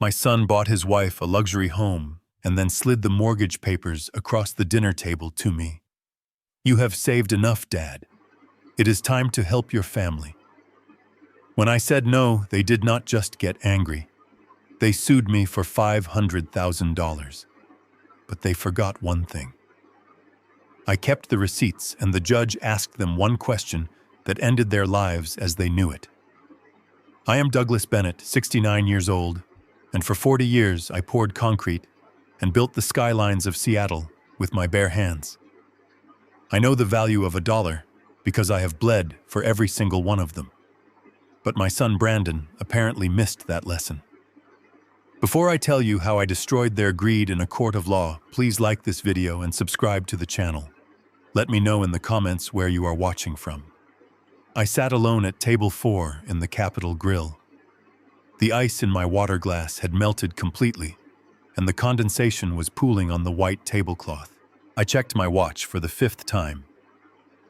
My son bought his wife a luxury home and then slid the mortgage papers across the dinner table to me. You have saved enough, Dad. It is time to help your family. When I said no, they did not just get angry. They sued me for $500,000. But they forgot one thing. I kept the receipts, and the judge asked them one question that ended their lives as they knew it. I am Douglas Bennett, 69 years old, and for 40 years I poured concrete and built the skylines of Seattle with my bare hands. I know the value of $1 because I have bled for every single one of them. But my son Brandon apparently missed that lesson. Before I tell you how I destroyed their greed in a court of law, please like this video and subscribe to the channel. Let me know in the comments where you are watching from. I sat alone at table 4 in the Capitol Grill. The ice in my water glass had melted completely, and the condensation was pooling on the white tablecloth. I checked my watch for the 5th time.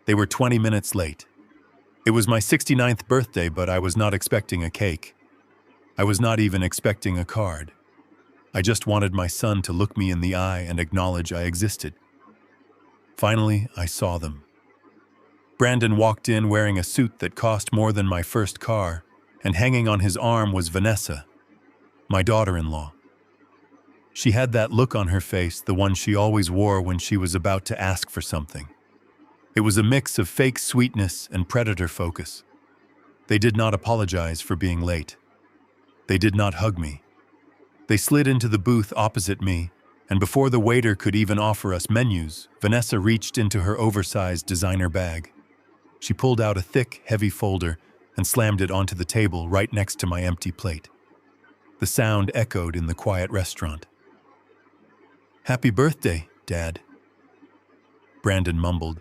They were 20 minutes late. It was my 69th birthday, but I was not expecting a cake. I was not even expecting a card. I just wanted my son to look me in the eye and acknowledge I existed. Finally, I saw them. Brandon walked in wearing a suit that cost more than my first car, and hanging on his arm was Vanessa, my daughter-in-law. She had that look on her face, the one she always wore when she was about to ask for something. It was a mix of fake sweetness and predator focus. They did not apologize for being late. They did not hug me. They slid into the booth opposite me, and before the waiter could even offer us menus, Vanessa reached into her oversized designer bag. She pulled out a thick, heavy folder and slammed it onto the table right next to my empty plate. The sound echoed in the quiet restaurant. "Happy birthday, Dad," Brandon mumbled,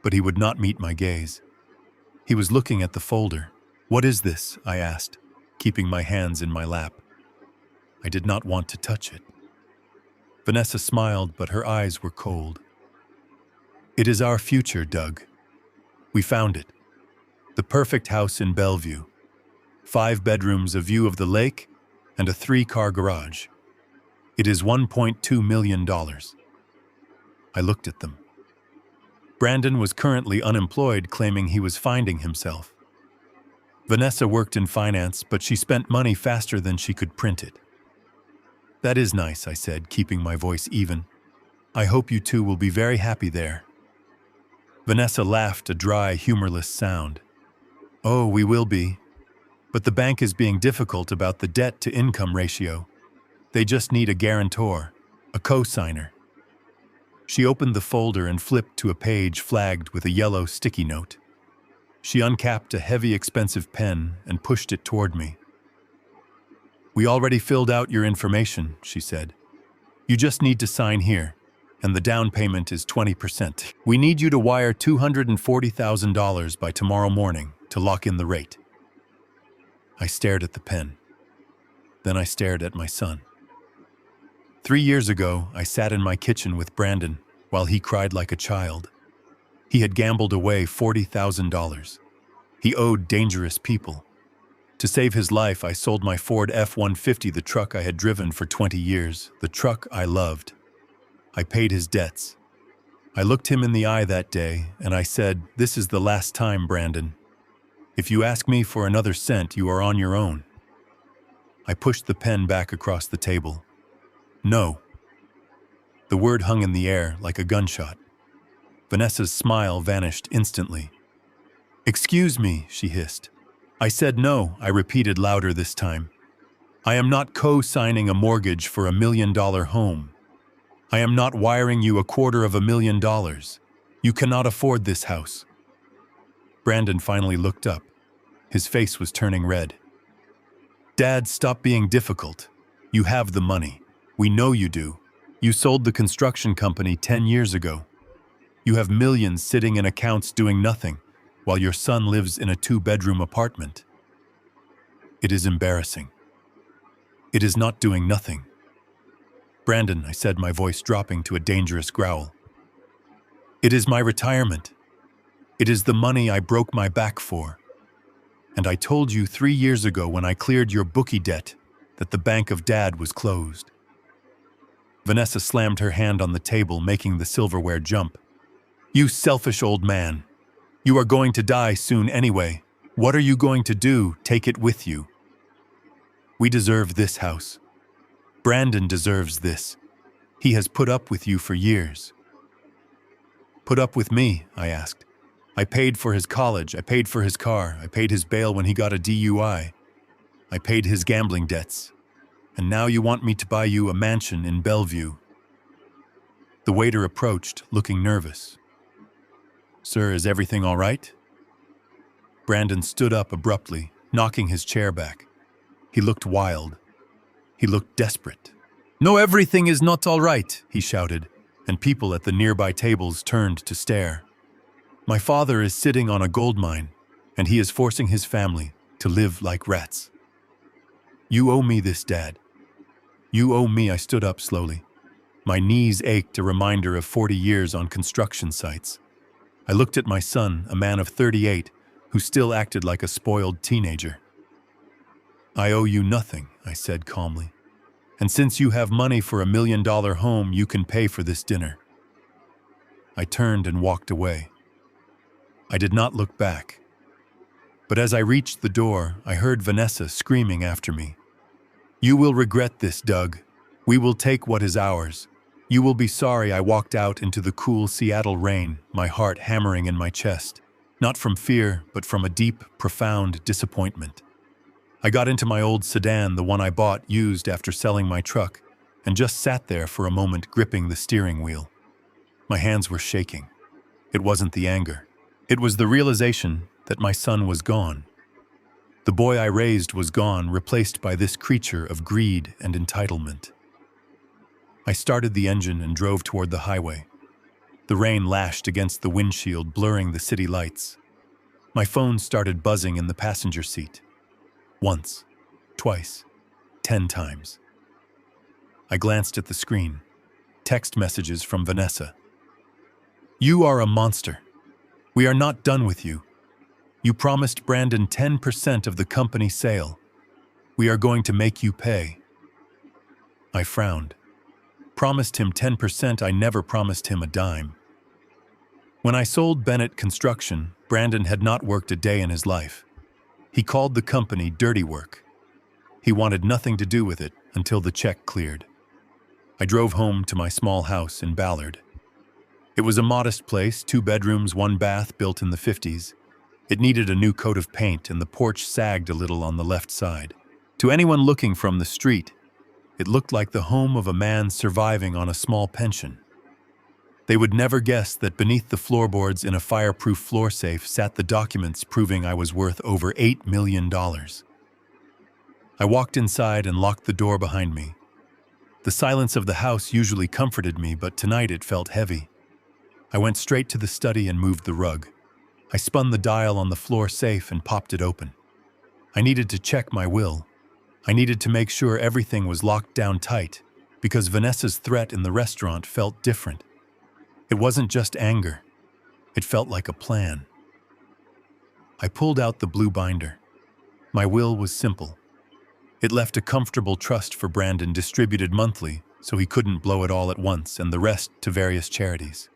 but he would not meet my gaze. He was looking at the folder. "What is this?" I asked, keeping my hands in my lap. I did not want to touch it. Vanessa smiled, but her eyes were cold. "It is our future, Doug. We found it. The perfect house in Bellevue. 5 bedrooms, a view of the lake, and a 3-car garage. It is $1.2 million. I looked at them. Brandon was currently unemployed, claiming he was finding himself. Vanessa worked in finance, but she spent money faster than she could print it. "That is nice," I said, keeping my voice even. "I hope you two will be very happy there." Vanessa laughed, a dry, humorless sound. "Oh, we will be. But the bank is being difficult about the debt-to-income ratio. They just need a guarantor, a co-signer." She opened the folder and flipped to a page flagged with a yellow sticky note. She uncapped a heavy, expensive pen and pushed it toward me. "We already filled out your information," she said. "You just need to sign here, and the down payment is 20%. We need you to wire $240,000 by tomorrow morning to lock in the rate." I stared at the pen. Then I stared at my son. 3 years ago, I sat in my kitchen with Brandon while he cried like a child. He had gambled away $40,000. He owed dangerous people. To save his life, I sold my Ford F-150, the truck I had driven for 20 years, the truck I loved. I paid his debts. I looked him in the eye that day, and I said, "This is the last time, Brandon. If you ask me for another cent, you are on your own." I pushed the pen back across the table. "No." The word hung in the air like a gunshot. Vanessa's smile vanished instantly. "Excuse me," she hissed. "I said no," I repeated louder this time. "I am not co-signing a mortgage for $1 million home. I am not wiring you $250,000. You cannot afford this house." Brandon finally looked up. His face was turning red. "Dad, stop being difficult. You have the money. We know you do. You sold the construction company 10 years ago. You have millions sitting in accounts doing nothing, while your son lives in a 2-bedroom apartment. It is embarrassing. It is not doing nothing." "Brandon," I said, my voice dropping to a dangerous growl. "It is my retirement. It is the money I broke my back for. And I told you 3 years ago when I cleared your bookie debt that the bank of Dad was closed. Vanessa slammed her hand on the table, making the silverware jump. "You selfish old man. You are going to die soon anyway. What are you going to do? Take it with you. We deserve this house. Brandon deserves this. He has put up with you for years." "Put up with me?" I asked. "I paid for his college, I paid for his car, I paid his bail when he got a DUI. I paid his gambling debts. And now you want me to buy you a mansion in Bellevue." The waiter approached, looking nervous. "Sir, is everything all right?" Brandon stood up abruptly, knocking his chair back. He looked wild. He looked desperate. "No, everything is not all right," he shouted, and people at the nearby tables turned to stare. "My father is sitting on a gold mine, and he is forcing his family to live like rats. You owe me this, Dad. You owe me." I stood up slowly. My knees ached, a reminder of 40 years on construction sites. I looked at my son, a man of 38, who still acted like a spoiled teenager. "I owe you nothing," I said calmly. "And since you have money for $1 million home, you can pay for this dinner." I turned and walked away. I did not look back. But as I reached the door, I heard Vanessa screaming after me. "You will regret this, Doug. We will take what is ours. You will be sorry." I walked out into the cool Seattle rain, my heart hammering in my chest, not from fear, but from a deep, profound disappointment. I got into my old sedan, the one I bought used after selling my truck, and just sat there for a moment, gripping the steering wheel. My hands were shaking. It wasn't the anger. It was the realization that my son was gone. The boy I raised was gone, replaced by this creature of greed and entitlement. I started the engine and drove toward the highway. The rain lashed against the windshield, blurring the city lights. My phone started buzzing in the passenger seat. Once, twice, 10 times. I glanced at the screen. Text messages from Vanessa. "You are a monster. We are not done with you. You promised Brandon 10% of the company sale. We are going to make you pay." I frowned. Promised him 10%, I never promised him a dime. When I sold Bennett Construction, Brandon had not worked a day in his life. He called the company dirty work. He wanted nothing to do with it until the check cleared. I drove home to my small house in Ballard. It was a modest place, 2 bedrooms, 1 bath, built in the 50s. It needed a new coat of paint, and the porch sagged a little on the left side. To anyone looking from the street, it looked like the home of a man surviving on a small pension. They would never guess that beneath the floorboards in a fireproof floor safe sat the documents proving I was worth over $8 million. I walked inside and locked the door behind me. The silence of the house usually comforted me, but tonight it felt heavy. I went straight to the study and moved the rug. I spun the dial on the floor safe and popped it open. I needed to check my will. I needed to make sure everything was locked down tight, because Vanessa's threat in the restaurant felt different. It wasn't just anger. It felt like a plan. I pulled out the blue binder. My will was simple. It left a comfortable trust for Brandon, distributed monthly, so he couldn't blow it all at once, and the rest to various charities.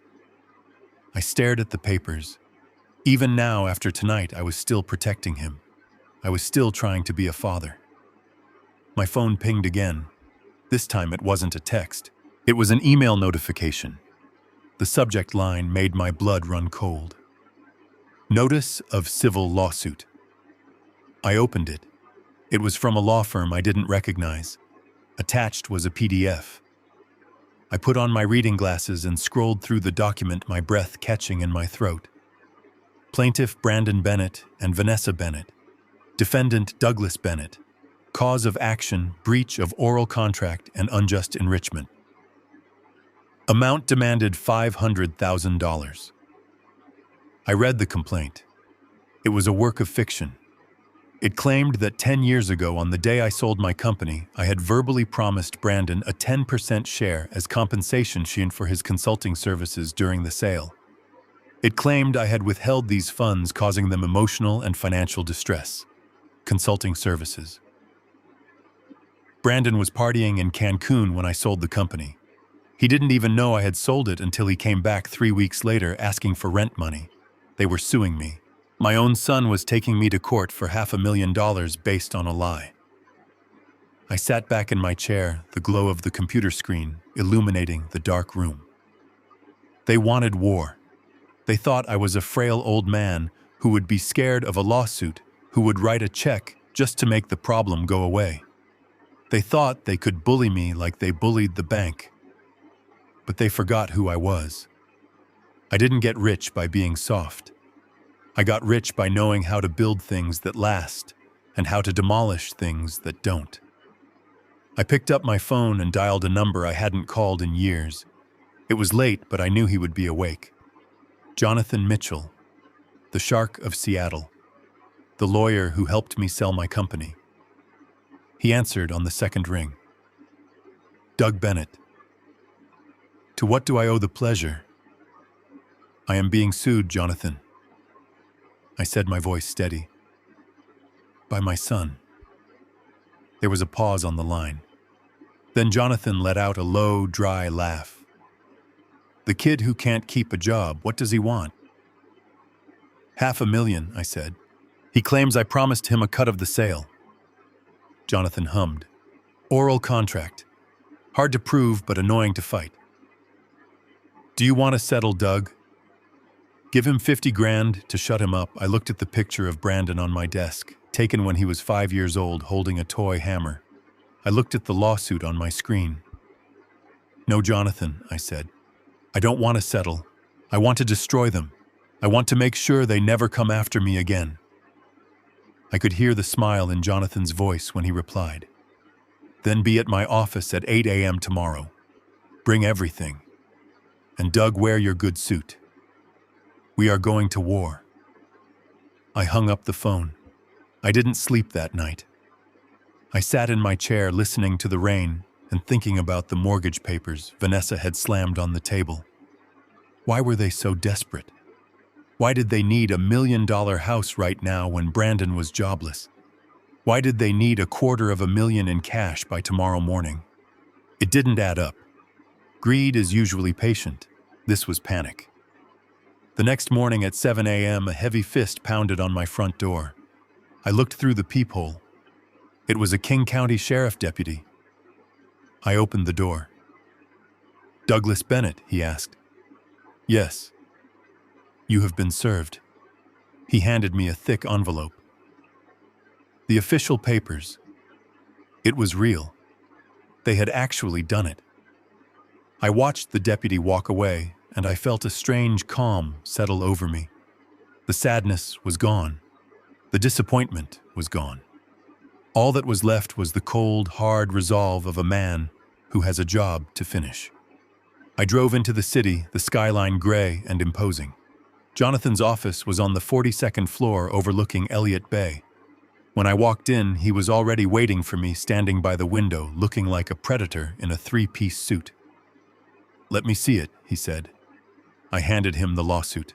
I stared at the papers. Even now, after tonight, I was still protecting him. I was still trying to be a father. My phone pinged again. This time it wasn't a text. It was an email notification. The subject line made my blood run cold. Notice of civil lawsuit. I opened it. It was from a law firm I didn't recognize. Attached was a PDF. I put on my reading glasses and scrolled through the document, my breath catching in my throat. Plaintiff Brandon Bennett and Vanessa Bennett. Defendant Douglas Bennett. Cause of action, breach of oral contract and unjust enrichment. Amount demanded $500,000. I read the complaint. It was a work of fiction. It claimed that 10 years ago, on the day I sold my company, I had verbally promised Brandon a 10% share as compensation for his consulting services during the sale. It claimed I had withheld these funds, causing them emotional and financial distress. Consulting services. Brandon was partying in Cancun when I sold the company. He didn't even know I had sold it until he came back 3 weeks later asking for rent money. They were suing me. My own son was taking me to court for $500,000 based on a lie. I sat back in my chair, the glow of the computer screen illuminating the dark room. They wanted war. They thought I was a frail old man who would be scared of a lawsuit, who would write a check just to make the problem go away. They thought they could bully me like they bullied the bank. But they forgot who I was. I didn't get rich by being soft. I got rich by knowing how to build things that last and how to demolish things that don't. I picked up my phone and dialed a number I hadn't called in years. It was late, but I knew he would be awake. Jonathan Mitchell, the Shark of Seattle, the lawyer who helped me sell my company. He answered on the second ring. Doug Bennett. To what do I owe the pleasure? I am being sued, Jonathan. I said, my voice steady. By my son. There was a pause on the line. Then Jonathan let out a low, dry laugh. The kid who can't keep a job, what does he want? $500,000, I said. He claims I promised him a cut of the sale. Jonathan hummed. Oral contract. Hard to prove, but annoying to fight. Do you want to settle, Doug? Give him $50,000 to shut him up. I looked at the picture of Brandon on my desk, taken when he was 5 years old, holding a toy hammer. I looked at the lawsuit on my screen. No, Jonathan, I said. I don't want to settle. I want to destroy them. I want to make sure they never come after me again. I could hear the smile in Jonathan's voice when he replied. Then be at my office at 8 a.m. tomorrow. Bring everything. And Doug, wear your good suit. We are going to war. I hung up the phone. I didn't sleep that night. I sat in my chair listening to the rain and thinking about the mortgage papers Vanessa had slammed on the table. Why were they so desperate? Why did they need $1 million house right now when Brandon was jobless? Why did they need $250,000 in cash by tomorrow morning? It didn't add up. Greed is usually patient. This was panic. The next morning at 7 a.m., a heavy fist pounded on my front door. I looked through the peephole. It was a King County Sheriff deputy. I opened the door. Douglas Bennett, he asked. Yes. You have been served. He handed me a thick envelope. The official papers. It was real. They had actually done it. I watched the deputy walk away, and I felt a strange calm settle over me. The sadness was gone. The disappointment was gone. All that was left was the cold, hard resolve of a man who has a job to finish. I drove into the city, the skyline gray and imposing. Jonathan's office was on the 42nd floor overlooking Elliott Bay. When I walked in, he was already waiting for me, standing by the window, looking like a predator in a three-piece suit. Let me see it, he said. I handed him the lawsuit.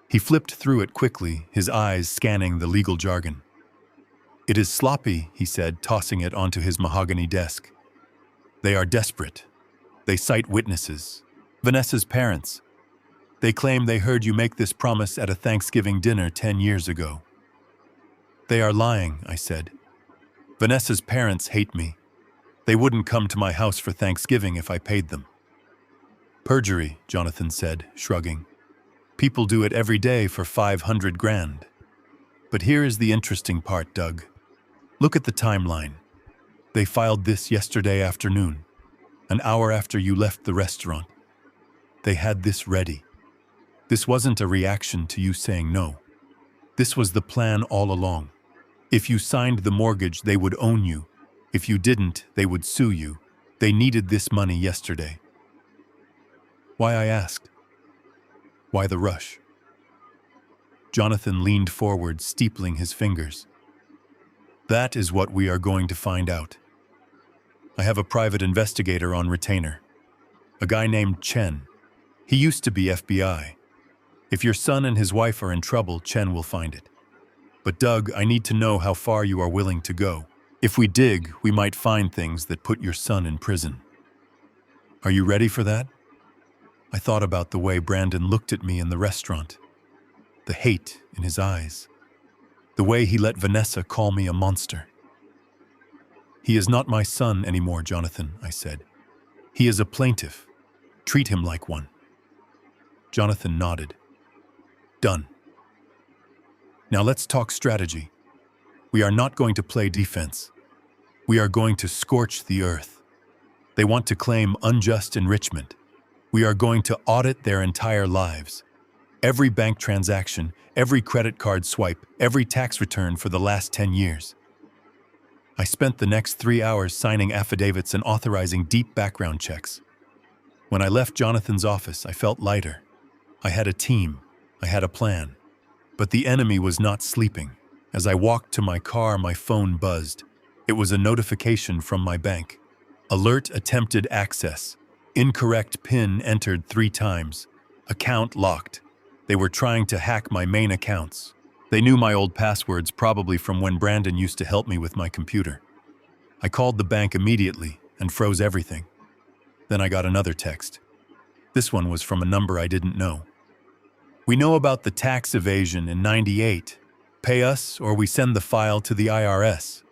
He flipped through it quickly, his eyes scanning the legal jargon. It is sloppy, he said, tossing it onto his mahogany desk. They are desperate. They cite witnesses. Vanessa's parents. They claim they heard you make this promise at a Thanksgiving dinner 10 years ago. They are lying, I said. Vanessa's parents hate me. They wouldn't come to my house for Thanksgiving if I paid them. Perjury, Jonathan said, shrugging. People do it every day for $500,000. But here is the interesting part, Doug. Look at the timeline. They filed this yesterday afternoon, an hour after you left the restaurant. They had this ready. This wasn't a reaction to you saying no. This was the plan all along. If you signed the mortgage, they would own you. If you didn't, they would sue you. They needed this money yesterday. Why, I asked. Why the rush? Jonathan leaned forward, steepling his fingers. That is what we are going to find out. I have a private investigator on retainer. A guy named Chen. He used to be FBI. If your son and his wife are in trouble, Chen will find it. But Doug, I need to know how far you are willing to go. If we dig, we might find things that put your son in prison. Are you ready for that? I thought about the way Brandon looked at me in the restaurant, the hate in his eyes, the way he let Vanessa call me a monster. He is not my son anymore, Jonathan, I said. He is a plaintiff. Treat him like one. Jonathan nodded. Done. Now let's talk strategy. We are not going to play defense. We are going to scorch the earth. They want to claim unjust enrichment. We are going to audit their entire lives. Every bank transaction, every credit card swipe, every tax return for the last 10 years. I spent the next 3 hours signing affidavits and authorizing deep background checks. When I left Jonathan's office, I felt lighter. I had a team. I had a plan. But the enemy was not sleeping. As I walked to my car, my phone buzzed. It was a notification from my bank. Alert attempted access. Incorrect PIN entered 3 times. Account locked. They were trying to hack my main accounts. They knew my old passwords, probably from when Brandon used to help me with my computer. I called the bank immediately and froze everything. Then I got another text. This one was from a number I didn't know. We know about the tax evasion in '98. Pay us or we send the file to the IRS.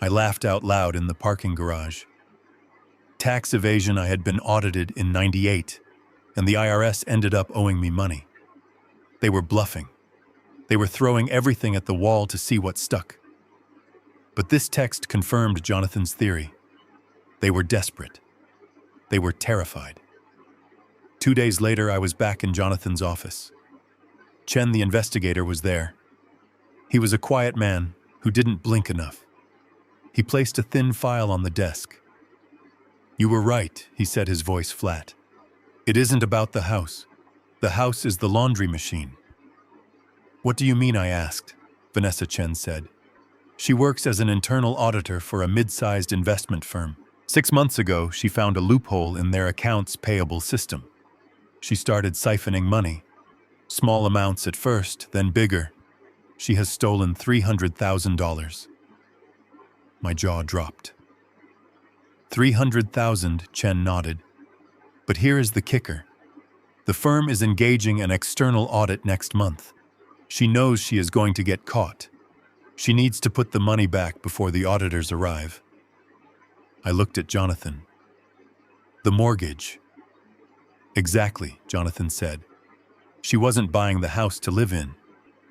I laughed out loud in the parking garage. Tax evasion, I had been audited in '98, and the IRS ended up owing me money. They were bluffing. They were throwing everything at the wall to see what stuck. But this text confirmed Jonathan's theory. They were desperate. They were terrified. 2 days later, I was back in Jonathan's office. Chen, the investigator, was there. He was a quiet man who didn't blink enough. He placed a thin file on the desk. You were right, he said, his voice flat. It isn't about the house. The house is the laundry machine. What do you mean, I asked, Vanessa Chen said. She works as an internal auditor for a mid-sized investment firm. 6 months ago, she found a loophole in their accounts payable system. She started siphoning money. Small amounts at first, then bigger. She has stolen $300,000. My jaw dropped. 300,000, Chen nodded. But here is the kicker. The firm is engaging an external audit next month. She knows she is going to get caught. She needs to put the money back before the auditors arrive. I looked at Jonathan. The mortgage. Exactly, Jonathan said. She wasn't buying the house to live in.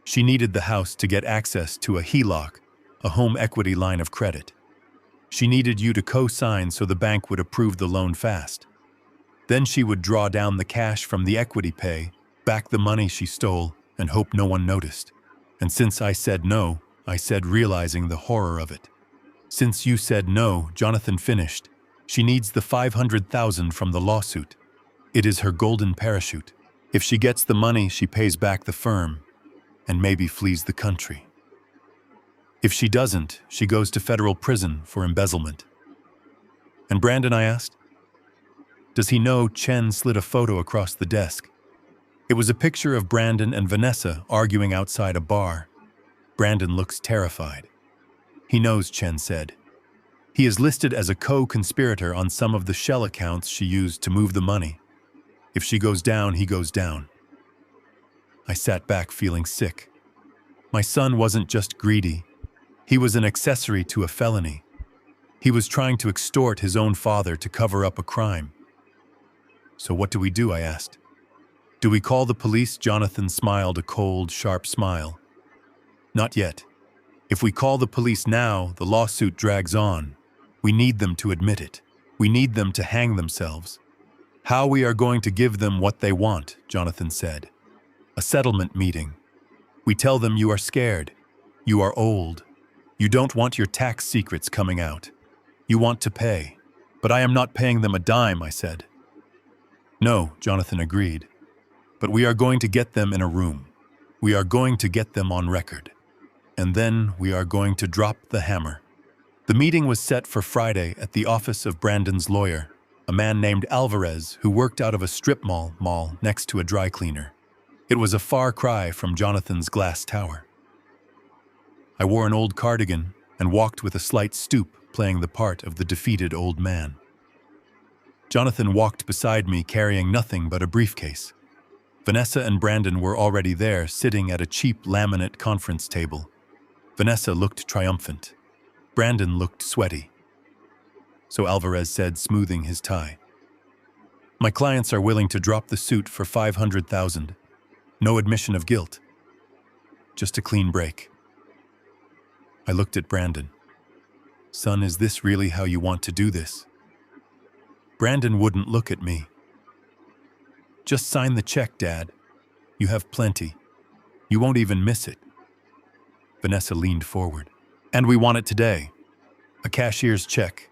She needed the house to get access to a HELOC, a home equity line of credit. She needed you to co-sign so the bank would approve the loan fast. Then she would draw down the cash from the equity pay, back the money she stole, and hope no one noticed. And since I said no, I said, realizing the horror of it. Since you said no, Jonathan finished. She needs the $500,000 from the lawsuit. It is her golden parachute. If she gets the money, she pays back the firm and maybe flees the country. If she doesn't, she goes to federal prison for embezzlement. And Brandon, I asked? Does he know Chen slid a photo across the desk? It was a picture of Brandon and Vanessa arguing outside a bar. Brandon looks terrified. He knows, Chen said. He is listed as a co-conspirator on some of the shell accounts she used to move the money. If she goes down, he goes down. I sat back feeling sick. My son wasn't just greedy. He was an accessory to a felony. He was trying to extort his own father to cover up a crime. So what do we do, I asked. Do we call the police? Jonathan smiled a cold, sharp smile. Not yet. If we call the police now, the lawsuit drags on. We need them to admit it. We need them to hang themselves. How we are going to give them what they want, Jonathan said. A settlement meeting. We tell them you are scared. You are old. You don't want your tax secrets coming out. You want to pay. But I am not paying them a dime, I said. No, Jonathan agreed. But we are going to get them in a room. We are going to get them on record. And then we are going to drop the hammer. The meeting was set for Friday at the office of Brandon's lawyer, a man named Alvarez who worked out of a strip mall next to a dry cleaner. It was a far cry from Jonathan's glass tower. I wore an old cardigan and walked with a slight stoop, playing the part of the defeated old man. Jonathan walked beside me carrying nothing but a briefcase. Vanessa and Brandon were already there, sitting at a cheap laminate conference table. Vanessa looked triumphant. Brandon looked sweaty. So Alvarez said, smoothing his tie, "My clients are willing to drop the suit for $500,000. No admission of guilt. Just a clean break." I looked at Brandon. "Son, is this really how you want to do this?" Brandon wouldn't look at me. "Just sign the check, Dad. You have plenty. You won't even miss it." Vanessa leaned forward. "And we want it today. A cashier's check.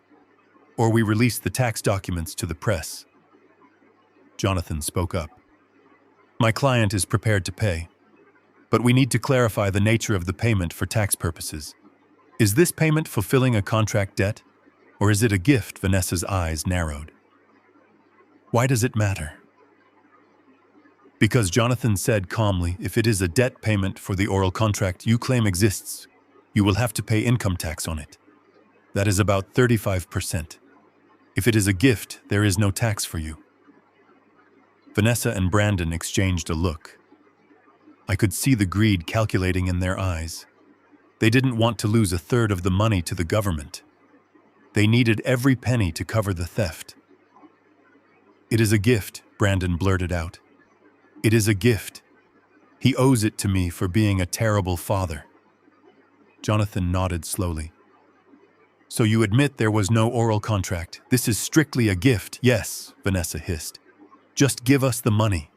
Or we release the tax documents to the press." Jonathan spoke up. "My client is prepared to pay, but we need to clarify the nature of the payment for tax purposes. Is this payment fulfilling a contract debt, or is it a gift?" Vanessa's eyes narrowed. "Why does it matter?" "Because," Jonathan said calmly, "if it is a debt payment for the oral contract you claim exists, you will have to pay income tax on it. That is about 35%. If it is a gift, there is no tax for you." Vanessa and Brandon exchanged a look. I could see the greed calculating in their eyes. They didn't want to lose a third of the money to the government. They needed every penny to cover the theft. "It is a gift," Brandon blurted out. "It is a gift. He owes it to me for being a terrible father." Jonathan nodded slowly. "So you admit there was no oral contract? This is strictly a gift?" "Yes," Vanessa hissed. "Just give us the money."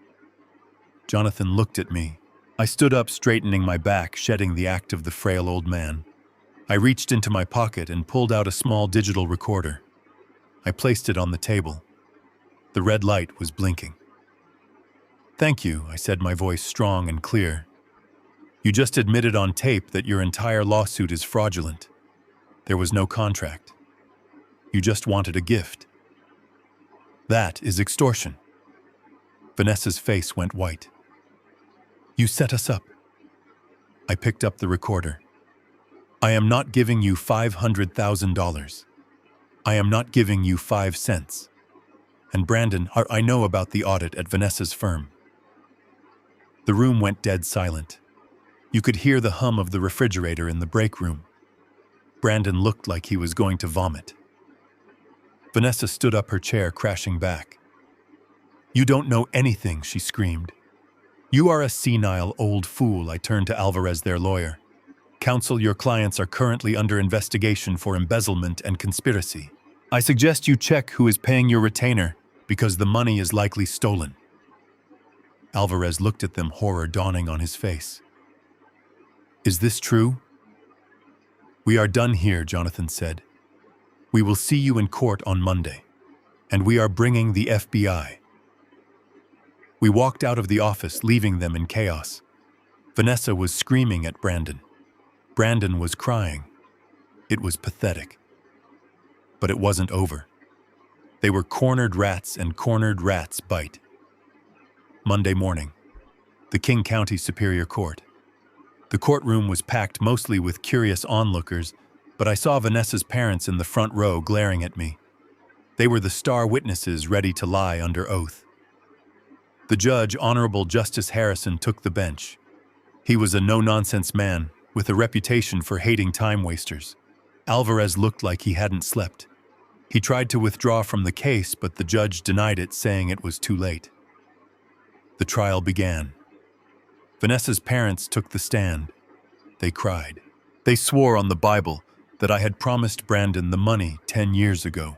Jonathan looked at me. I stood up, straightening my back, shedding the act of the frail old man. I reached into my pocket and pulled out a small digital recorder. I placed it on the table. The red light was blinking. "Thank you," I said, my voice strong and clear. "You just admitted on tape that your entire lawsuit is fraudulent. There was no contract. You just wanted a gift. That is extortion." Vanessa's face went white. "You set us up." I picked up the recorder. "I am not giving you $500,000. I am not giving you 5 cents. And Brandon, I know about the audit at Vanessa's firm." The room went dead silent. You could hear the hum of the refrigerator in the break room. Brandon looked like he was going to vomit. Vanessa stood up, her chair crashing back. "You don't know anything," she screamed. "You are a senile old fool." I turned to Alvarez, their lawyer. "Counsel, your clients are currently under investigation for embezzlement and conspiracy. I suggest you check who is paying your retainer, because the money is likely stolen." Alvarez looked at them, horror dawning on his face. "Is this true?" "We are done here," Jonathan said. "We will see you in court on Monday, and we are bringing the FBI." We walked out of the office, leaving them in chaos. Vanessa was screaming at Brandon. Brandon was crying. It was pathetic. But it wasn't over. They were cornered rats, and cornered rats bite. Monday morning, the King County Superior Court. The courtroom was packed mostly with curious onlookers, but I saw Vanessa's parents in the front row glaring at me. They were the star witnesses ready to lie under oath. The judge, Honorable Justice Harrison, took the bench. He was a no-nonsense man with a reputation for hating time wasters. Alvarez looked like he hadn't slept. He tried to withdraw from the case, but the judge denied it, saying it was too late. The trial began. Vanessa's parents took the stand. They cried. They swore on the Bible that I had promised Brandon the money 10 years ago.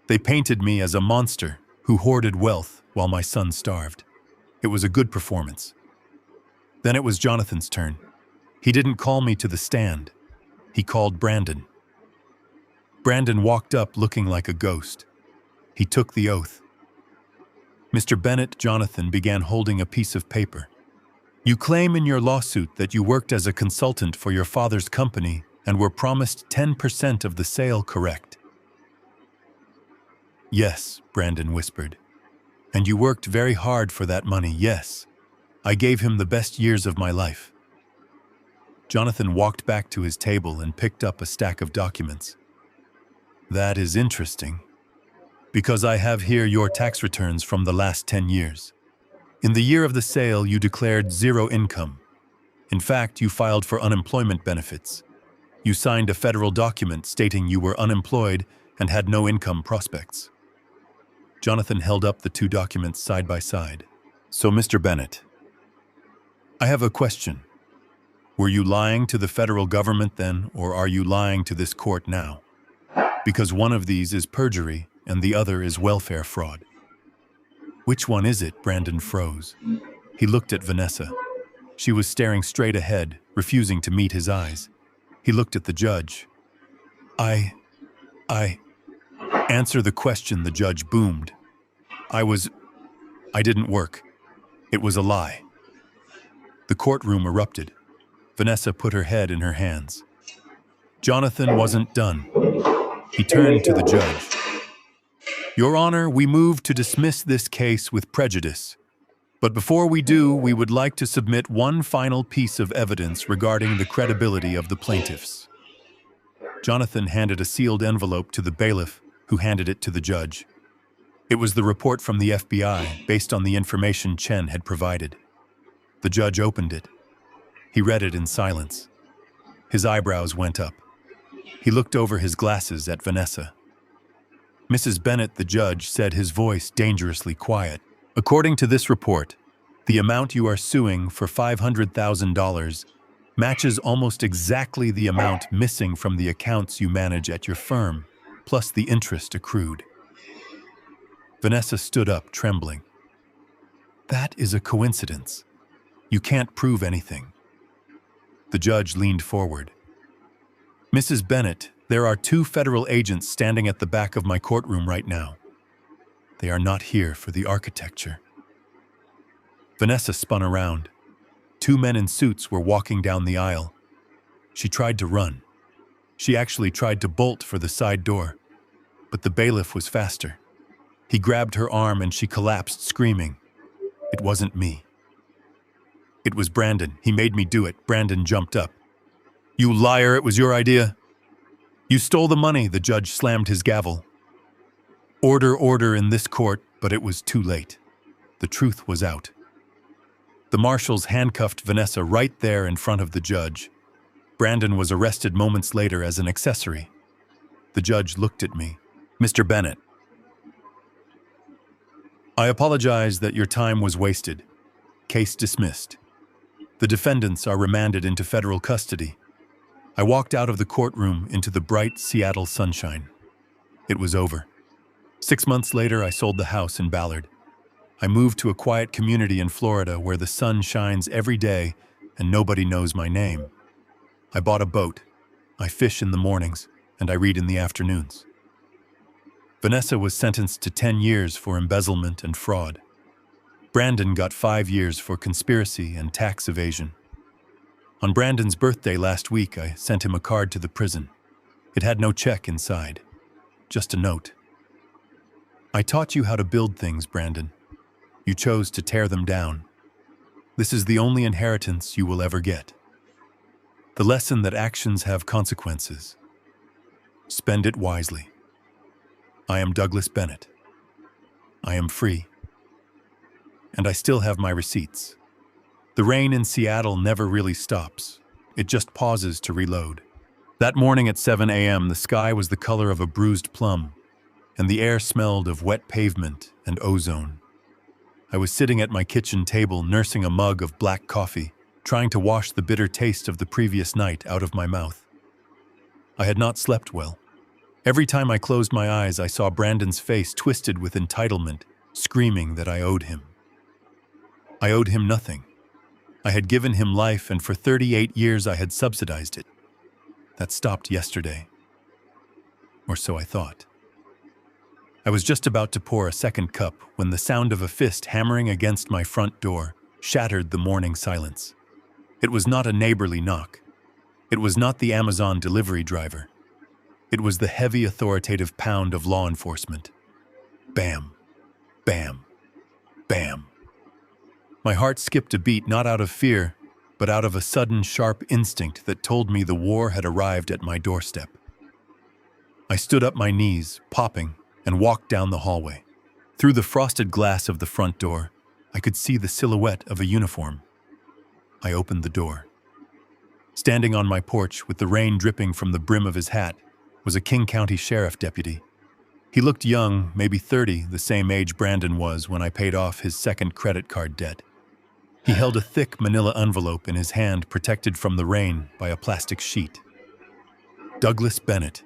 They painted me as a monster who hoarded wealth while my son starved. It was a good performance. Then it was Jonathan's turn. He didn't call me to the stand. He called Brandon. Brandon walked up looking like a ghost. He took the oath. "Mr. Bennett," Jonathan began, holding a piece of paper. "You claim in your lawsuit that you worked as a consultant for your father's company and were promised 10% of the sale, correct?" "Yes," Brandon whispered. "And you worked very hard for that money, yes. I gave him the best years of my life." Jonathan walked back to his table and picked up a stack of documents. That is interesting, because I have here your tax returns from the last 10 years. In the year of the sale, you declared zero income. In fact, you filed for unemployment benefits. You signed a federal document stating you were unemployed and had no income prospects. Jonathan held up the two documents side by side. So, Mr. Bennett, I have a question. Were you lying to the federal government then, or are you lying to this court now? Because one of these is perjury and the other is welfare fraud. Which one is it? Brandon froze. He looked at Vanessa. She was staring straight ahead, refusing to meet his eyes. He looked at the judge. I answer the question, the judge boomed. I didn't work. It was a lie. The courtroom erupted. Vanessa put her head in her hands. Jonathan wasn't done. He turned to the judge. Your Honor, we move to dismiss this case with prejudice. But before we do, we would like to submit one final piece of evidence regarding the credibility of the plaintiffs. Jonathan handed a sealed envelope to the bailiff, who handed it to the judge. It was the report from the FBI, based on the information Chen had provided. The judge opened it. He read it in silence. His eyebrows went up. He looked over his glasses at Vanessa. Mrs. Bennett, the judge, said, his voice dangerously quiet. According to this report, the amount you are suing for $500,000 matches almost exactly the amount missing from the accounts you manage at your firm, plus the interest accrued. Vanessa stood up, trembling. That is a coincidence. You can't prove anything. The judge leaned forward. Mrs. Bennett, there are 2 federal agents standing at the back of my courtroom right now. They are not here for the architecture. Vanessa spun around. 2 men in suits were walking down the aisle. She tried to run. She actually tried to bolt for the side door, but the bailiff was faster. He grabbed her arm and she collapsed, screaming. It wasn't me. It was Brandon. He made me do it. Brandon jumped up. You liar, it was your idea. You stole the money, the judge slammed his gavel. Order in this court, but it was too late. The truth was out. The marshals handcuffed Vanessa right there in front of the judge. Brandon was arrested moments later as an accessory. The judge looked at me. Mr. Bennett, I apologize that your time was wasted. Case dismissed. The defendants are remanded into federal custody. I walked out of the courtroom into the bright Seattle sunshine. It was over. 6 months later, I sold the house in Ballard. I moved to a quiet community in Florida where the sun shines every day and nobody knows my name. I bought a boat. I fish in the mornings and I read in the afternoons. Vanessa was sentenced to 10 years for embezzlement and fraud. Brandon got 5 years for conspiracy and tax evasion. On Brandon's birthday last week, I sent him a card to the prison. It had no check inside, just a note. I taught you how to build things, Brandon. You chose to tear them down. This is the only inheritance you will ever get. The lesson that actions have consequences. Spend it wisely. I am Douglas Bennett. I am free. And I still have my receipts. The rain in Seattle never really stops. It just pauses to reload. That morning at 7 a.m., the sky was the color of a bruised plum, and the air smelled of wet pavement and ozone. I was sitting at my kitchen table nursing a mug of black coffee, trying to wash the bitter taste of the previous night out of my mouth. I had not slept well. Every time I closed my eyes, I saw Brandon's face twisted with entitlement, screaming that I owed him. I owed him nothing. I had given him life, and for 38 years I had subsidized it. That stopped yesterday. Or so I thought. I was just about to pour a second cup when the sound of a fist hammering against my front door shattered the morning silence. It was not a neighborly knock. It was not the Amazon delivery driver. It was the heavy, authoritative pound of law enforcement. Bam, bam, bam. My heart skipped a beat, not out of fear, but out of a sudden sharp instinct that told me the war had arrived at my doorstep. I stood up my knees, popping, and walked down the hallway. Through the frosted glass of the front door, I could see the silhouette of a uniform. I opened the door. Standing on my porch with the rain dripping from the brim of his hat was a King County Sheriff deputy. He looked young, maybe 30, the same age Brandon was when I paid off his second credit card debt. He held a thick manila envelope in his hand, protected from the rain by a plastic sheet. "Douglas Bennett,"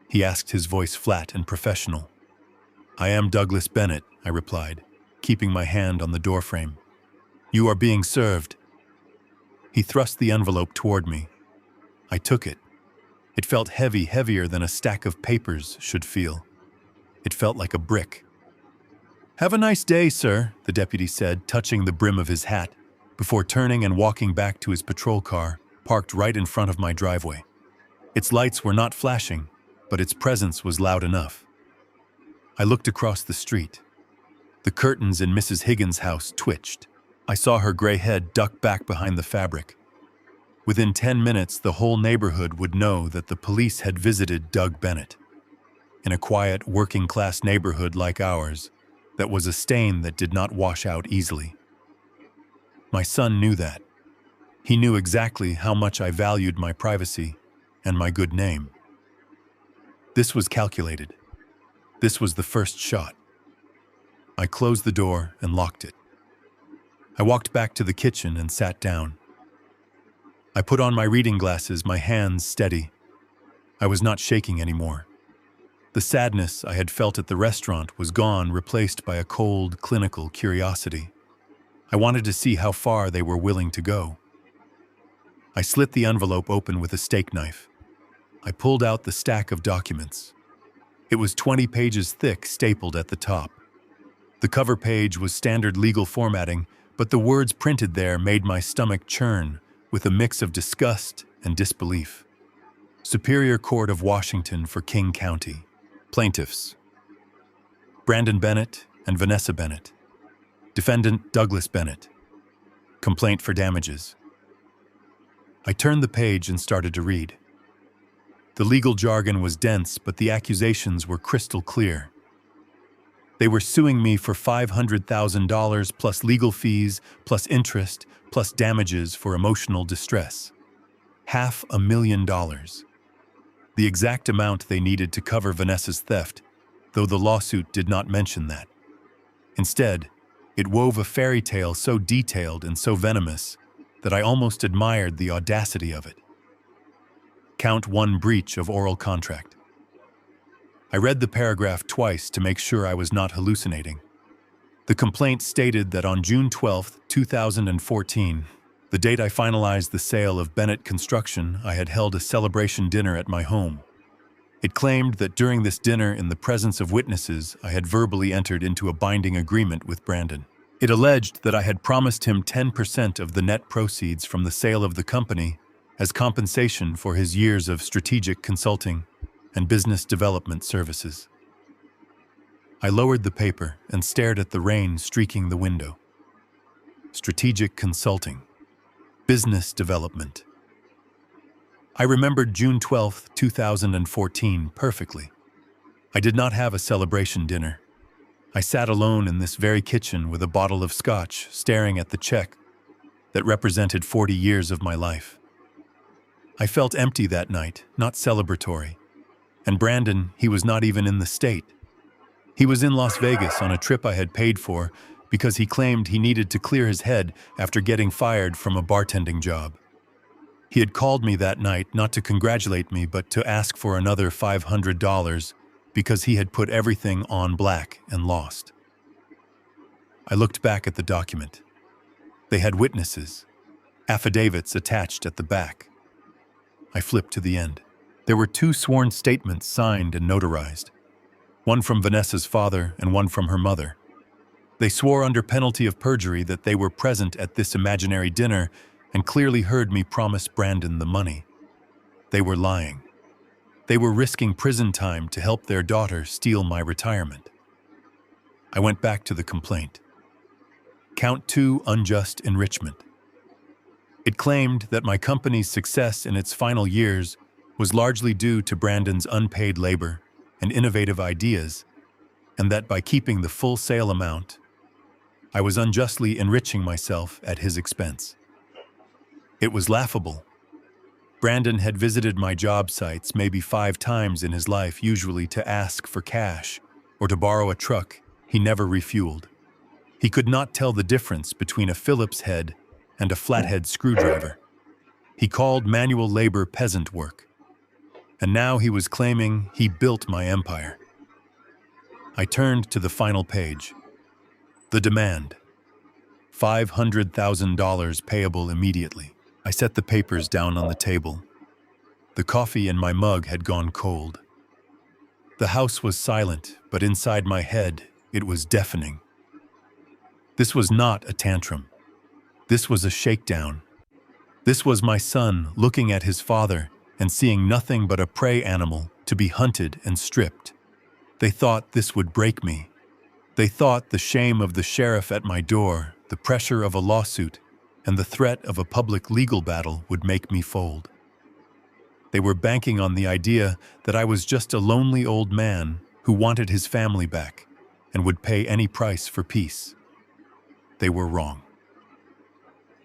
he asked, his voice flat and professional. "I am Douglas Bennett," I replied, keeping my hand on the doorframe. "You are being served." He thrust the envelope toward me. I took it. It felt heavy, heavier than a stack of papers should feel. It felt like a brick. "Have a nice day, sir," the deputy said, touching the brim of his hat, before turning and walking back to his patrol car, parked right in front of my driveway. Its lights were not flashing, but its presence was loud enough. I looked across the street. The curtains in Mrs. Higgins' house twitched. I saw her gray head duck back behind the fabric. Within 10 minutes, the whole neighborhood would know that the police had visited Doug Bennett. In a quiet, working-class neighborhood like ours, that was a stain that did not wash out easily. My son knew that. He knew exactly how much I valued my privacy and my good name. This was calculated. This was the first shot. I closed the door and locked it. I walked back to the kitchen and sat down. I put on my reading glasses, my hands steady. I was not shaking anymore. The sadness I had felt at the restaurant was gone, replaced by a cold, clinical curiosity. I wanted to see how far they were willing to go. I slit the envelope open with a steak knife. I pulled out the stack of documents. It was 20 pages thick, stapled at the top. The cover page was standard legal formatting, but the words printed there made my stomach churn with a mix of disgust and disbelief. Superior Court of Washington for King County. Plaintiffs: Brandon Bennett and Vanessa Bennett. Defendant Douglas Bennett. Complaint for damages. I turned the page and started to read. The legal jargon was dense, but the accusations were crystal clear. They were suing me for $500,000 plus legal fees, plus interest, plus damages for emotional distress. $500,000. The exact amount they needed to cover Vanessa's theft, though the lawsuit did not mention that. Instead, it wove a fairy tale so detailed and so venomous that I almost admired the audacity of it. Count 1: breach of oral contract. I read the paragraph twice to make sure I was not hallucinating. The complaint stated that on June 12, 2014, the date I finalized the sale of Bennett Construction, I had held a celebration dinner at my home. It claimed that during this dinner, in the presence of witnesses, I had verbally entered into a binding agreement with Brandon. It alleged that I had promised him 10% of the net proceeds from the sale of the company as compensation for his years of strategic consulting and business development services. I lowered the paper and stared at the rain streaking the window. Strategic consulting. Business development. I remembered June 12, 2014 perfectly. I did not have a celebration dinner. I sat alone in this very kitchen with a bottle of scotch, staring at the check that represented 40 years of my life. I felt empty that night, not celebratory. And Brandon, he was not even in the state. He was in Las Vegas on a trip I had paid for because he claimed he needed to clear his head after getting fired from a bartending job. He had called me that night not to congratulate me, but to ask for another $500 because he had put everything on black and lost. I looked back at the document. They had witnesses, affidavits attached at the back. I flipped to the end. There were 2 sworn statements signed and notarized, one from Vanessa's father and one from her mother. They swore under penalty of perjury that they were present at this imaginary dinner and clearly heard me promise Brandon the money. They were lying. They were risking prison time to help their daughter steal my retirement. I went back to the complaint. Count 2: unjust enrichment. It claimed that my company's success in its final years was largely due to Brandon's unpaid labor and innovative ideas, and that by keeping the full sale amount, I was unjustly enriching myself at his expense. It was laughable. Brandon had visited my job sites maybe 5 times in his life, usually to ask for cash or to borrow a truck he never refueled. He could not tell the difference between a Phillips head and a flathead screwdriver. He called manual labor peasant work. And now he was claiming he built my empire. I turned to the final page. The demand. $500,000 payable immediately. I set the papers down on the table. The coffee in my mug had gone cold. The house was silent, but inside my head, it was deafening. This was not a tantrum. This was a shakedown. This was my son looking at his father and seeing nothing but a prey animal to be hunted and stripped. They thought this would break me. They thought the shame of the sheriff at my door, the pressure of a lawsuit, and the threat of a public legal battle would make me fold. They were banking on the idea that I was just a lonely old man who wanted his family back and would pay any price for peace. They were wrong.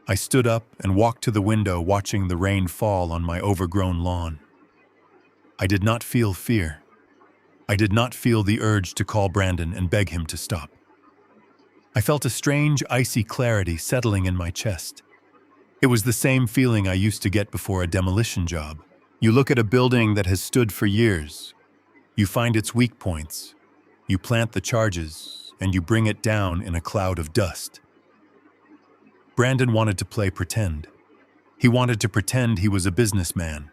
I stood up and walked to the window, watching the rain fall on my overgrown lawn. I did not feel fear. I did not feel the urge to call Brandon and beg him to stop. I felt a strange, icy clarity settling in my chest. It was the same feeling I used to get before a demolition job. You look at a building that has stood for years. You find its weak points. You plant the charges, and you bring it down in a cloud of dust. Brandon wanted to play pretend. He wanted to pretend he was a businessman.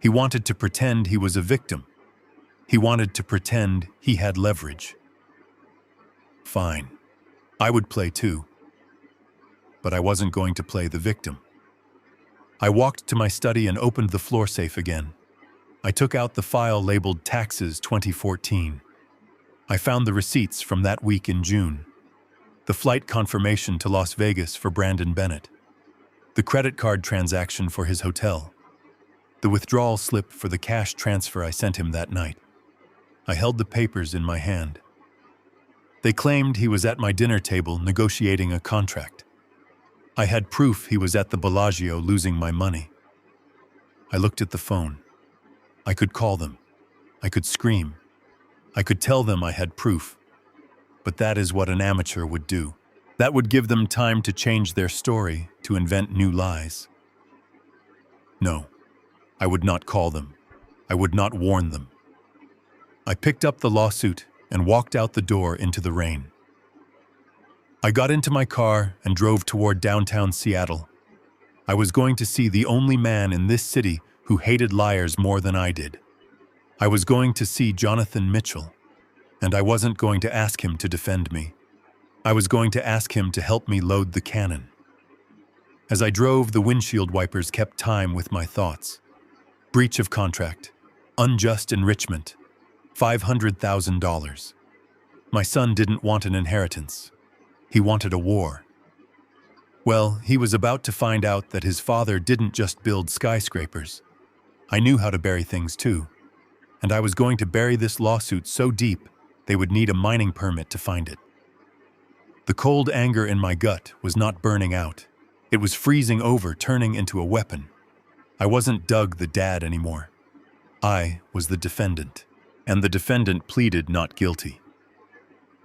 He wanted to pretend he was a victim. He wanted to pretend he had leverage. Fine. I would play too. But I wasn't going to play the victim. I walked to my study and opened the floor safe again. I took out the file labeled Taxes 2014. I found the receipts from that week in June. The flight confirmation to Las Vegas for Brandon Bennett. The credit card transaction for his hotel. The withdrawal slip for the cash transfer I sent him that night. I held the papers in my hand. They claimed he was at my dinner table negotiating a contract. I had proof he was at the Bellagio losing my money. I looked at the phone. I could call them. I could scream. I could tell them I had proof. But that is what an amateur would do. That would give them time to change their story, to invent new lies. No, I would not call them. I would not warn them. I picked up the lawsuit and walked out the door into the rain. I got into my car and drove toward downtown Seattle. I was going to see the only man in this city who hated liars more than I did. I was going to see Jonathan Mitchell, and I wasn't going to ask him to defend me. I was going to ask him to help me load the cannon. As I drove, the windshield wipers kept time with my thoughts. Breach of contract, unjust enrichment, $500,000. My son didn't want an inheritance. He wanted a war. Well, he was about to find out that his father didn't just build skyscrapers. I knew how to bury things too, and I was going to bury this lawsuit so deep they would need a mining permit to find it. The cold anger in my gut was not burning out. It was freezing over, turning into a weapon. I wasn't Doug the dad anymore. I was the defendant, and the defendant pleaded not guilty.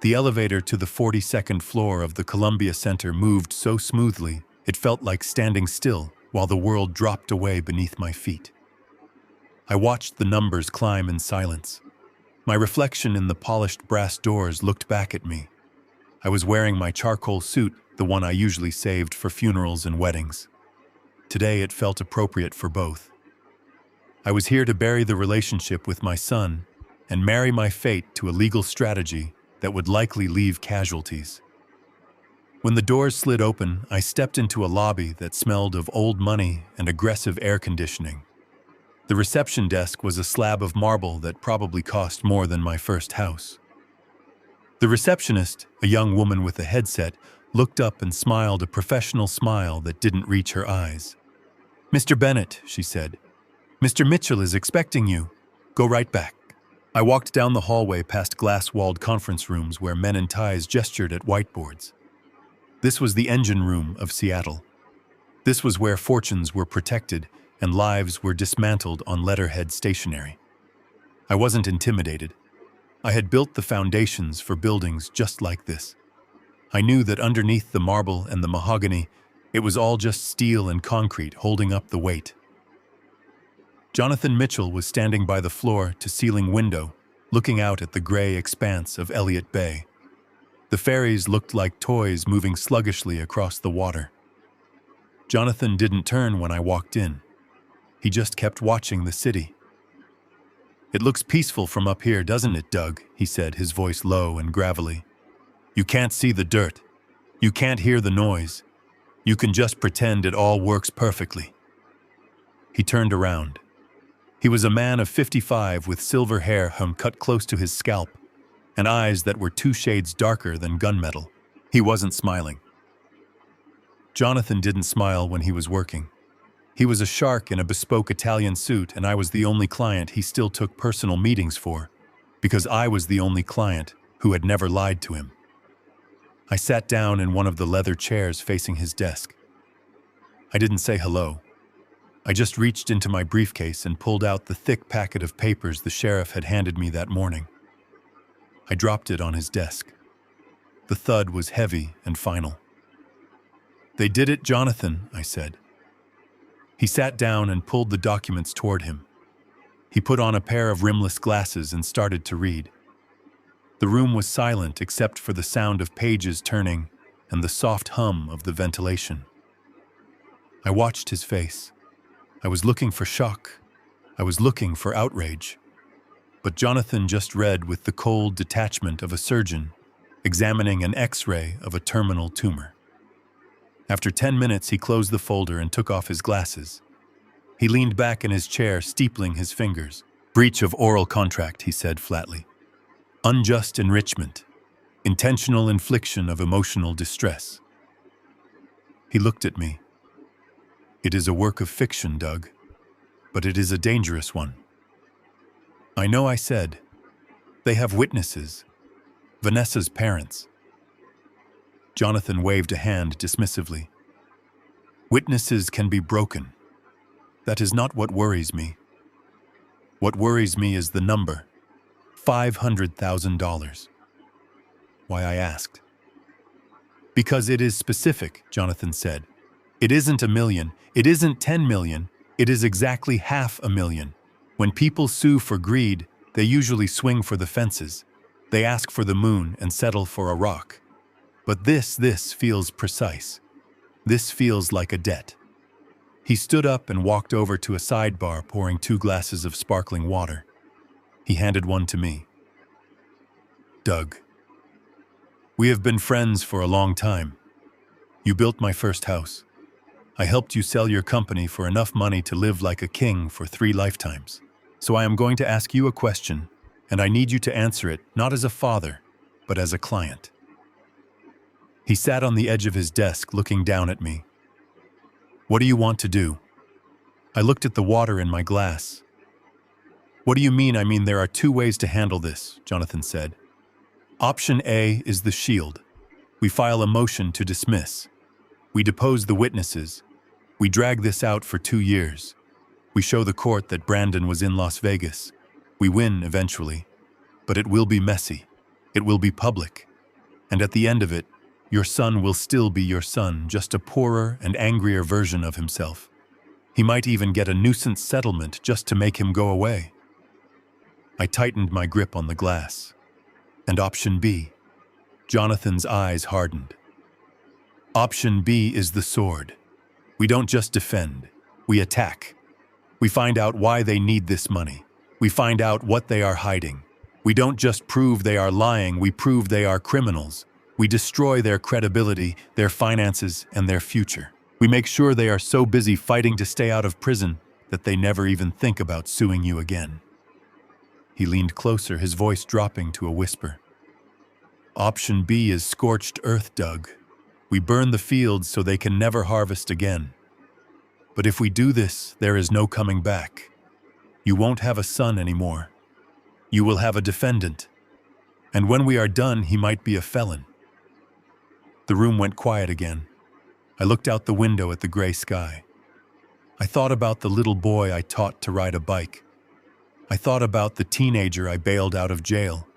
The elevator to the 42nd floor of the Columbia Center moved so smoothly it felt like standing still while the world dropped away beneath my feet. I watched the numbers climb in silence. My reflection in the polished brass doors looked back at me. I was wearing my charcoal suit, the one I usually saved for funerals and weddings. Today it felt appropriate for both. I was here to bury the relationship with my son and marry my fate to a legal strategy that would likely leave casualties. When the doors slid open, I stepped into a lobby that smelled of old money and aggressive air conditioning. The reception desk was a slab of marble that probably cost more than my first house. The receptionist, a young woman with a headset, looked up and smiled a professional smile that didn't reach her eyes. "Mr. Bennett," she said, "Mr. Mitchell is expecting you. Go right back." I walked down the hallway past glass-walled conference rooms where men in ties gestured at whiteboards. This was the engine room of Seattle. This was where fortunes were protected and lives were dismantled on letterhead stationery. I wasn't intimidated. I had built the foundations for buildings just like this. I knew that underneath the marble and the mahogany, it was all just steel and concrete holding up the weight. Jonathan Mitchell was standing by the floor-to-ceiling window, looking out at the gray expanse of Elliott Bay. The ferries looked like toys moving sluggishly across the water. Jonathan didn't turn when I walked in. He just kept watching the city. "It looks peaceful from up here, doesn't it, Doug?" he said, his voice low and gravelly. "You can't see the dirt. You can't hear the noise. You can just pretend it all works perfectly." He turned around. He was a man of 55 with silver hair cut close to his scalp and eyes that were 2 shades darker than gunmetal. He wasn't smiling. Jonathan didn't smile when he was working. He was a shark in a bespoke Italian suit, and I was the only client he still took personal meetings for, because I was the only client who had never lied to him. I sat down in one of the leather chairs facing his desk. I didn't say hello. I just reached into my briefcase and pulled out the thick packet of papers the sheriff had handed me that morning. I dropped it on his desk. The thud was heavy and final. "They did it, Jonathan," I said. He sat down and pulled the documents toward him. He put on a pair of rimless glasses and started to read. The room was silent except for the sound of pages turning and the soft hum of the ventilation. I watched his face. I was looking for shock. I was looking for outrage. But Jonathan just read with the cold detachment of a surgeon examining an X-ray of a terminal tumor. After 10 minutes, he closed the folder and took off his glasses. He leaned back in his chair, steepling his fingers. "Breach of oral contract," he said flatly. "Unjust enrichment. Intentional infliction of emotional distress." He looked at me. "It is a work of fiction, Doug, but it is a dangerous one." "I know," I said. "They have witnesses. Vanessa's parents." Jonathan waved a hand dismissively. "Witnesses can be broken. That is not what worries me. What worries me is the number, $500,000. Why, I asked. "Because it is specific," Jonathan said. "It isn't 1 million, it isn't 10 million, it is exactly $500,000. When people sue for greed, they usually swing for the fences. They ask for the moon and settle for a rock. But this feels precise. This feels like a debt." He stood up and walked over to a sidebar, pouring 2 glasses of sparkling water. He handed one to me. "Doug, we have been friends for a long time. You built my first house. I helped you sell your company for enough money to live like a king for 3 lifetimes. So I am going to ask you a question, and I need you to answer it not as a father, but as a client." He sat on the edge of his desk, looking down at me. "What do you want to do?" I looked at the water in my glass. "What do you mean?" "I mean, there are 2 ways to handle this," Jonathan said. "Option A is the shield. We file a motion to dismiss. We depose the witnesses. We drag this out for 2 years. We show the court that Brandon was in Las Vegas. We win eventually. But it will be messy. It will be public. And at the end of it, your son will still be your son, just a poorer and angrier version of himself. He might even get a nuisance settlement just to make him go away." I tightened my grip on the glass. "And option B?" Jonathan's eyes hardened. "Option B is the sword. We don't just defend, we attack. We find out why they need this money. We find out what they are hiding. We don't just prove they are lying, we prove they are criminals. We destroy their credibility, their finances, and their future. We make sure they are so busy fighting to stay out of prison that they never even think about suing you again." He leaned closer, his voice dropping to a whisper. "Option B is scorched earth, Doug. We burn the fields so they can never harvest again. But if we do this, there is no coming back. You won't have a son anymore. You will have a defendant. And when we are done, he might be a felon." The room went quiet again. I looked out the window at the gray sky. I thought about the little boy I taught to ride a bike. I thought about the teenager I bailed out of jail.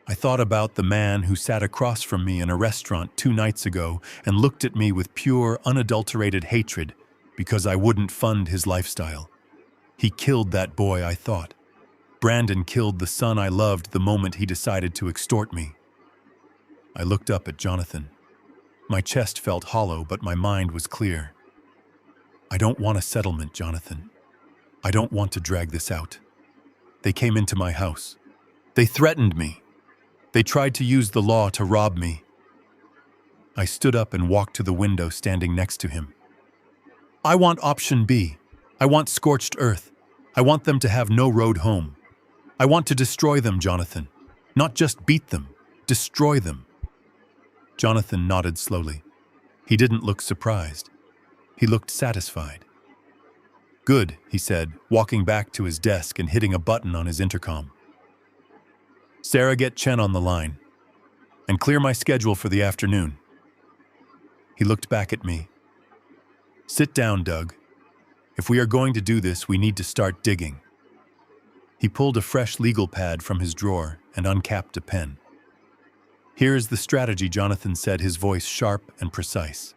I thought about the man who sat across from me in a restaurant 2 nights ago and looked at me with pure, unadulterated hatred because I wouldn't fund his lifestyle. He killed that boy, I thought. Brandon killed the son I loved the moment he decided to extort me. I looked up at Jonathan. My chest felt hollow, but my mind was clear. I don't want a settlement, Jonathan. I don't want to drag this out. They came into my house. They threatened me. They tried to use the law to rob me. I stood up and walked to the window, standing next to him. I want option B. I want scorched earth. I want them to have no road home. I want to destroy them, Jonathan. Not just beat them, destroy them. Jonathan nodded slowly. He didn't look surprised. He looked satisfied. Good, he said, walking back to his desk and hitting a button on his intercom. Sarah, get Chen on the line and clear my schedule for the afternoon. He looked back at me. Sit down, Doug. If we are going to do this, we need to start digging. He pulled a fresh legal pad from his drawer and uncapped a pen. Here is the strategy, Jonathan said, his voice sharp and precise.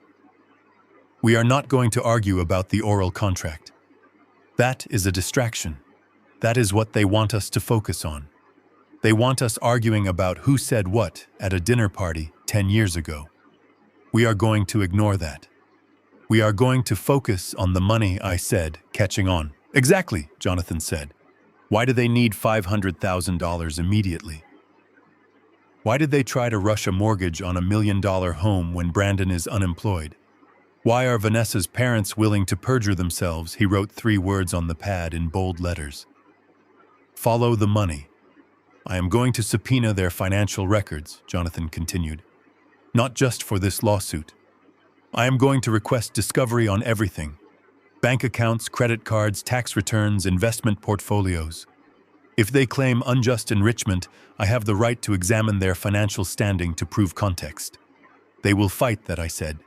We are not going to argue about the oral contract. That is a distraction. That is what they want us to focus on. They want us arguing about who said what at a dinner party 10 years ago. We are going to ignore that. We are going to focus on the money, I said, catching on. Exactly, Jonathan said. Why do they need $500,000 immediately? Why did they try to rush a mortgage on $1 million home when Brandon is unemployed? Why are Vanessa's parents willing to perjure themselves? He wrote 3 words on the pad in bold letters. Follow the money. I am going to subpoena their financial records, Jonathan continued. Not just for this lawsuit. I am going to request discovery on everything. Bank accounts, credit cards, tax returns, investment portfolios. If they claim unjust enrichment, I have the right to examine their financial standing to prove context. They will fight that, I said.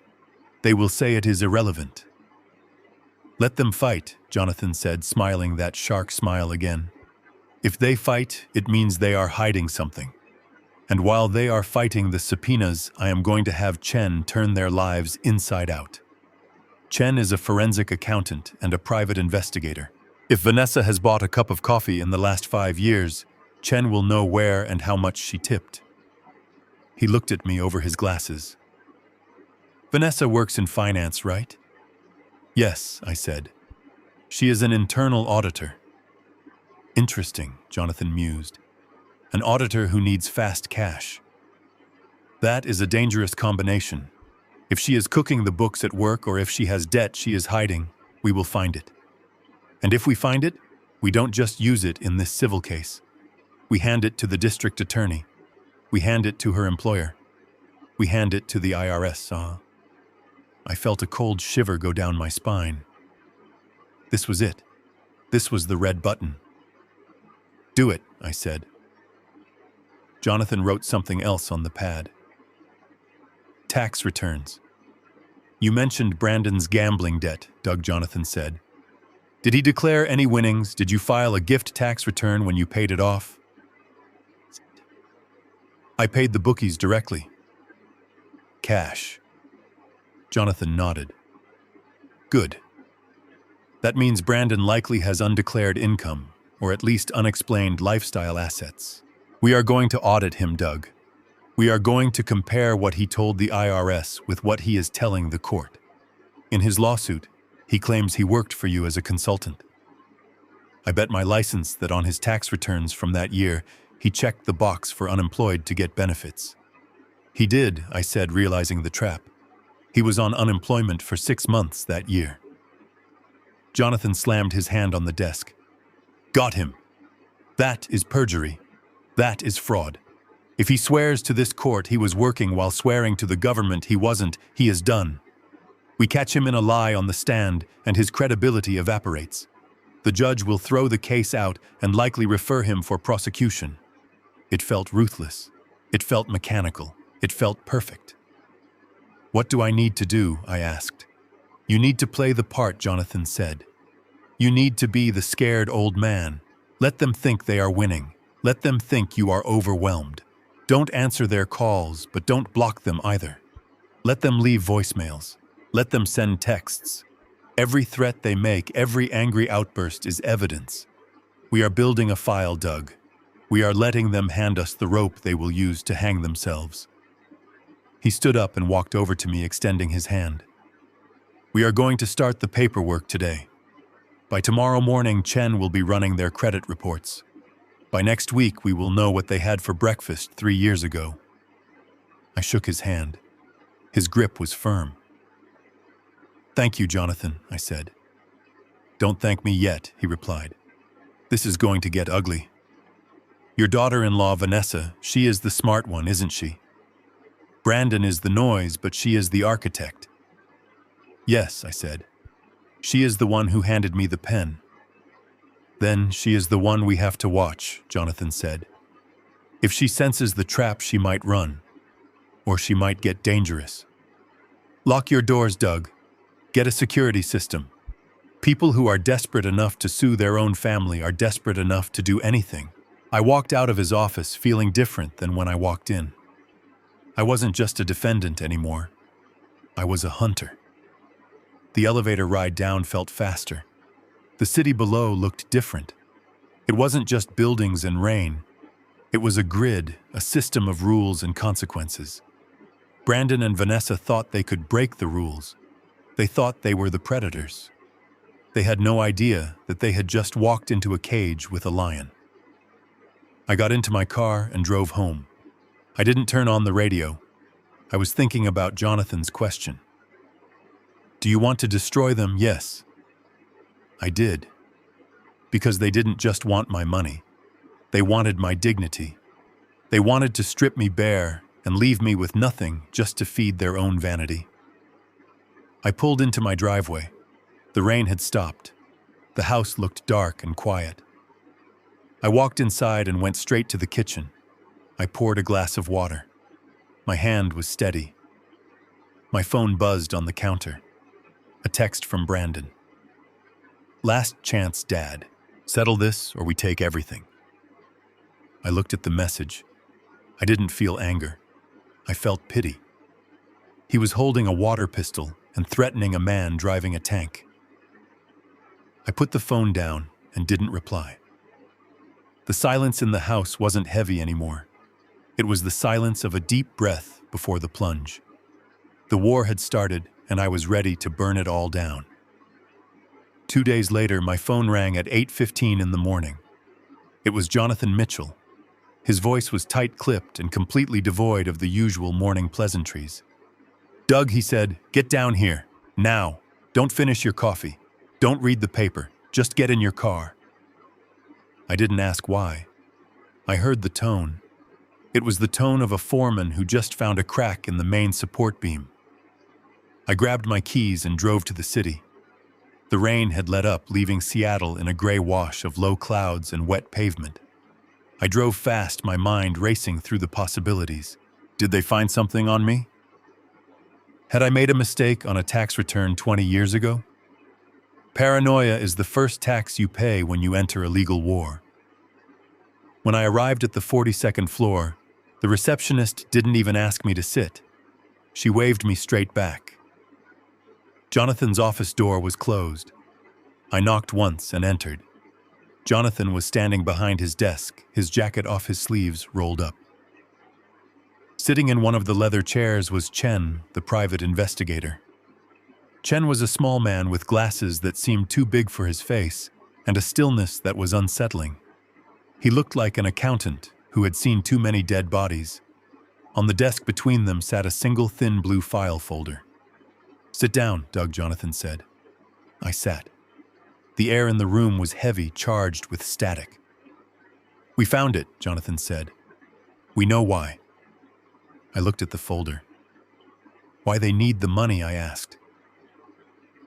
They will say it is irrelevant. Let them fight, Jonathan said, smiling that shark smile again. If they fight, it means they are hiding something. And while they are fighting the subpoenas, I am going to have Chen turn their lives inside out. Chen is a forensic accountant and a private investigator. If Vanessa has bought a cup of coffee in the last 5 years, Chen will know where and how much she tipped. He looked at me over his glasses. Vanessa works in finance, right? Yes, I said. She is an internal auditor. Interesting, Jonathan mused. An auditor who needs fast cash. That is a dangerous combination. If she is cooking the books at work or if she has debt she is hiding, we will find it. And if we find it, we don't just use it in this civil case. We hand it to the district attorney. We hand it to her employer. We hand it to the IRS. I felt a cold shiver go down my spine. This was it. This was the red button. Do it, I said. Jonathan wrote something else on the pad. Tax returns. You mentioned Brandon's gambling debt, Doug, Jonathan said. Did he declare any winnings? Did you file a gift tax return when you paid it off? I paid the bookies directly. Cash. Jonathan nodded. Good. That means Brandon likely has undeclared income, or at least unexplained lifestyle assets. We are going to audit him, Doug. We are going to compare what he told the IRS with what he is telling the court. In his lawsuit, he claims he worked for you as a consultant. I bet my license that on his tax returns from that year, he checked the box for unemployed to get benefits. He did, I said, realizing the trap. He was on unemployment for 6 months that year. Jonathan slammed his hand on the desk. Got him. That is perjury. That is fraud. If he swears to this court he was working while swearing to the government he wasn't, he is done. We catch him in a lie on the stand, and his credibility evaporates. The judge will throw the case out and likely refer him for prosecution. It felt ruthless. It felt mechanical. It felt perfect. What do I need to do? I asked. You need to play the part, Jonathan said. You need to be the scared old man. Let them think they are winning. Let them think you are overwhelmed. Don't answer their calls, but don't block them either. Let them leave voicemails. Let them send texts. Every threat they make, every angry outburst is evidence. We are building a file, Doug. We are letting them hand us the rope they will use to hang themselves. He stood up and walked over to me, extending his hand. We are going to start the paperwork today. By tomorrow morning, Chen will be running their credit reports. By next week, we will know what they had for breakfast 3 years ago. I shook his hand. His grip was firm. Thank you, Jonathan, I said. Don't thank me yet, he replied. This is going to get ugly. Your daughter-in-law, Vanessa, she is the smart one, isn't she? Brandon is the noise, but she is the architect. Yes, I said. She is the one who handed me the pen. Then she is the one we have to watch, Jonathan said. If she senses the trap, she might run. Or she might get dangerous. Lock your doors, Doug. Get a security system. People who are desperate enough to sue their own family are desperate enough to do anything. I walked out of his office feeling different than when I walked in. I wasn't just a defendant anymore. I was a hunter. The elevator ride down felt faster. The city below looked different. It wasn't just buildings and rain. It was a grid, a system of rules and consequences. Brandon and Vanessa thought they could break the rules. They thought they were the predators. They had no idea that they had just walked into a cage with a lion. I got into my car and drove home. I didn't turn on the radio. I was thinking about Jonathan's question. Do you want to destroy them? Yes. I did. Because they didn't just want my money. They wanted my dignity. They wanted to strip me bare and leave me with nothing just to feed their own vanity. I pulled into my driveway. The rain had stopped. The house looked dark and quiet. I walked inside and went straight to the kitchen. I poured a glass of water. My hand was steady. My phone buzzed on the counter. A text from Brandon. Last chance, Dad. Settle this or we take everything. I looked at the message. I didn't feel anger. I felt pity. He was holding a water pistol and threatening a man driving a tank. I put the phone down and didn't reply. The silence in the house wasn't heavy anymore. It was the silence of a deep breath before the plunge. The war had started, and I was ready to burn it all down. 2 days later, my phone rang at 8:15 in the morning. It was Jonathan Mitchell. His voice was tight-clipped and completely devoid of the usual morning pleasantries. Doug, he said, get down here. Now. Don't finish your coffee. Don't read the paper. Just get in your car. I didn't ask why. I heard the tone. It was the tone of a foreman who just found a crack in the main support beam. I grabbed my keys and drove to the city. The rain had let up, leaving Seattle in a gray wash of low clouds and wet pavement. I drove fast, my mind racing through the possibilities. Did they find something on me? Had I made a mistake on a tax return 20 years ago? Paranoia is the first tax you pay when you enter a legal war. When I arrived at the 42nd floor, the receptionist didn't even ask me to sit. She waved me straight back. Jonathan's office door was closed. I knocked once and entered. Jonathan was standing behind his desk, his jacket off his sleeves rolled up. Sitting in one of the leather chairs was Chen, the private investigator. Chen was a small man with glasses that seemed too big for his face and a stillness that was unsettling. He looked like an accountant who had seen too many dead bodies. On the desk between them sat a single thin blue file folder. Sit down, Doug, Jonathan said. I sat. The air in the room was heavy, charged with static. We found it, Jonathan said. We know why. I looked at the folder. Why they need the money, I asked.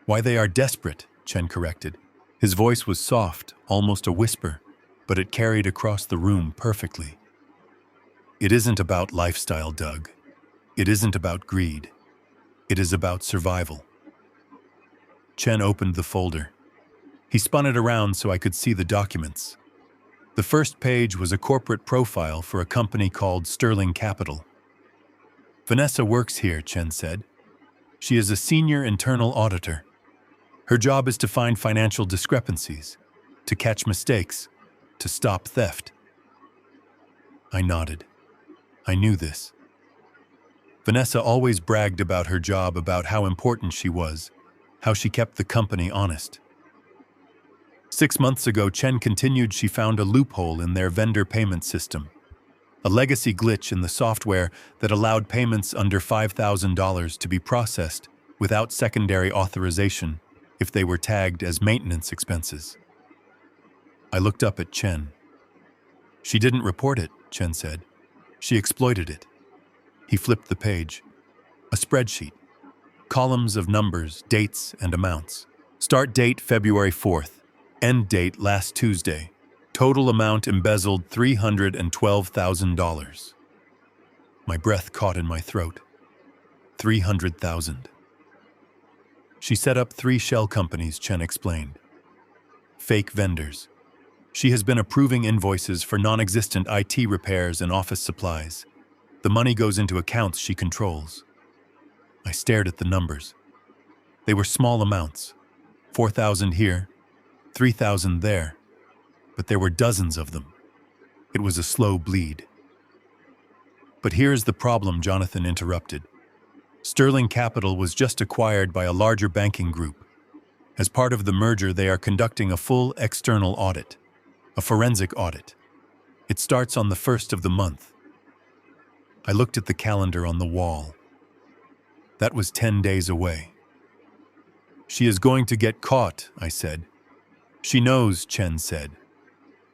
Why they are desperate, Chen corrected. His voice was soft, almost a whisper, but it carried across the room perfectly. It isn't about lifestyle, Doug. It isn't about greed. It is about survival. Chen opened the folder. He spun it around so I could see the documents. The first page was a corporate profile for a company called Sterling Capital. Vanessa works here, Chen said. She is a senior internal auditor. Her job is to find financial discrepancies, to catch mistakes, to stop theft. I nodded. I knew this. Vanessa always bragged about her job, about how important she was, how she kept the company honest. 6 months ago, Chen continued, she found a loophole in their vendor payment system, a legacy glitch in the software that allowed payments under $5,000 to be processed without secondary authorization if they were tagged as maintenance expenses. I looked up at Chen. She didn't report it, Chen said. She exploited it. He flipped the page. A spreadsheet. Columns of numbers, dates, and amounts. Start date February 4th. End date last Tuesday. Total amount embezzled $312,000. My breath caught in my throat. 300,000. She set up 3 shell companies, Chen explained. Fake vendors. She has been approving invoices for non-existent IT repairs and office supplies. The money goes into accounts she controls. I stared at the numbers. They were small amounts. 4,000 here, 3,000 there. But there were dozens of them. It was a slow bleed. But here's the problem, Jonathan interrupted. Sterling Capital was just acquired by a larger banking group. As part of the merger, they are conducting a full external audit, a forensic audit. It starts on the 1st of the month. I looked at the calendar on the wall. That was 10 days away. She is going to get caught, I said. She knows, Chen said.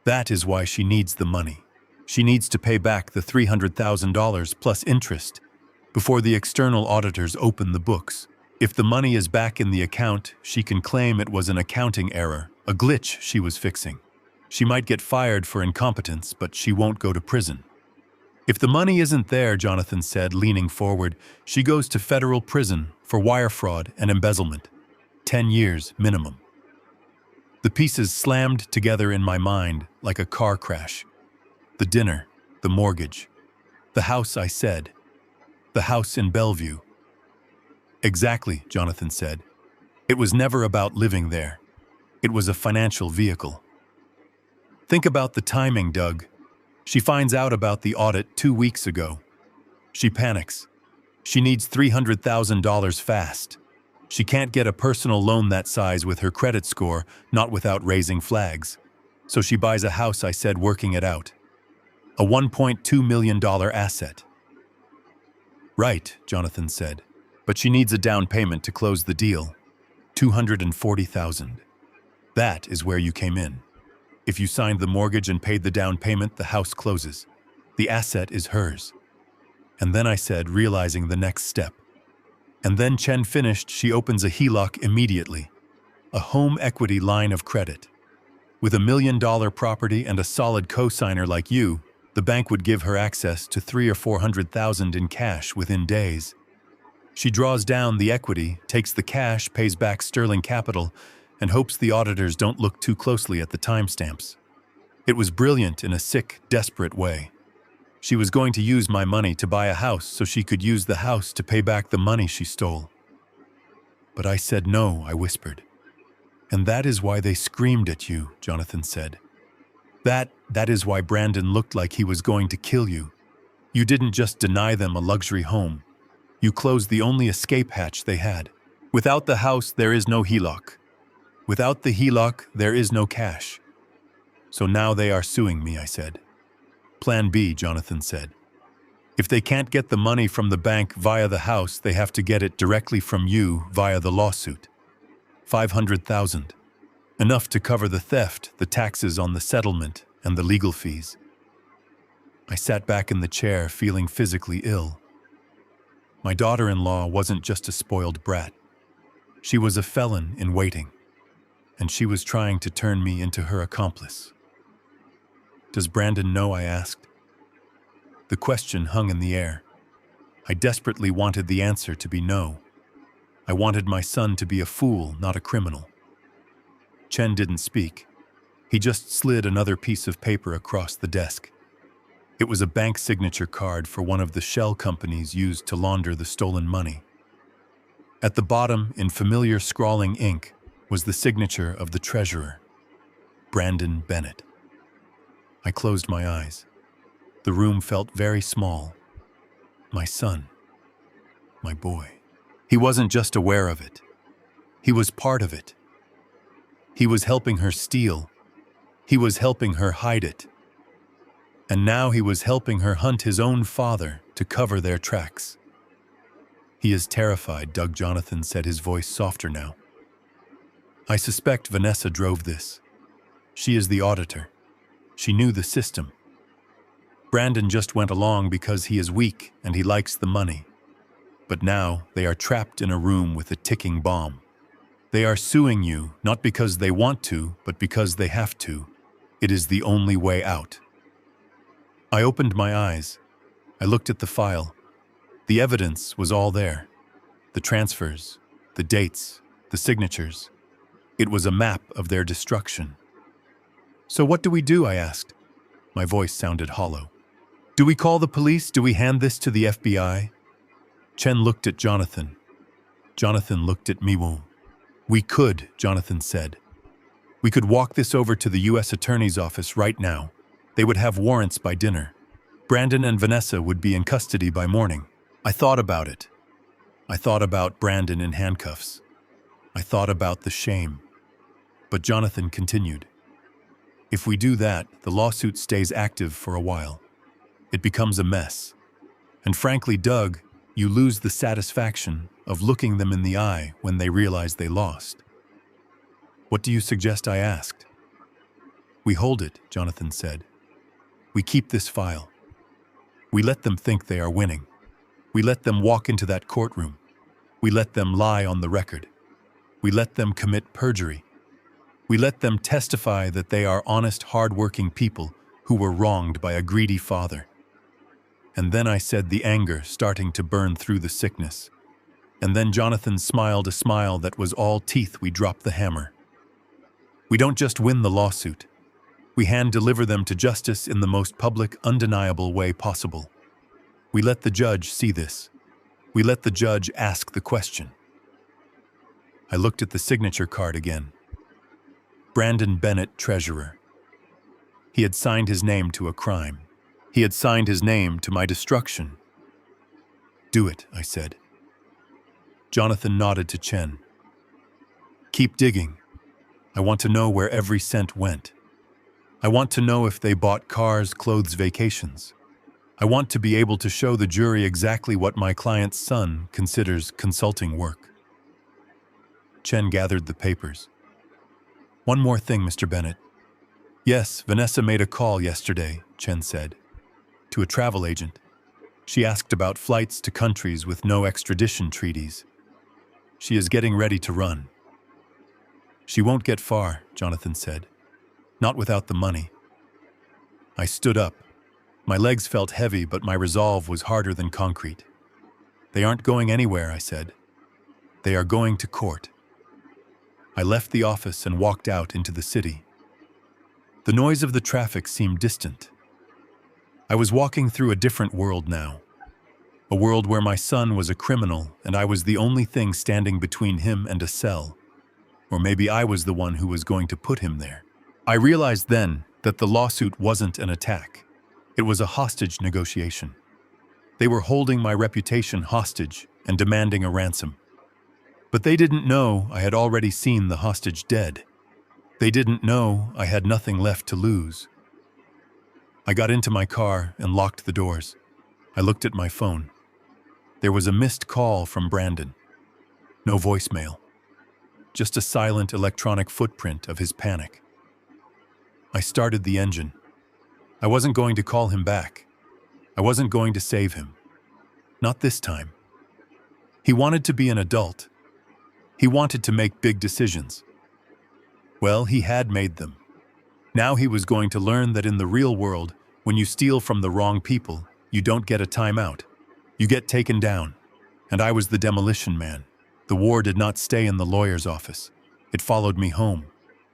That is why she needs the money. She needs to pay back the $300,000 plus interest before the external auditors open the books. If the money is back in the account, she can claim it was an accounting error, a glitch she was fixing. She might get fired for incompetence, but she won't go to prison. If the money isn't there, Jonathan said, leaning forward, she goes to federal prison for wire fraud and embezzlement. 10 years minimum. The pieces slammed together in my mind like a car crash. The dinner, the mortgage, the house, I said. The house in Bellevue. Exactly, Jonathan said. It was never about living there. It was a financial vehicle. Think about the timing, Doug. She finds out about the audit 2 weeks ago. She panics. She needs $300,000 fast. She can't get a personal loan that size with her credit score, not without raising flags. So she buys a house, I said, working it out. A $1.2 million asset. Right, Jonathan said. But she needs a down payment to close the deal. $240,000. That is where you came in. If you signed the mortgage and paid the down payment, the house closes. The asset is hers. And then I said, realizing the next step. And then Chen finished, she opens a HELOC immediately. A home equity line of credit. With $1 million property and a solid co-signer like you, the bank would give her access to $300,000 or $400,000 in cash within days. She draws down the equity, takes the cash, pays back Sterling Capital, and hopes the auditors don't look too closely at the timestamps. It was brilliant in a sick, desperate way. She was going to use my money to buy a house so she could use the house to pay back the money she stole. But I said no, I whispered. And that is why they screamed at you, Jonathan said. That is why Brandon looked like he was going to kill you. You didn't just deny them a luxury home. You closed the only escape hatch they had. Without the house, there is no HELOC. Without the HELOC, there is no cash. So now they are suing me, I said. Plan B, Jonathan said. If they can't get the money from the bank via the house, they have to get it directly from you via the lawsuit. $500,000. Enough to cover the theft, the taxes on the settlement, and the legal fees. I sat back in the chair, feeling physically ill. My daughter-in-law wasn't just a spoiled brat. She was a felon in waiting, and she was trying to turn me into her accomplice. "Does Brandon know?" I asked. The question hung in the air. I desperately wanted the answer to be no. I wanted my son to be a fool, not a criminal. Chen didn't speak. He just slid another piece of paper across the desk. It was a bank signature card for one of the shell companies used to launder the stolen money. At the bottom, in familiar scrawling ink, was the signature of the treasurer, Brandon Bennett. I closed my eyes. The room felt very small. My son. My boy. He wasn't just aware of it. He was part of it. He was helping her steal. He was helping her hide it. And now he was helping her hunt his own father to cover their tracks. "He is terrified," Doug Jonathan said, his voice softer now. "I suspect Vanessa drove this. She is the auditor. She knew the system. Brandon just went along because he is weak and he likes the money. But now they are trapped in a room with a ticking bomb. They are suing you, not because they want to, but because they have to. It is the only way out." I opened my eyes. I looked at the file. The evidence was all there. The transfers, the dates, the signatures. It was a map of their destruction. "So what do we do?" I asked. My voice sounded hollow. "Do we call the police? Do we hand this to the FBI?" Chen looked at Jonathan. Jonathan looked at Miwoo. "We could," Jonathan said. "We could walk this over to the U.S. Attorney's office right now. They would have warrants by dinner. Brandon and Vanessa would be in custody by morning." I thought about it. I thought about Brandon in handcuffs. I thought about the shame. But Jonathan continued. "If we do that, the lawsuit stays active for a while. It becomes a mess. And frankly, Doug, you lose the satisfaction of looking them in the eye when they realize they lost." "What do you suggest?" I asked. "We hold it," Jonathan said. "We keep this file. We let them think they are winning. We let them walk into that courtroom. We let them lie on the record. We let them commit perjury. We let them testify that they are honest, hard-working people who were wronged by a greedy father." And then I said, the anger starting to burn through the sickness. And then Jonathan smiled a smile that was all teeth. "We dropped the hammer. We don't just win the lawsuit. We hand-deliver them to justice in the most public, undeniable way possible. We let the judge see this. We let the judge ask the question." I looked at the signature card again. Brandon Bennett, treasurer. He had signed his name to a crime. He had signed his name to my destruction. "Do it," I said. Jonathan nodded to Chen. "Keep digging. I want to know where every cent went. I want to know if they bought cars, clothes, vacations. I want to be able to show the jury exactly what my client's son considers consulting work." Chen gathered the papers. "One more thing, Mr. Bennett." "Yes, Vanessa made a call yesterday," Chen said, "to a travel agent. She asked about flights to countries with no extradition treaties. She is getting ready to run." "She won't get far," Jonathan said. "Not without the money." I stood up. My legs felt heavy, but my resolve was harder than concrete. "They aren't going anywhere," I said. "They are going to court." I left the office and walked out into the city. The noise of the traffic seemed distant. I was walking through a different world now. A world where my son was a criminal and I was the only thing standing between him and a cell. Or maybe I was the one who was going to put him there. I realized then that the lawsuit wasn't an attack. It was a hostage negotiation. They were holding my reputation hostage and demanding a ransom. But they didn't know I had already seen the hostage dead. They didn't know I had nothing left to lose. I got into my car and locked the doors. I looked at my phone. There was a missed call from Brandon. No voicemail. Just a silent electronic footprint of his panic. I started the engine. I wasn't going to call him back. I wasn't going to save him. Not this time. He wanted to be an adult. He wanted to make big decisions. Well, he had made them. Now he was going to learn that in the real world, when you steal from the wrong people, you don't get a timeout. You get taken down. And I was the demolition man. The war did not stay in the lawyer's office. It followed me home.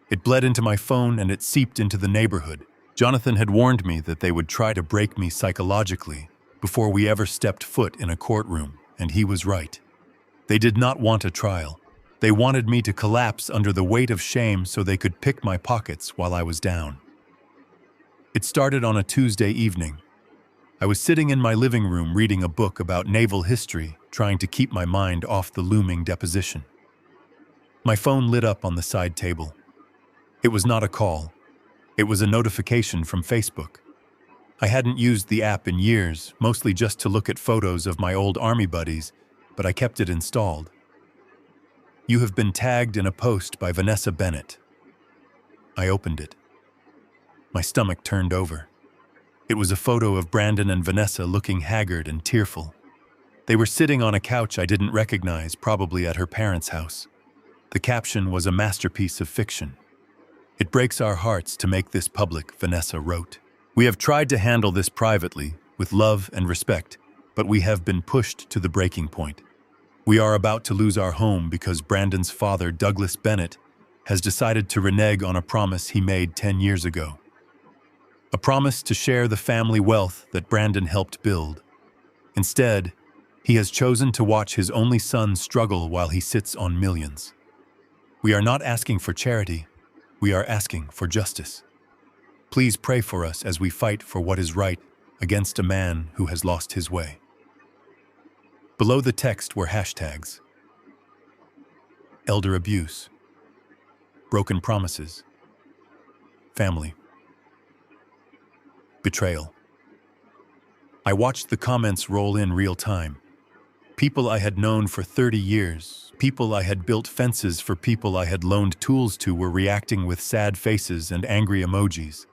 It bled into my phone and it seeped into the neighborhood. Jonathan had warned me that they would try to break me psychologically before we ever stepped foot in a courtroom, and he was right. They did not want a trial. They wanted me to collapse under the weight of shame so they could pick my pockets while I was down. It started on a Tuesday evening. I was sitting in my living room reading a book about naval history, trying to keep my mind off the looming deposition. My phone lit up on the side table. It was not a call. It was a notification from Facebook. I hadn't used the app in years, mostly just to look at photos of my old army buddies, but I kept it installed. You have been tagged in a post by Vanessa Bennett. I opened it. My stomach turned over. It was a photo of Brandon and Vanessa looking haggard and tearful. They were sitting on a couch I didn't recognize, probably at her parents' house. The caption was a masterpiece of fiction. It breaks our hearts to make this public, Vanessa wrote. We have tried to handle this privately, with love and respect, but we have been pushed to the breaking point. We are about to lose our home because Brandon's father, Douglas Bennett, has decided to renege on a promise he made 10 years ago. A promise to share the family wealth that Brandon helped build. Instead, he has chosen to watch his only son struggle while he sits on millions. We are not asking for charity, we are asking for justice. Please pray for us as we fight for what is right against a man who has lost his way. Below the text were hashtags: elder abuse, broken promises, family, betrayal. I watched the comments roll in real time. People I had known for 30 years, people I had built fences for, people I had loaned tools to were reacting with sad faces and angry emojis.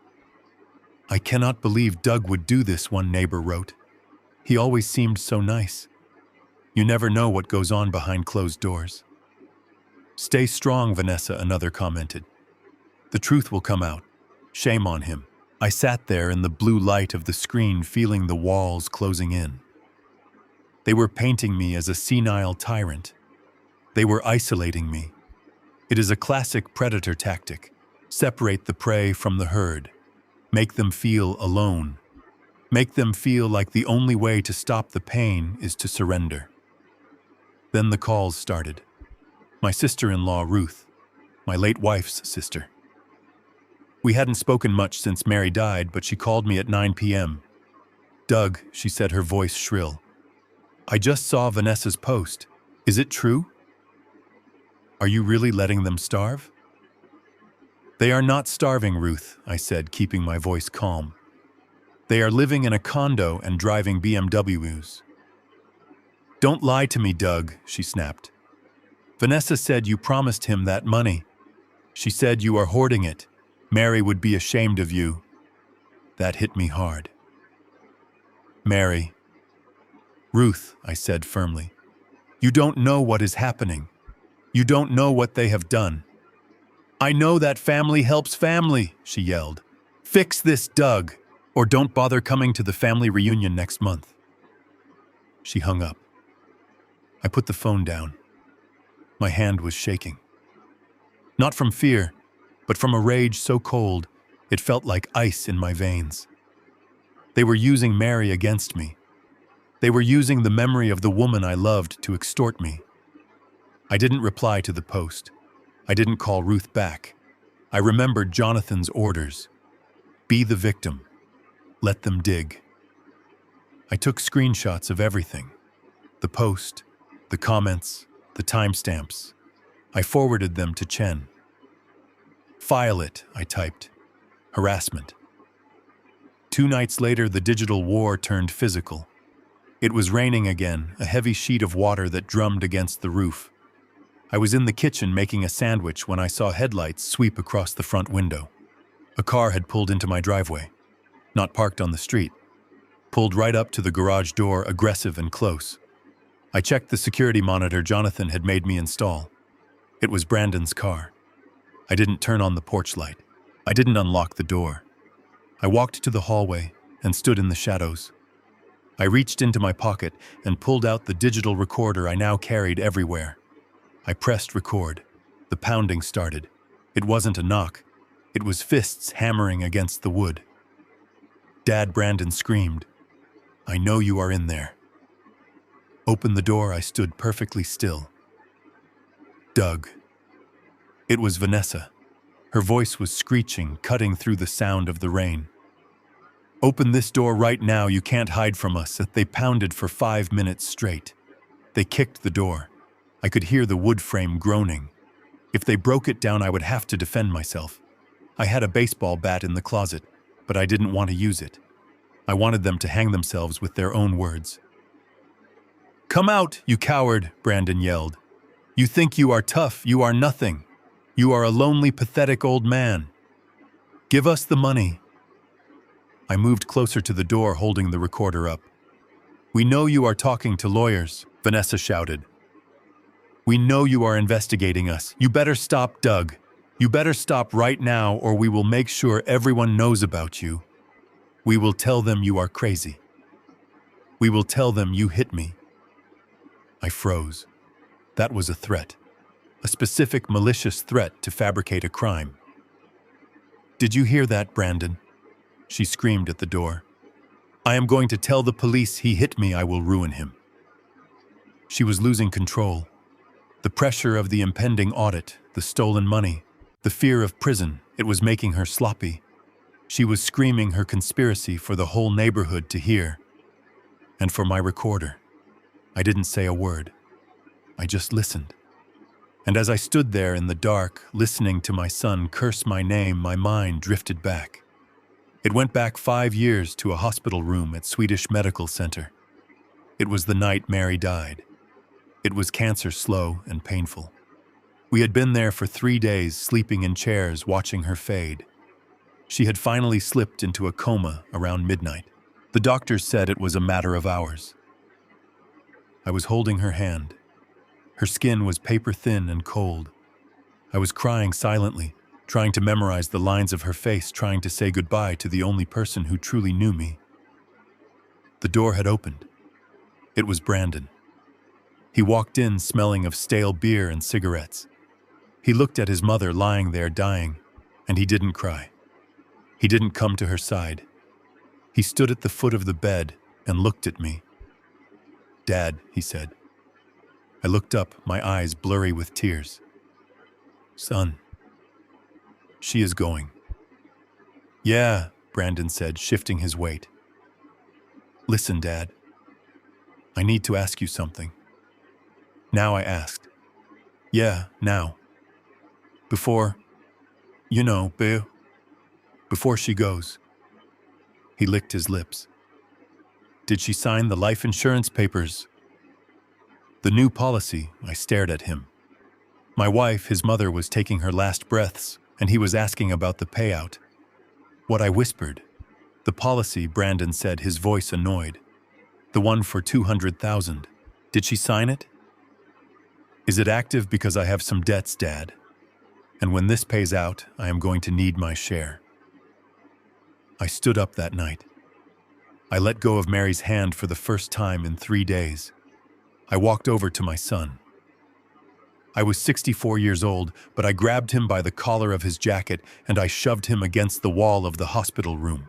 I cannot believe Doug would do this, one neighbor wrote. He always seemed so nice. You never know what goes on behind closed doors. Stay strong, Vanessa, another commented. The truth will come out. Shame on him. I sat there in the blue light of the screen, feeling the walls closing in. They were painting me as a senile tyrant. They were isolating me. It is a classic predator tactic. Separate the prey from the herd. Make them feel alone. Make them feel like the only way to stop the pain is to surrender. Then the calls started. My sister-in-law, Ruth, my late wife's sister. We hadn't spoken much since Mary died, but she called me at 9 p.m. Doug, she said, her voice shrill. I just saw Vanessa's post. Is it true? Are you really letting them starve? They are not starving, Ruth, I said, keeping my voice calm. They are living in a condo and driving BMWs. Don't lie to me, Doug, she snapped. Vanessa said you promised him that money. She said you are hoarding it. Mary would be ashamed of you. That hit me hard. Mary. Ruth, I said firmly. You don't know what is happening. You don't know what they have done. I know that family helps family, she yelled. Fix this, Doug, or don't bother coming to the family reunion next month. She hung up. I put the phone down. My hand was shaking. Not from fear, but from a rage so cold, it felt like ice in my veins. They were using Mary against me. They were using the memory of the woman I loved to extort me. I didn't reply to the post. I didn't call Ruth back. I remembered Jonathan's orders. Be the victim. Let them dig. I took screenshots of everything. The post, the comments, the timestamps. I forwarded them to Chen. File it, I typed. Harassment. 2 nights later, the digital war turned physical. It was raining again, a heavy sheet of water that drummed against the roof. I was in the kitchen making a sandwich when I saw headlights sweep across the front window. A car had pulled into my driveway, not parked on the street. pulled right up to the garage door, aggressive and close. I checked the security monitor Jonathan had made me install. It was Brandon's car. I didn't turn on the porch light. I didn't unlock the door. I walked to the hallway and stood in the shadows. I reached into my pocket and pulled out the digital recorder I now carried everywhere. I pressed record. The pounding started. It wasn't a knock. It was fists hammering against the wood. "Dad," Brandon screamed. "I know you are in there." Open the door. I stood perfectly still. "Doug." It was Vanessa. Her voice was screeching, cutting through the sound of the rain. "Open this door right now, you can't hide from us." They pounded for 5 minutes straight. They kicked the door. I could hear the wood frame groaning. If they broke it down, I would have to defend myself. I had a baseball bat in the closet, but I didn't want to use it. I wanted them to hang themselves with their own words. "Come out, you coward," Brandon yelled. "You think you are tough, you are nothing. You are a lonely, pathetic old man. Give us the money." I moved closer to the door, holding the recorder up. "We know you are talking to lawyers," Vanessa shouted. "We know you are investigating us. You better stop, Doug. You better stop right now, or we will make sure everyone knows about you. We will tell them you are crazy. We will tell them you hit me." I froze. That was a threat. A specific, malicious threat to fabricate a crime. "Did you hear that, Brandon?" She screamed at the door. "I am going to tell the police he hit me. I will ruin him." She was losing control. The pressure of the impending audit, the stolen money, the fear of prison, it was making her sloppy. She was screaming her conspiracy for the whole neighborhood to hear. And for my recorder. I didn't say a word. I just listened. And as I stood there in the dark, listening to my son curse my name, my mind drifted back. It went back 5 years to a hospital room at Swedish Medical Center. It was the night Mary died. It was cancer, slow and painful. We had been there for 3 days, sleeping in chairs, watching her fade. She had finally slipped into a coma around midnight. The doctors said it was a matter of hours. I was holding her hand. Her skin was paper-thin and cold. I was crying silently, trying to memorize the lines of her face, trying to say goodbye to the only person who truly knew me. The door had opened. It was Brandon. He walked in smelling of stale beer and cigarettes. He looked at his mother lying there dying, and he didn't cry. He didn't come to her side. He stood at the foot of the bed and looked at me. "Dad," he said. I looked up, my eyes blurry with tears. "Son, she is going." "Yeah," Brandon said, shifting his weight. "Listen, Dad. I need to ask you something." Now I asked. "Yeah, now. Before, before she goes." He licked his lips. "Did she sign the life insurance papers?" "The new policy," I stared at him. My wife, his mother, was taking her last breaths, and he was asking about the payout. What I whispered. "The policy," Brandon said, his voice annoyed. "The one for 200,000. Did she sign it?" "Is it active? Because I have some debts, Dad. And when this pays out, I am going to need my share." I stood up that night. I let go of Mary's hand for the first time in 3 days. I walked over to my son. I was 64 years old, but I grabbed him by the collar of his jacket and I shoved him against the wall of the hospital room.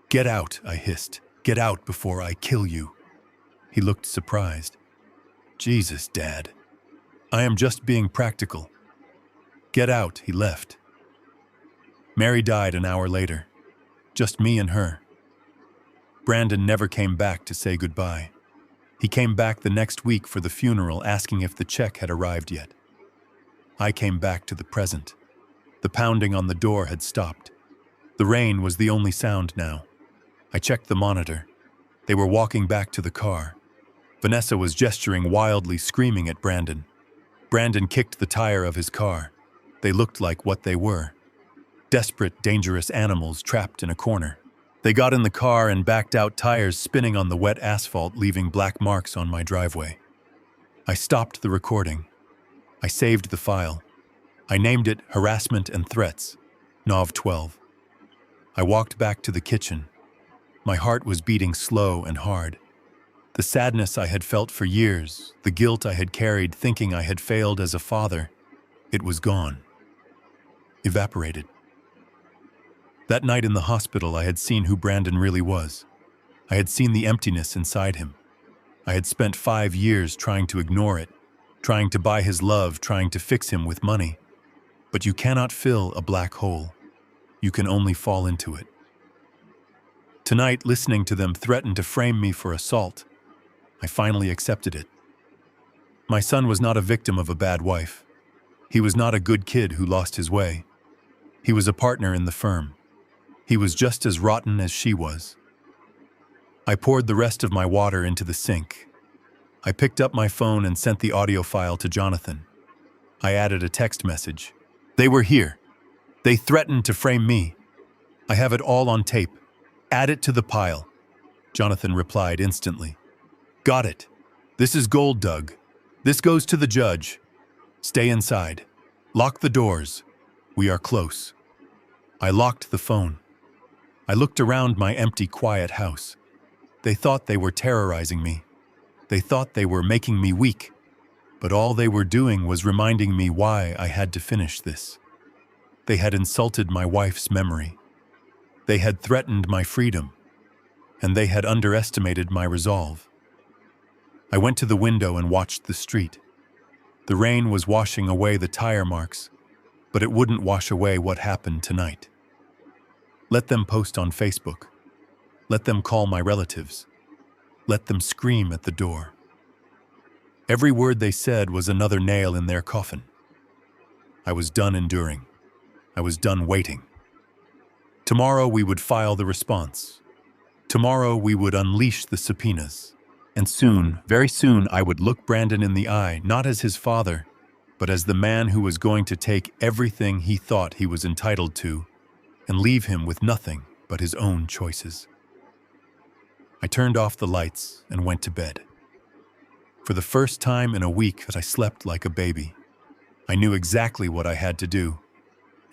"Get out," I hissed. "Get out before I kill you." He looked surprised. "Jesus, Dad. I am just being practical." "Get out," he left. Mary died an hour later. Just me and her. Brandon never came back to say goodbye. He came back the next week for the funeral, asking if the check had arrived yet. I came back to the present. The pounding on the door had stopped. The rain was the only sound now. I checked the monitor. They were walking back to the car. Vanessa was gesturing wildly, screaming at Brandon. Brandon kicked the tire of his car. They looked like what they were. Desperate, dangerous animals trapped in a corner. They got in the car and backed out, tires spinning on the wet asphalt, leaving black marks on my driveway. I stopped the recording. I saved the file. I named it Harassment and Threats, Nov 12. I walked back to the kitchen. My heart was beating slow and hard. The sadness I had felt for years, the guilt I had carried thinking I had failed as a father, it was gone. Evaporated. That night in the hospital, I had seen who Brandon really was. I had seen the emptiness inside him. I had spent 5 years trying to ignore it, trying to buy his love, trying to fix him with money. But you cannot fill a black hole. You can only fall into it. Tonight, listening to them threaten to frame me for assault, I finally accepted it. My son was not a victim of a bad wife. He was not a good kid who lost his way. He was a partner in the firm. He was just as rotten as she was. I poured the rest of my water into the sink. I picked up my phone and sent the audio file to Jonathan. I added a text message. They were here. They threatened to frame me. I have it all on tape. Add it to the pile. Jonathan replied instantly. Got it. This is gold, Doug. This goes to the judge. Stay inside. Lock the doors. We are close. I locked the phone. I looked around my empty, quiet house. They thought they were terrorizing me. They thought they were making me weak. But all they were doing was reminding me why I had to finish this. They had insulted my wife's memory. They had threatened my freedom. And they had underestimated my resolve. I went to the window and watched the street. The rain was washing away the tire marks, but it wouldn't wash away what happened tonight. Let them post on Facebook. Let them call my relatives. Let them scream at the door. Every word they said was another nail in their coffin. I was done enduring. I was done waiting. Tomorrow we would file the response. Tomorrow we would unleash the subpoenas. And soon, very soon, I would look Brandon in the eye, not as his father, but as the man who was going to take everything he thought he was entitled to and leave him with nothing but his own choices. I turned off the lights and went to bed. For the first time in a week that I slept like a baby. I knew exactly what I had to do,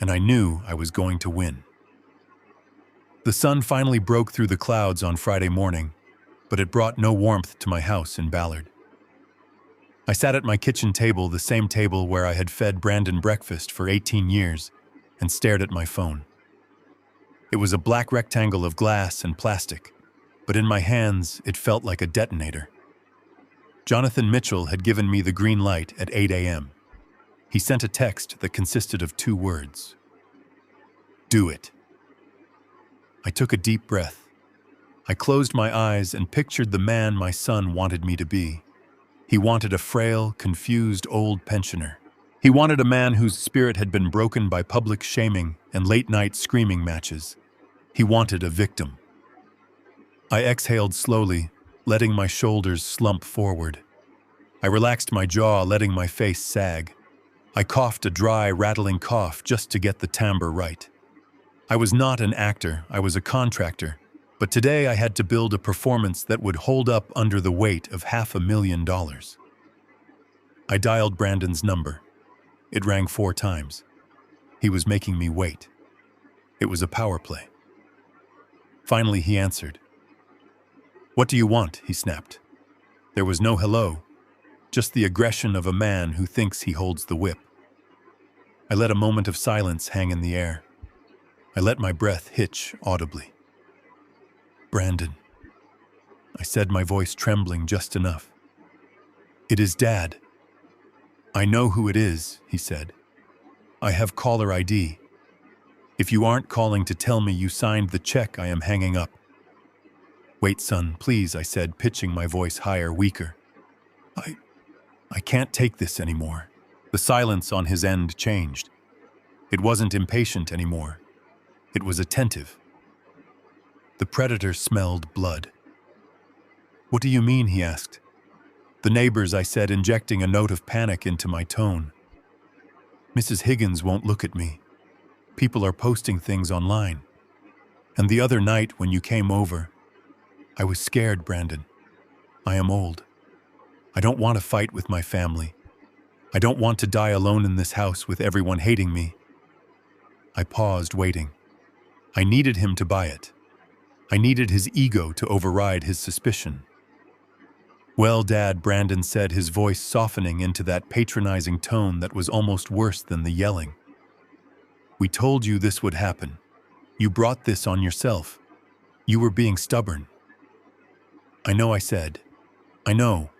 and I knew I was going to win. The sun finally broke through the clouds on Friday morning, but it brought no warmth to my house in Ballard. I sat at my kitchen table, the same table where I had fed Brandon breakfast for 18 years, and stared at my phone. It was a black rectangle of glass and plastic, but in my hands it felt like a detonator. Jonathan Mitchell had given me the green light at 8 a.m. He sent a text that consisted of 2 words. Do it. I took a deep breath. I closed my eyes and pictured the man my son wanted me to be. He wanted a frail, confused old pensioner. He wanted a man whose spirit had been broken by public shaming and late-night screaming matches. He wanted a victim. I exhaled slowly, letting my shoulders slump forward. I relaxed my jaw, letting my face sag. I coughed a dry, rattling cough just to get the timbre right. I was not an actor, I was a contractor. But today I had to build a performance that would hold up under the weight of $500,000. I dialed Brandon's number. It rang 4 times. He was making me wait. It was a power play. Finally, he answered. What do you want? He snapped. There was no hello, just the aggression of a man who thinks he holds the whip. I let a moment of silence hang in the air. I let my breath hitch audibly. Brandon, I said, my voice trembling just enough. It is Dad. I know who it is, he said. I have caller ID. If you aren't calling to tell me you signed the check, I am hanging up. Wait, son, please, I said, pitching my voice higher, weaker. I can't take this anymore. The silence on his end changed. It wasn't impatient anymore. It was attentive. The predator smelled blood. What do you mean? He asked. The neighbors, I said, injecting a note of panic into my tone. Mrs. Higgins won't look at me. People are posting things online. And the other night when you came over, I was scared, Brandon. I am old. I don't want to fight with my family. I don't want to die alone in this house with everyone hating me. I paused, waiting. I needed him to buy it. I needed his ego to override his suspicion. Well, Dad, Brandon said, his voice softening into that patronizing tone that was almost worse than the yelling. We told you this would happen. You brought this on yourself. You were being stubborn. I know, I said. I know.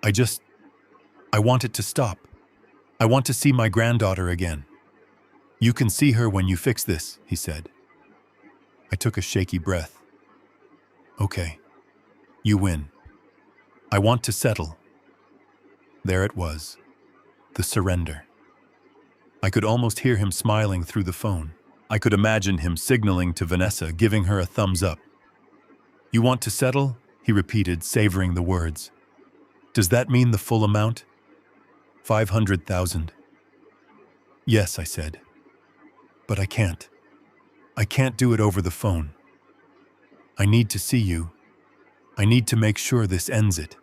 I want it to stop. I want to see my granddaughter again. You can see her when you fix this, he said. I took a shaky breath. Okay. You win. I want to settle. There it was. The surrender. I could almost hear him smiling through the phone. I could imagine him signaling to Vanessa, giving her a thumbs up. You want to settle? He repeated, savoring the words. Does that mean the full amount? 500,000. Yes, I said. But I can't. I can't do it over the phone. I need to see you. I need to make sure this ends it.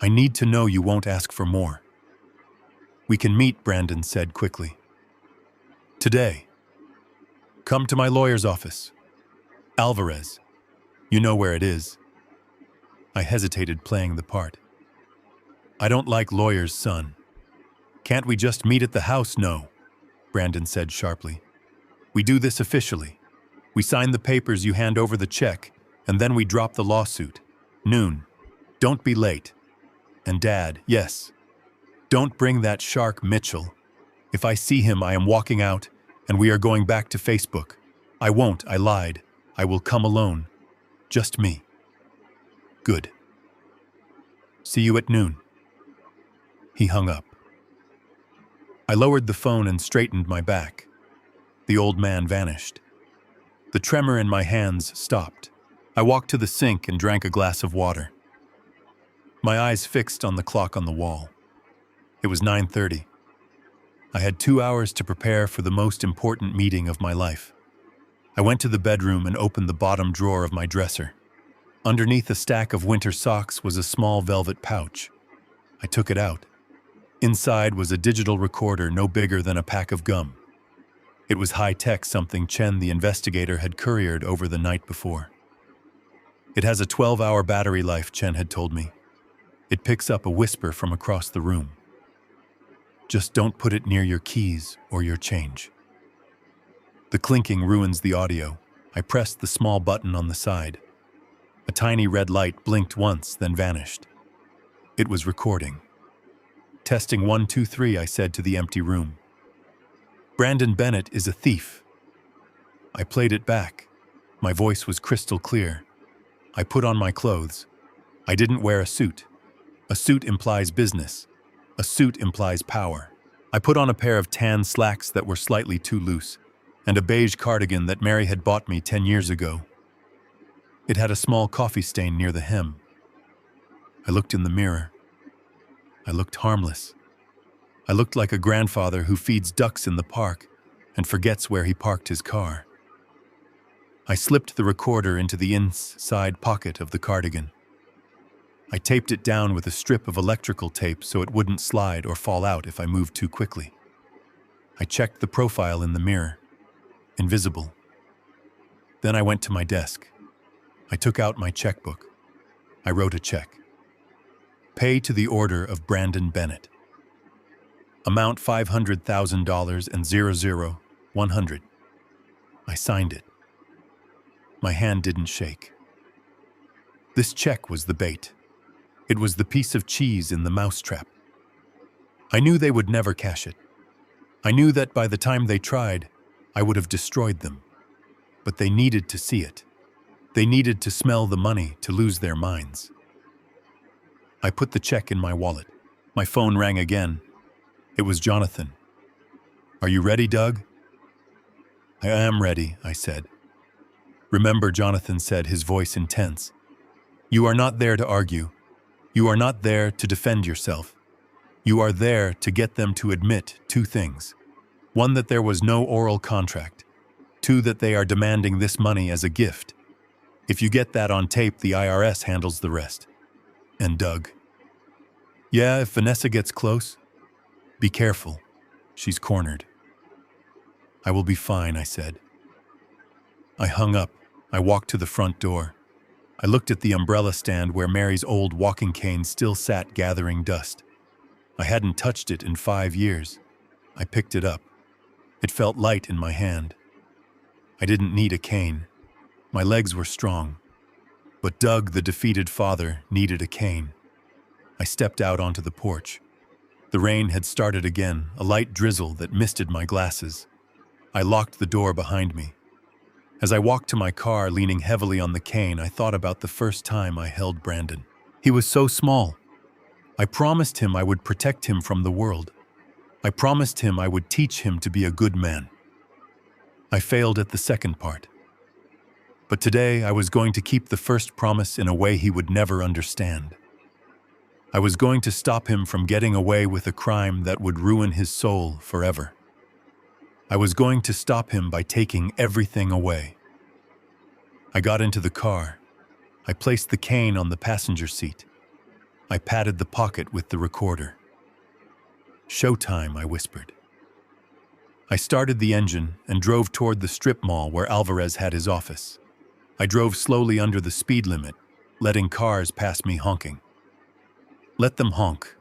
I need to know you won't ask for more. We can meet, Brandon said quickly. Today. Come to my lawyer's office. Alvarez. You know where it is. I hesitated, playing the part. I don't like lawyers, son. Can't we just meet at the house? No, Brandon said sharply. We do this officially. We sign the papers, you hand over the check, and then we drop the lawsuit. Noon. Don't be late. And Dad, yes. Don't bring that shark Mitchell. If I see him, I am walking out, and we are going back to Facebook. I won't, I lied. I will come alone. Just me. Good. See you at noon. He hung up. I lowered the phone and straightened my back. The old man vanished. The tremor in my hands stopped. I walked to the sink and drank a glass of water. My eyes fixed on the clock on the wall. It was 9:30. I had 2 hours to prepare for the most important meeting of my life. I went to the bedroom and opened the bottom drawer of my dresser. Underneath a stack of winter socks was a small velvet pouch. I took it out. Inside was a digital recorder no bigger than a pack of gum. It was high-tech, something Chen, the investigator, had couriered over the night before. It has a 12-hour battery life, Chen had told me. It picks up a whisper from across the room. Just don't put it near your keys or your change. The clinking ruins the audio. I pressed the small button on the side. A tiny red light blinked once, then vanished. It was recording. Testing 1, 2, 3, I said to the empty room. Brandon Bennett is a thief. I played it back. My voice was crystal clear. I put on my clothes. I didn't wear a suit. A suit implies business. A suit implies power. I put on a pair of tan slacks that were slightly too loose, and a beige cardigan that Mary had bought me 10 years ago. It had a small coffee stain near the hem. I looked in the mirror. I looked harmless. I looked like a grandfather who feeds ducks in the park and forgets where he parked his car. I slipped the recorder into the inside pocket of the cardigan. I taped it down with a strip of electrical tape so it wouldn't slide or fall out if I moved too quickly. I checked the profile in the mirror. Invisible. Then I went to my desk. I took out my checkbook. I wrote a check. Pay to the order of Brandon Bennett. Amount $500,000 and 100. I signed it. My hand didn't shake. This check was the bait. It was the piece of cheese in the mousetrap. I knew they would never cash it. I knew that by the time they tried, I would have destroyed them. But they needed to see it. They needed to smell the money to lose their minds. I put the check in my wallet. My phone rang again. It was Jonathan. Are you ready, Doug? I am ready, I said. Remember, Jonathan said, his voice intense. You are not there to argue. You are not there to defend yourself. You are there to get them to admit two things. One, that there was no oral contract. 2, that they are demanding this money as a gift. If you get that on tape, the IRS handles the rest. And Doug. Yeah, if Vanessa gets close, be careful. She's cornered. I will be fine, I said. I hung up. I walked to the front door. I looked at the umbrella stand where Mary's old walking cane still sat gathering dust. I hadn't touched it in 5 years. I picked it up. It felt light in my hand. I didn't need a cane. My legs were strong. But Doug, the defeated father, needed a cane. I stepped out onto the porch. The rain had started again, a light drizzle that misted my glasses. I locked the door behind me. As I walked to my car, leaning heavily on the cane, I thought about the first time I held Brandon. He was so small. I promised him I would protect him from the world. I promised him I would teach him to be a good man. I failed at the second part. But today I was going to keep the first promise in a way he would never understand. I was going to stop him from getting away with a crime that would ruin his soul forever. I was going to stop him by taking everything away. I got into the car. I placed the cane on the passenger seat. I patted the pocket with the recorder. "Showtime," I whispered. I started the engine and drove toward the strip mall where Alvarez had his office. I drove slowly under the speed limit, letting cars pass me honking. Let them honk.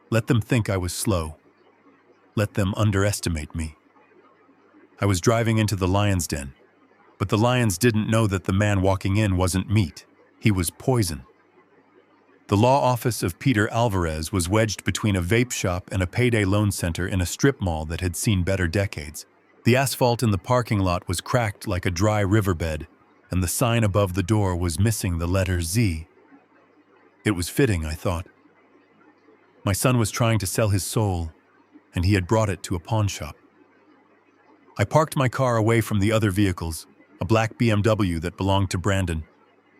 Let them think I was slow. Let them underestimate me. I was driving into the lion's den, but the lions didn't know that the man walking in wasn't meat. He was poison. The law office of Peter Alvarez was wedged between a vape shop and a payday loan center in a strip mall that had seen better decades. The asphalt in the parking lot was cracked like a dry riverbed, and the sign above the door was missing the letter Z. It was fitting, I thought. My son was trying to sell his soul, and he had brought it to a pawn shop. I parked my car away from the other vehicles, a black BMW that belonged to Brandon,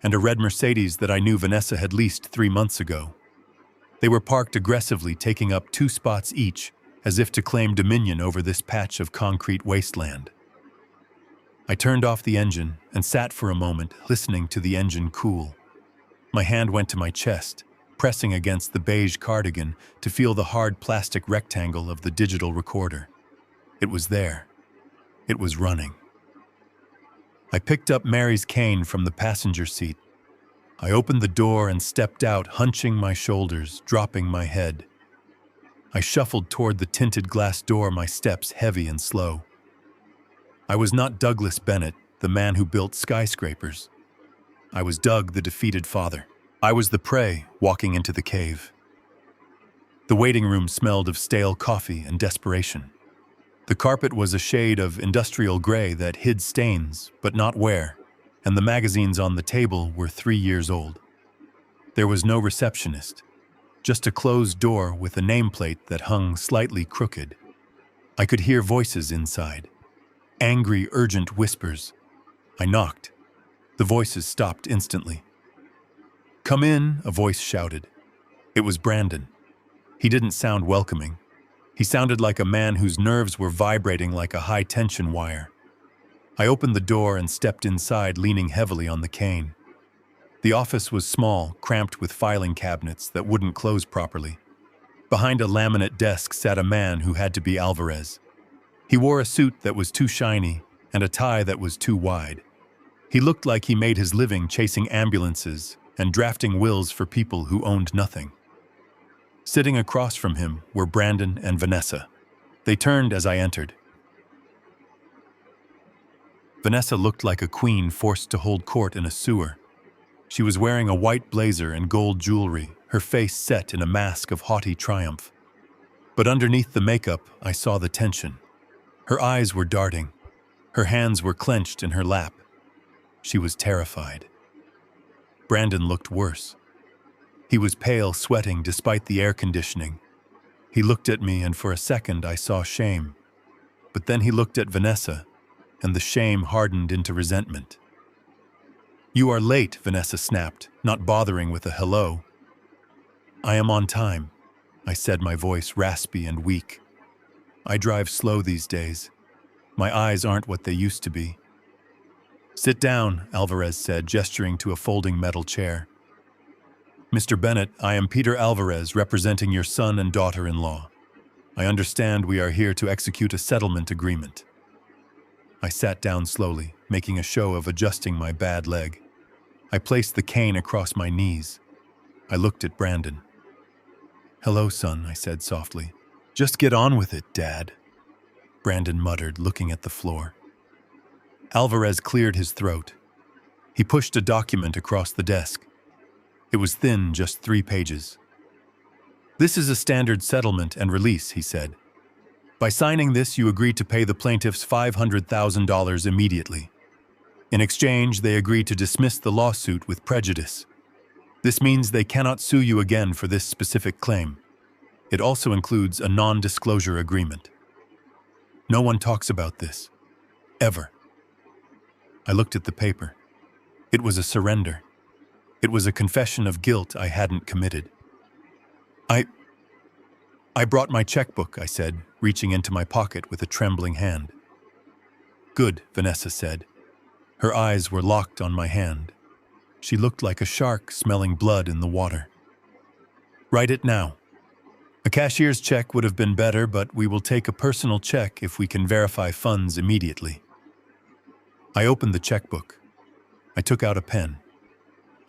and a red Mercedes that I knew Vanessa had leased 3 months ago. They were parked aggressively, taking up 2 spots each, as if to claim dominion over this patch of concrete wasteland. I turned off the engine and sat for a moment, listening to the engine cool. My hand went to my chest, pressing against the beige cardigan to feel the hard plastic rectangle of the digital recorder. It was there. It was running. I picked up Mary's cane from the passenger seat. I opened the door and stepped out, hunching my shoulders, dropping my head. I shuffled toward the tinted glass door, my steps heavy and slow. I was not Douglas Bennett, the man who built skyscrapers. I was Doug, the defeated father. I was the prey walking into the cave. The waiting room smelled of stale coffee and desperation. The carpet was a shade of industrial gray that hid stains, but not where, and the magazines on the table were 3 years old. There was no receptionist, just a closed door with a nameplate that hung slightly crooked. I could hear voices inside, angry, urgent whispers. I knocked. The voices stopped instantly. "Come in," a voice shouted. It was Brandon. He didn't sound welcoming. He sounded like a man whose nerves were vibrating like a high-tension wire. I opened the door and stepped inside, leaning heavily on the cane. The office was small, cramped with filing cabinets that wouldn't close properly. Behind a laminate desk sat a man who had to be Alvarez. He wore a suit that was too shiny and a tie that was too wide. He looked like he made his living chasing ambulances and drafting wills for people who owned nothing. Sitting across from him were Brandon and Vanessa. They turned as I entered. Vanessa looked like a queen forced to hold court in a sewer. She was wearing a white blazer and gold jewelry, her face set in a mask of haughty triumph. But underneath the makeup, I saw the tension. Her eyes were darting. Her hands were clenched in her lap. She was terrified. Brandon looked worse. He was pale, sweating despite the air conditioning. He looked at me, and for a second I saw shame. But then he looked at Vanessa, and the shame hardened into resentment. "You are late," Vanessa snapped, not bothering with a hello. "I am on time," I said, my voice raspy and weak. "I drive slow these days." My eyes aren't what they used to be. Sit down, Alvarez said, gesturing to a folding metal chair. Mr. Bennett, I am Peter Alvarez, representing your son and daughter-in-law. I understand we are here to execute a settlement agreement. I sat down slowly, making a show of adjusting my bad leg. I placed the cane across my knees. I looked at Brandon. Hello, son, I said softly. Just get on with it, Dad. Brandon muttered, looking at the floor. Alvarez cleared his throat. He pushed a document across the desk. It was thin, just 3 pages. This is a standard settlement and release, he said. By signing this, you agree to pay the plaintiffs $500,000 immediately. In exchange, they agree to dismiss the lawsuit with prejudice. This means they cannot sue you again for this specific claim. It also includes a non-disclosure agreement. No one talks about this. Ever. I looked at the paper. It was a surrender. It was a confession of guilt I hadn't committed. I brought my checkbook, I said, reaching into my pocket with a trembling hand. Good, Vanessa said. Her eyes were locked on my hand. She looked like a shark smelling blood in the water. Write it now. A cashier's check would have been better, but we will take a personal check if we can verify funds immediately. I opened the checkbook. I took out a pen.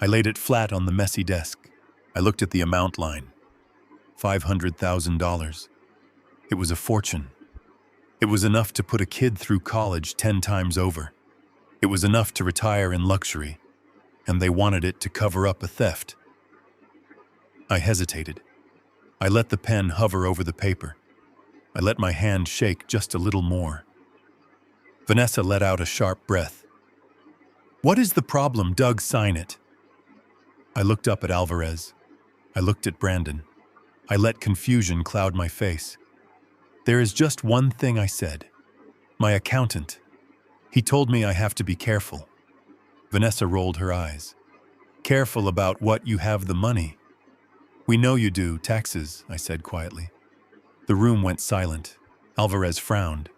I laid it flat on the messy desk. I looked at the amount line. $500,000. It was a fortune. It was enough to put a kid through college 10 times over. It was enough to retire in luxury, and they wanted it to cover up a theft. I hesitated. I let the pen hover over the paper. I let my hand shake just a little more. Vanessa let out a sharp breath. What is the problem, Doug? Sign it. I looked up at Alvarez. I looked at Brandon. I let confusion cloud my face. There is just one thing, I said. My accountant. He told me I have to be careful. Vanessa rolled her eyes. Careful about what? You have the money. We know you do, taxes, I said quietly. The room went silent. Alvarez frowned.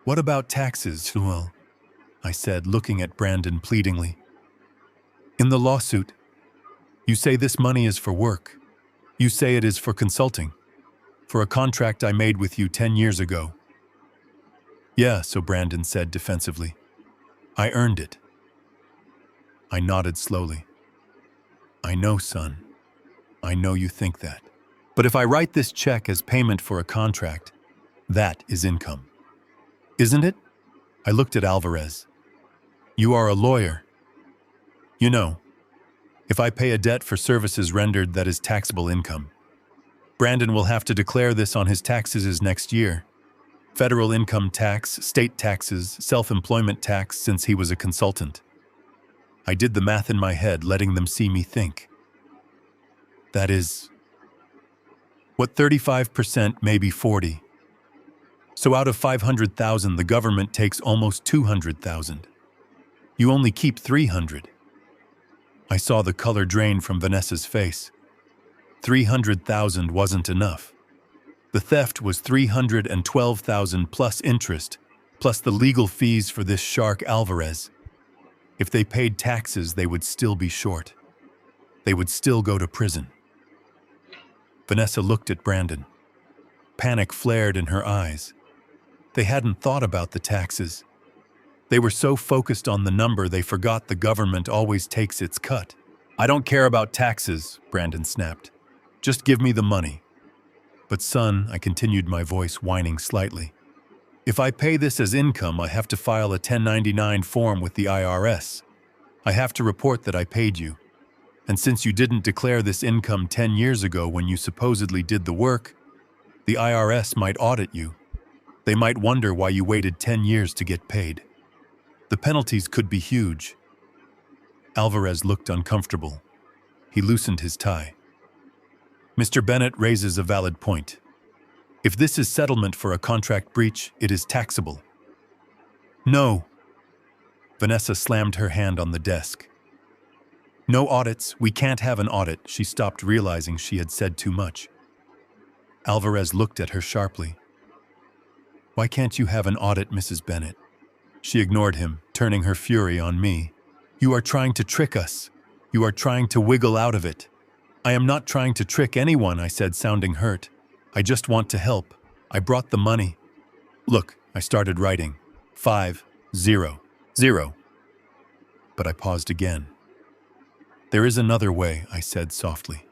What about taxes? Well, I said, looking at Brandon pleadingly. In the lawsuit, you say this money is for work. You say it is for consulting. For a contract I made with you 10 years ago. Yeah, so Brandon said defensively. I earned it. I nodded slowly. I know, son. I know you think that. But if I write this check as payment for a contract, that is income. Isn't it? I looked at Alvarez. You are a lawyer. You know, if I pay a debt for services rendered, that is taxable income. Brandon will have to declare this on his taxes next year. Federal income tax, state taxes, self-employment tax since he was a consultant. I did the math in my head, letting them see me think. That is, what 35%, maybe 40. So out of 500,000, the government takes almost 200,000. You only keep 300. I saw the color drain from Vanessa's face. 300,000 wasn't enough. The theft was 312,000 plus interest, plus the legal fees for this shark Alvarez. If they paid taxes, they would still be short. They would still go to prison. Vanessa looked at Brandon. Panic flared in her eyes. They hadn't thought about the taxes. They were so focused on the number they forgot the government always takes its cut. I don't care about taxes, Brandon snapped. Just give me the money. But son, I continued, my voice whining slightly. If I pay this as income, I have to file a 1099 form with the IRS. I have to report that I paid you. And since you didn't declare this income 10 years ago when you supposedly did the work, the IRS might audit you. They might wonder why you waited 10 years to get paid. The penalties could be huge. Alvarez looked uncomfortable. He loosened his tie. Mr. Bennett raises a valid point. If this is settlement for a contract breach, it is taxable. No. Vanessa slammed her hand on the desk. No audits. We can't have an audit. She stopped, realizing she had said too much. Alvarez looked at her sharply. Why can't you have an audit, Mrs. Bennet? She ignored him, turning her fury on me. You are trying to trick us. You are trying to wiggle out of it. I am not trying to trick anyone, I said, sounding hurt. I just want to help. I brought the money. Look, I started writing. 5, 0, 0. But I paused again. There is another way, I said softly.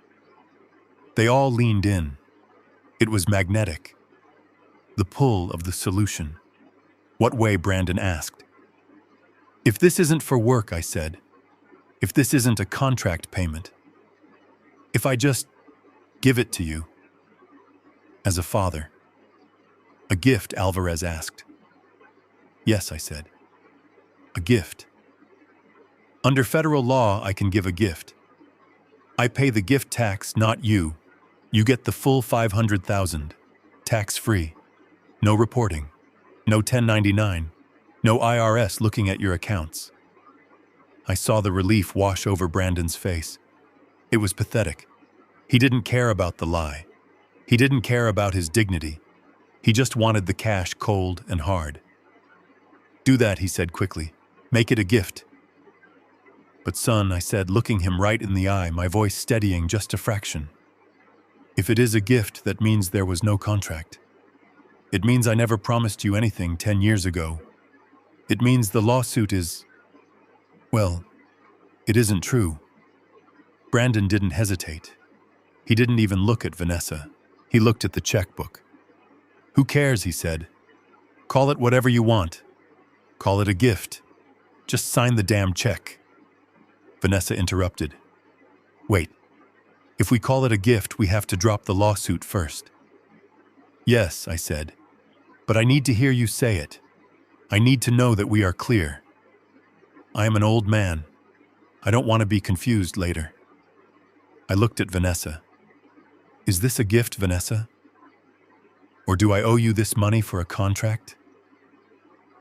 They all leaned in. It was magnetic. The pull of the solution. What way, Brandon asked. If this isn't for work, I said. If this isn't a contract payment. If I just give it to you. As a father. A gift, Alvarez asked. Yes, I said. A gift. Under federal law, I can give a gift. I pay the gift tax, not you. You get the full $500,000, tax-free. No reporting, no 1099, no IRS looking at your accounts. I saw the relief wash over Brandon's face. It was pathetic. He didn't care about the lie. He didn't care about his dignity. He just wanted the cash cold and hard. Do that, he said quickly. Make it a gift. But son, I said, looking him right in the eye, my voice steadying just a fraction. If it is a gift, that means there was no contract. It means I never promised you anything 10 years ago. It means the lawsuit is, well, it isn't true. Brandon didn't hesitate. He didn't even look at Vanessa. He looked at the checkbook. Who cares, he said. Call it whatever you want. Call it a gift. Just sign the damn check. Vanessa interrupted. Wait. If we call it a gift, we have to drop the lawsuit first. Yes, I said. But I need to hear you say it. I need to know that we are clear. I am an old man. I don't want to be confused later. I looked at Vanessa. Is this a gift, Vanessa? Or do I owe you this money for a contract?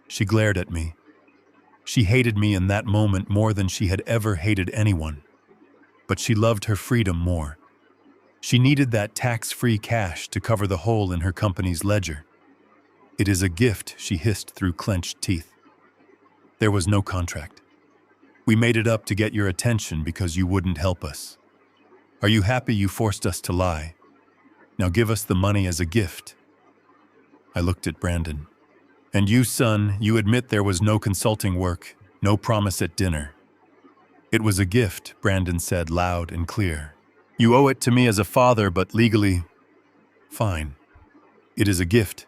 She glared at me. She hated me in that moment more than she had ever hated anyone. But she loved her freedom more. She needed that tax-free cash to cover the hole in her company's ledger. It is a gift, she hissed through clenched teeth. There was no contract. We made it up to get your attention because you wouldn't help us. Are you happy you forced us to lie? Now give us the money as a gift. I looked at Brandon. And you, son, you admit there was no consulting work, no promise at dinner. It was a gift, Brandon said loud and clear. You owe it to me as a father, but legally, fine. It is a gift.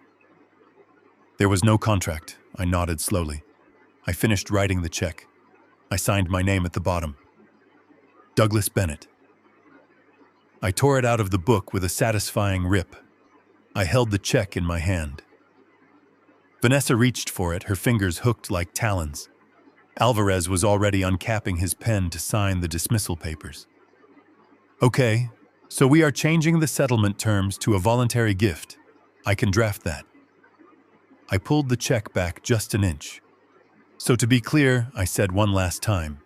There was no contract, I nodded slowly. I finished writing the check. I signed my name at the bottom. Douglas Bennett. I tore it out of the book with a satisfying rip. I held the check in my hand. Vanessa reached for it, her fingers hooked like talons. Alvarez was already uncapping his pen to sign the dismissal papers. Okay, so we are changing the settlement terms to a voluntary gift. I can draft that. I pulled the check back just an inch. So to be clear, I said one last time,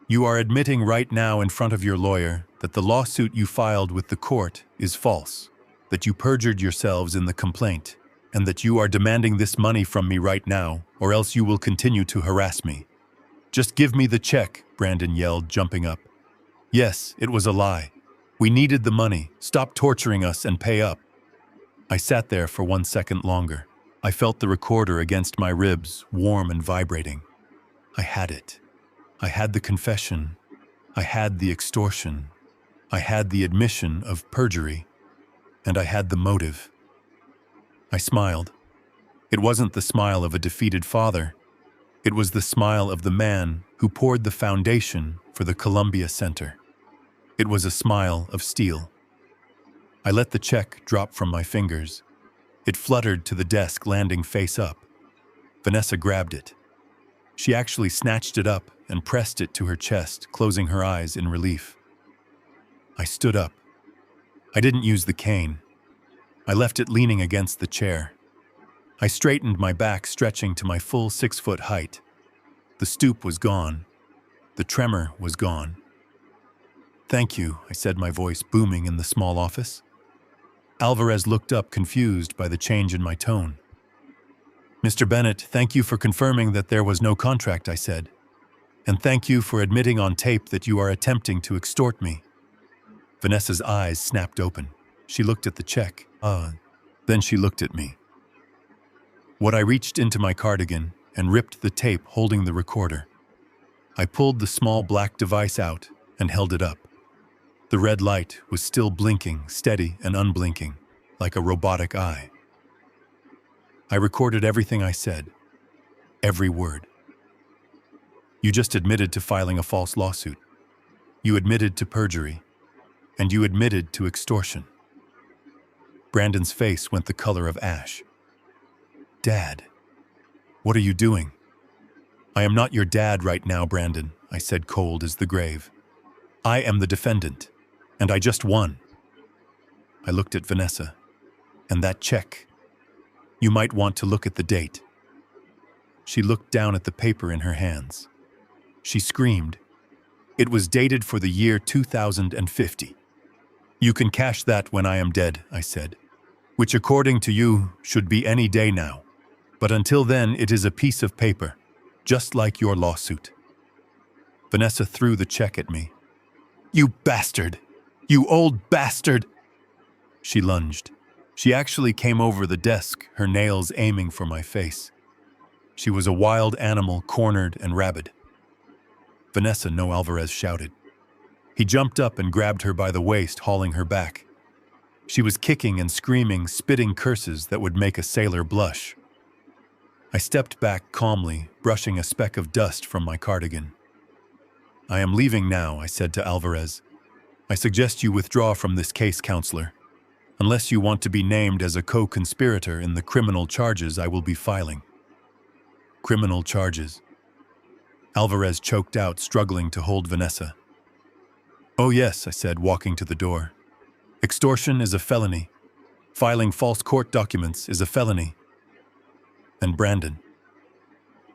you are admitting right now in front of your lawyer that the lawsuit you filed with the court is false, that you perjured yourselves in the complaint, and that you are demanding this money from me right now, or else you will continue to harass me. Just give me the check, Brandon yelled, jumping up. Yes, it was a lie. We needed the money. Stop torturing us and pay up. I sat there for 1 second longer. I felt the recorder against my ribs, warm and vibrating. I had it. I had the confession. I had the extortion. I had the admission of perjury. And I had the motive. I smiled. It wasn't the smile of a defeated father. It was the smile of the man who poured the foundation for the Columbia Center. It was a smile of steel. I let the check drop from my fingers. It fluttered to the desk, landing face up. Vanessa grabbed it. She actually snatched it up and pressed it to her chest, closing her eyes in relief. I stood up. I didn't use the cane. I left it leaning against the chair. I straightened my back, stretching to my full 6-foot height. The stoop was gone. The tremor was gone. Thank you, I said, my voice booming in the small office. Alvarez looked up, confused by the change in my tone. Mr. Bennett, thank you for confirming that there was no contract, I said. And thank you for admitting on tape that you are attempting to extort me. Vanessa's eyes snapped open. She looked at the check. Then she looked at me. I reached into my cardigan and ripped the tape holding the recorder. I pulled the small black device out and held it up. The red light was still blinking, steady and unblinking, like a robotic eye. I recorded everything I said, every word. You just admitted to filing a false lawsuit. You admitted to perjury, and you admitted to extortion. Brandon's face went the color of ash. Dad, what are you doing? I am not your dad right now, Brandon, I said, cold as the grave. I am the defendant, and I just won. I looked at Vanessa. And that check. You might want to look at the date. She looked down at the paper in her hands. She screamed. It was dated for the year 2050. You can cash that when I am dead, I said, which according to you should be any day now. But until then, it is a piece of paper, just like your lawsuit. Vanessa threw the check at me. You bastard! You old bastard! She lunged. She actually came over the desk, her nails aiming for my face. She was a wild animal, cornered and rabid. Vanessa, no, Alvarez shouted. He jumped up and grabbed her by the waist, hauling her back. She was kicking and screaming, spitting curses that would make a sailor blush. I stepped back calmly, brushing a speck of dust from my cardigan. I am leaving now, I said to Alvarez. I suggest you withdraw from this case, counselor, unless you want to be named as a co-conspirator in the criminal charges I will be filing. Criminal charges. Alvarez choked out, struggling to hold Vanessa. Oh yes, I said, walking to the door. Extortion is a felony. Filing false court documents is a felony. And Brandon.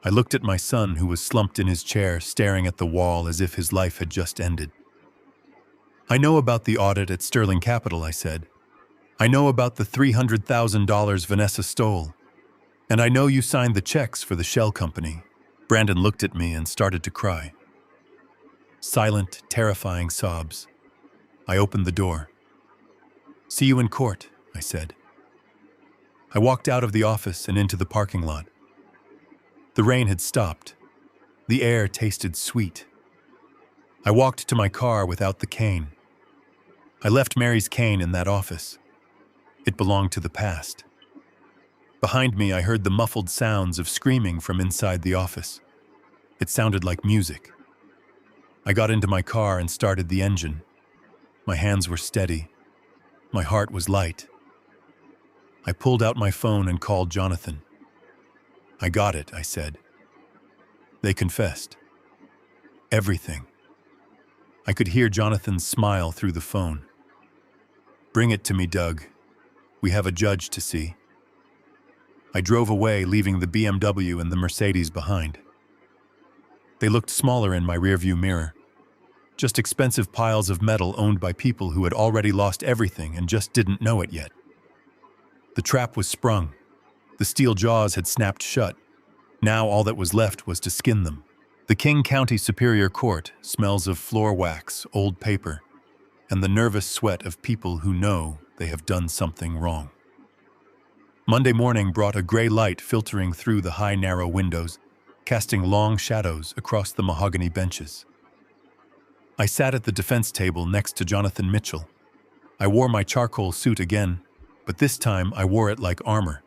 I looked at my son, who was slumped in his chair, staring at the wall as if his life had just ended. I know about the audit at Sterling Capital, I said. I know about the $300,000 Vanessa stole. And I know you signed the checks for the shell company. Brandon looked at me and started to cry. Silent, terrifying sobs. I opened the door. See you in court, I said. I walked out of the office and into the parking lot. The rain had stopped. The air tasted sweet. I walked to my car without the cane. I left Mary's cane in that office. It belonged to the past. Behind me, I heard the muffled sounds of screaming from inside the office. It sounded like music. I got into my car and started the engine. My hands were steady. My heart was light. I pulled out my phone and called Jonathan. I got it, I said. They confessed. Everything. I could hear Jonathan's smile through the phone. Bring it to me, Doug. We have a judge to see. I drove away, leaving the BMW and the Mercedes behind. They looked smaller in my rearview mirror. Just expensive piles of metal owned by people who had already lost everything and just didn't know it yet. The trap was sprung. The steel jaws had snapped shut. Now all that was left was to skin them. The King County Superior Court smells of floor wax, old paper, and the nervous sweat of people who know they have done something wrong. Monday morning brought a gray light filtering through the high, narrow windows, casting long shadows across the mahogany benches. I sat at the defense table next to Jonathan Mitchell. I wore my charcoal suit again, but this time I wore it like armor.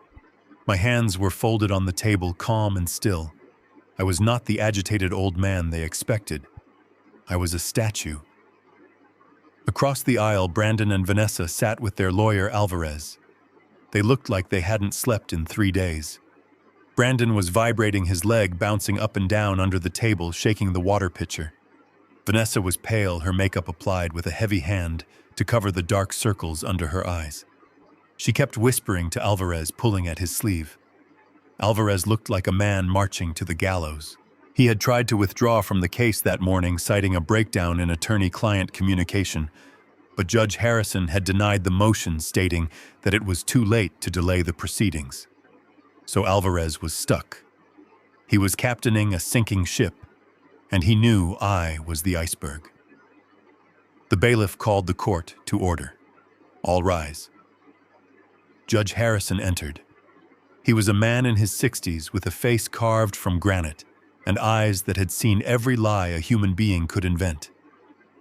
My hands were folded on the table, calm and still. I was not the agitated old man they expected. I was a statue. Across the aisle, Brandon and Vanessa sat with their lawyer, Alvarez. They looked like they hadn't slept in 3 days. Brandon was vibrating his leg, bouncing up and down under the table, shaking the water pitcher. Vanessa was pale, her makeup applied with a heavy hand to cover the dark circles under her eyes. She kept whispering to Alvarez, pulling at his sleeve. Alvarez looked like a man marching to the gallows. He had tried to withdraw from the case that morning, citing a breakdown in attorney-client communication, but Judge Harrison had denied the motion, stating that it was too late to delay the proceedings. So Alvarez was stuck. He was captaining a sinking ship, and he knew I was the iceberg. The bailiff called the court to order. All rise. Judge Harrison entered. He was a man in his 60s with a face carved from granite and eyes that had seen every lie a human being could invent.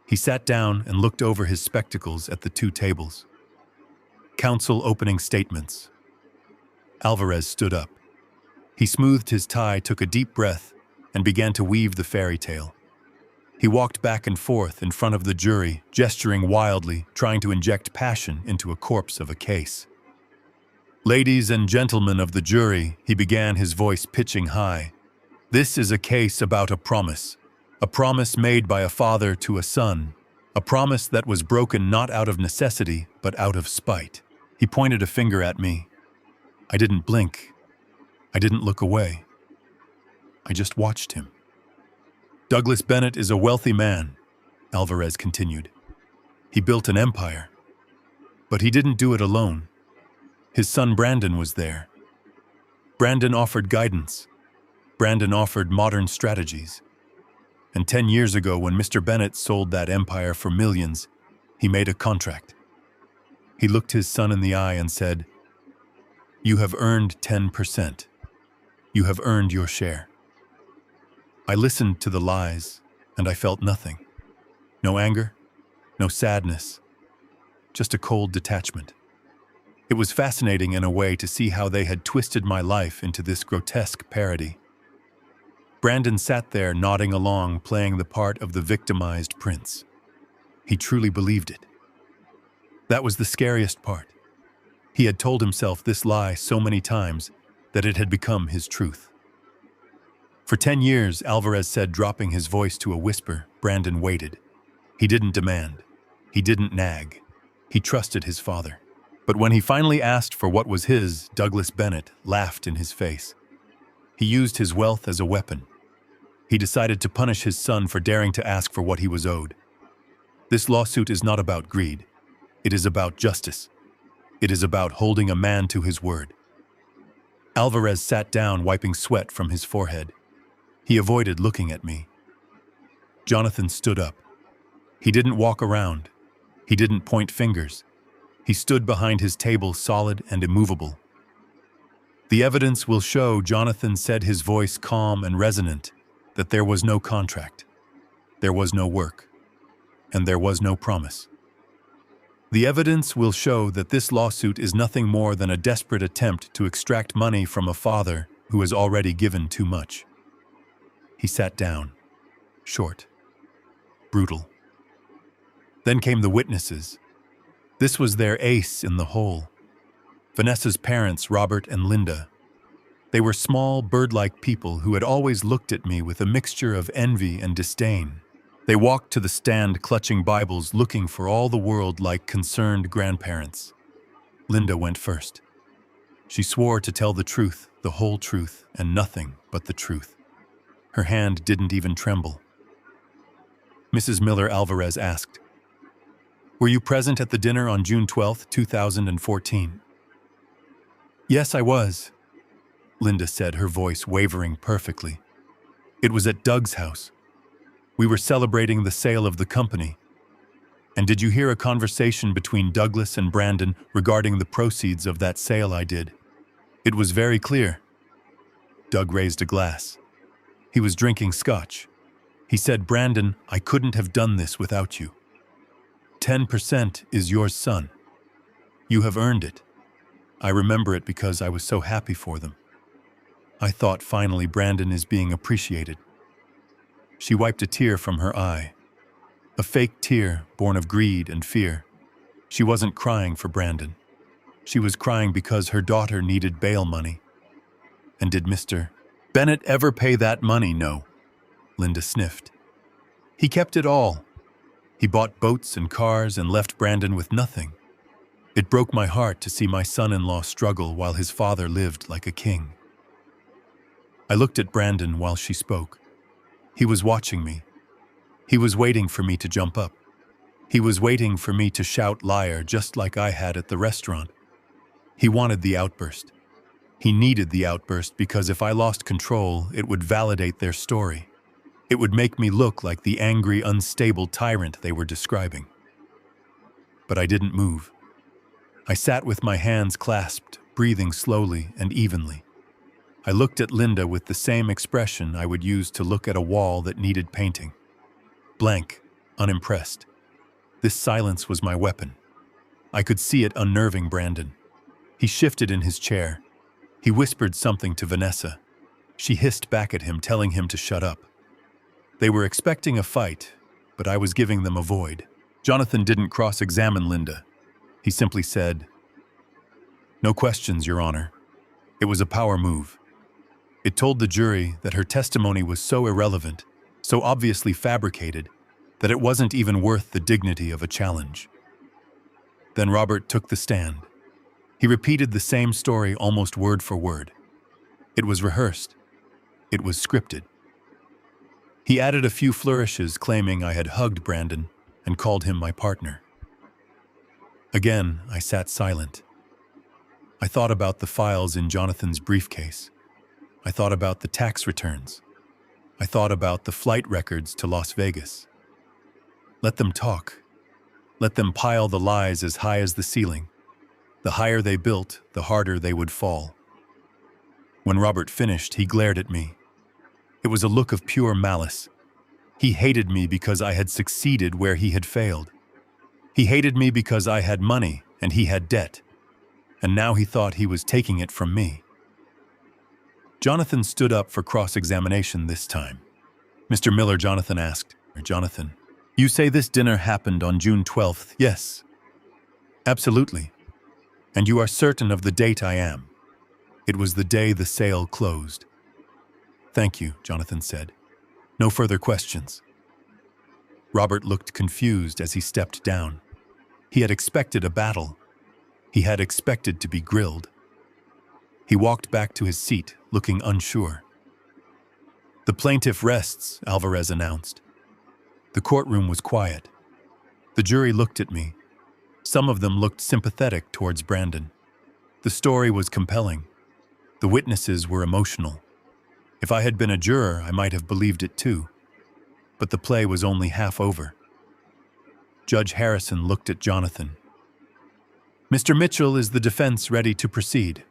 He sat down and looked over his spectacles at the two tables. Counsel opening statements. Alvarez stood up. He smoothed his tie, took a deep breath, and began to weave the fairy tale. He walked back and forth in front of the jury, gesturing wildly, trying to inject passion into a corpse of a case. Ladies and gentlemen of the jury, he began, his voice pitching high. This is a case about a promise made by a father to a son, a promise that was broken not out of necessity, but out of spite. He pointed a finger at me. I didn't blink. I didn't look away. I just watched him. Douglas Bennett is a wealthy man, Alvarez continued. He built an empire. But he didn't do it alone. His son Brandon was there. Brandon offered guidance. Brandon offered modern strategies. And 10 years ago, when Mr. Bennett sold that empire for millions, he made a contract. He looked his son in the eye and said, "You have earned 10%. You have earned your share." I listened to the lies, and I felt nothing. No anger, no sadness, just a cold detachment. It was fascinating in a way to see how they had twisted my life into this grotesque parody. Brandon sat there nodding along, playing the part of the victimized prince. He truly believed it. That was the scariest part. He had told himself this lie so many times that it had become his truth. For 10 years, Alvarez said, dropping his voice to a whisper, Brandon waited. He didn't demand. He didn't nag. He trusted his father. But when he finally asked for what was his, Douglas Bennett laughed in his face. He used his wealth as a weapon. He decided to punish his son for daring to ask for what he was owed. This lawsuit is not about greed. It is about justice. It is about holding a man to his word. Alvarez sat down, wiping sweat from his forehead. He avoided looking at me. Jonathan stood up. He didn't walk around. He didn't point fingers. He stood behind his table, solid and immovable. The evidence will show, Jonathan said, his voice calm and resonant, that there was no contract. There was no work. And there was no promise. The evidence will show that this lawsuit is nothing more than a desperate attempt to extract money from a father who has already given too much. He sat down, short, brutal. Then came the witnesses. This was their ace in the hole. Vanessa's parents, Robert and Linda. They were small, bird-like people who had always looked at me with a mixture of envy and disdain. They walked to the stand clutching Bibles, looking for all the world like concerned grandparents. Linda went first. She swore to tell the truth, the whole truth, and nothing but the truth. Her hand didn't even tremble. Mrs. Miller Alvarez asked, "Were you present at the dinner on June 12, 2014? "Yes, I was," Linda said, her voice wavering perfectly. "It was at Doug's house. We were celebrating the sale of the company. And did you hear a conversation between Douglas and Brandon regarding the proceeds of that sale I did? It was very clear." Doug raised a glass. He was drinking scotch. He said, "Brandon, I couldn't have done this without you. 10% is yours, son. You have earned it. I remember it because I was so happy for them. I thought finally Brandon is being appreciated." She wiped a tear from her eye. A fake tear born of greed and fear. She wasn't crying for Brandon. She was crying because her daughter needed bail money. And did Mr. Bennett ever pay that money? No. Linda sniffed. He kept it all. He bought boats and cars and left Brandon with nothing. It broke my heart to see my son-in-law struggle while his father lived like a king. I looked at Brandon while she spoke. He was watching me. He was waiting for me to jump up. He was waiting for me to shout liar just like I had at the restaurant. He wanted the outburst. He needed the outburst because if I lost control, it would validate their story. It would make me look like the angry, unstable tyrant they were describing. But I didn't move. I sat with my hands clasped, breathing slowly and evenly. I looked at Linda with the same expression I would use to look at a wall that needed painting. Blank, unimpressed. This silence was my weapon. I could see it unnerving Brandon. He shifted in his chair. He whispered something to Vanessa. She hissed back at him, telling him to shut up. They were expecting a fight, but I was giving them a void. Jonathan didn't cross-examine Linda. He simply said, "No questions, Your Honor." It was a power move. It told the jury that her testimony was so irrelevant, so obviously fabricated, that it wasn't even worth the dignity of a challenge. Then Robert took the stand. He repeated the same story almost word for word. It was rehearsed. It was scripted. He added a few flourishes claiming I had hugged Brandon and called him my partner. Again, I sat silent. I thought about the files in Jonathan's briefcase. I thought about the tax returns. I thought about the flight records to Las Vegas. Let them talk. Let them pile the lies as high as the ceiling. The higher they built, the harder they would fall. When Robert finished, he glared at me. It was a look of pure malice. He hated me because I had succeeded where he had failed. He hated me because I had money and he had debt. And now he thought he was taking it from me. Jonathan stood up for cross-examination this time. "Mr. Miller," Jonathan asked. "Jonathan, you say this dinner happened on June 12th, yes?" "Absolutely. And you are certain of the date?" "I am. It was the day the sale closed." "Thank you," Jonathan said. "No further questions." Robert looked confused as he stepped down. He had expected a battle. He had expected to be grilled. He walked back to his seat, looking unsure. "The plaintiff rests," Alvarez announced. The courtroom was quiet. The jury looked at me. Some of them looked sympathetic towards Brandon. The story was compelling. The witnesses were emotional. If I had been a juror, I might have believed it too. But the play was only half over. Judge Harrison looked at Jonathan. "Mr. Mitchell, is the defense ready to proceed?"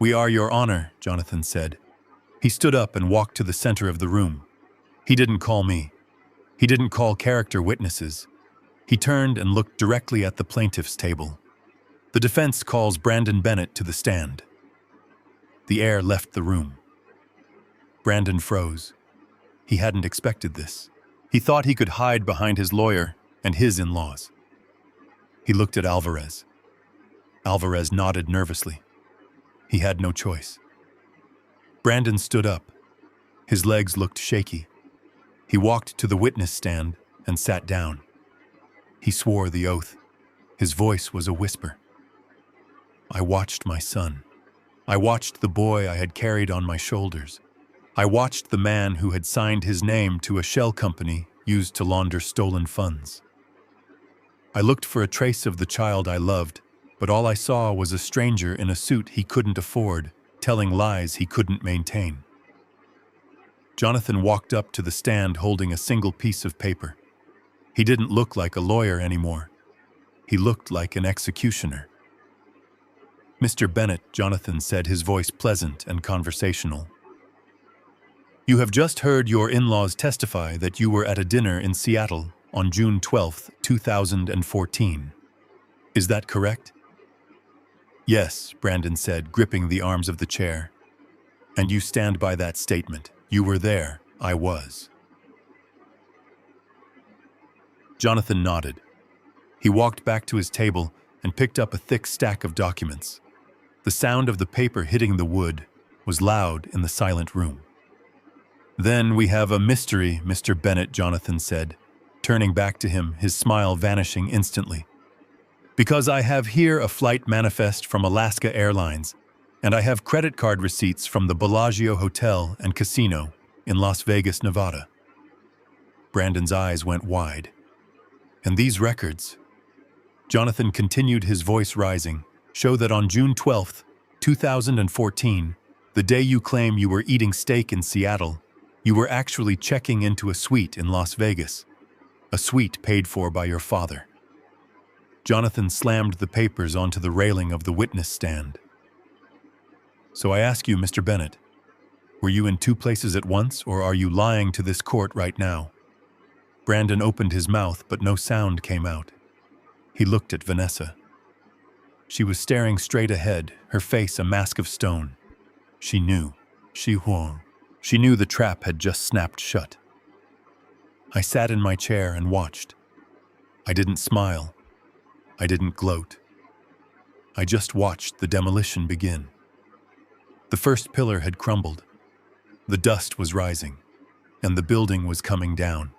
"We are, Your Honor," Jonathan said. He stood up and walked to the center of the room. He didn't call me. He didn't call character witnesses. He turned and looked directly at the plaintiff's table. "The defense calls Brandon Bennett to the stand." The air left the room. Brandon froze. He hadn't expected this. He thought he could hide behind his lawyer and his in-laws. He looked at Alvarez. Alvarez nodded nervously. He had no choice. Brandon stood up. His legs looked shaky. He walked to the witness stand and sat down. He swore the oath. His voice was a whisper. I watched my son. I watched the boy I had carried on my shoulders. I watched the man who had signed his name to a shell company used to launder stolen funds. I looked for a trace of the child I loved, but all I saw was a stranger in a suit he couldn't afford, telling lies he couldn't maintain. Jonathan walked up to the stand holding a single piece of paper. He didn't look like a lawyer anymore. He looked like an executioner. "Mr. Bennett," Jonathan said, his voice pleasant and conversational. "You have just heard your in-laws testify that you were at a dinner in Seattle on June 12, 2014. Is that correct?" "Yes," Brandon said, gripping the arms of the chair. "And you stand by that statement? You were there. I was." Jonathan nodded. He walked back to his table and picked up a thick stack of documents. The sound of the paper hitting the wood was loud in the silent room. "Then we have a mystery, Mr. Bennett," Jonathan said, turning back to him, his smile vanishing instantly. "Because I have here a flight manifest from Alaska Airlines, and I have credit card receipts from the Bellagio Hotel and Casino in Las Vegas, Nevada." Brandon's eyes went wide. "And these records," Jonathan continued, his voice rising, "show that on June 12, 2014, the day you claim you were eating steak in Seattle, you were actually checking into a suite in Las Vegas, a suite paid for by your father. Jonathan slammed the papers onto the railing of the witness stand. So I ask you, Mr. Bennett, were you in two places at once, or are you lying to this court right now? Brandon opened his mouth, but no sound came out. He looked at Vanessa. She was staring straight ahead, her face a mask of stone. She knew. She knew the trap had just snapped shut. I sat in my chair and watched. I didn't smile. I didn't gloat. I just watched the demolition begin. The first pillar had crumbled. The dust was rising, and the building was coming down.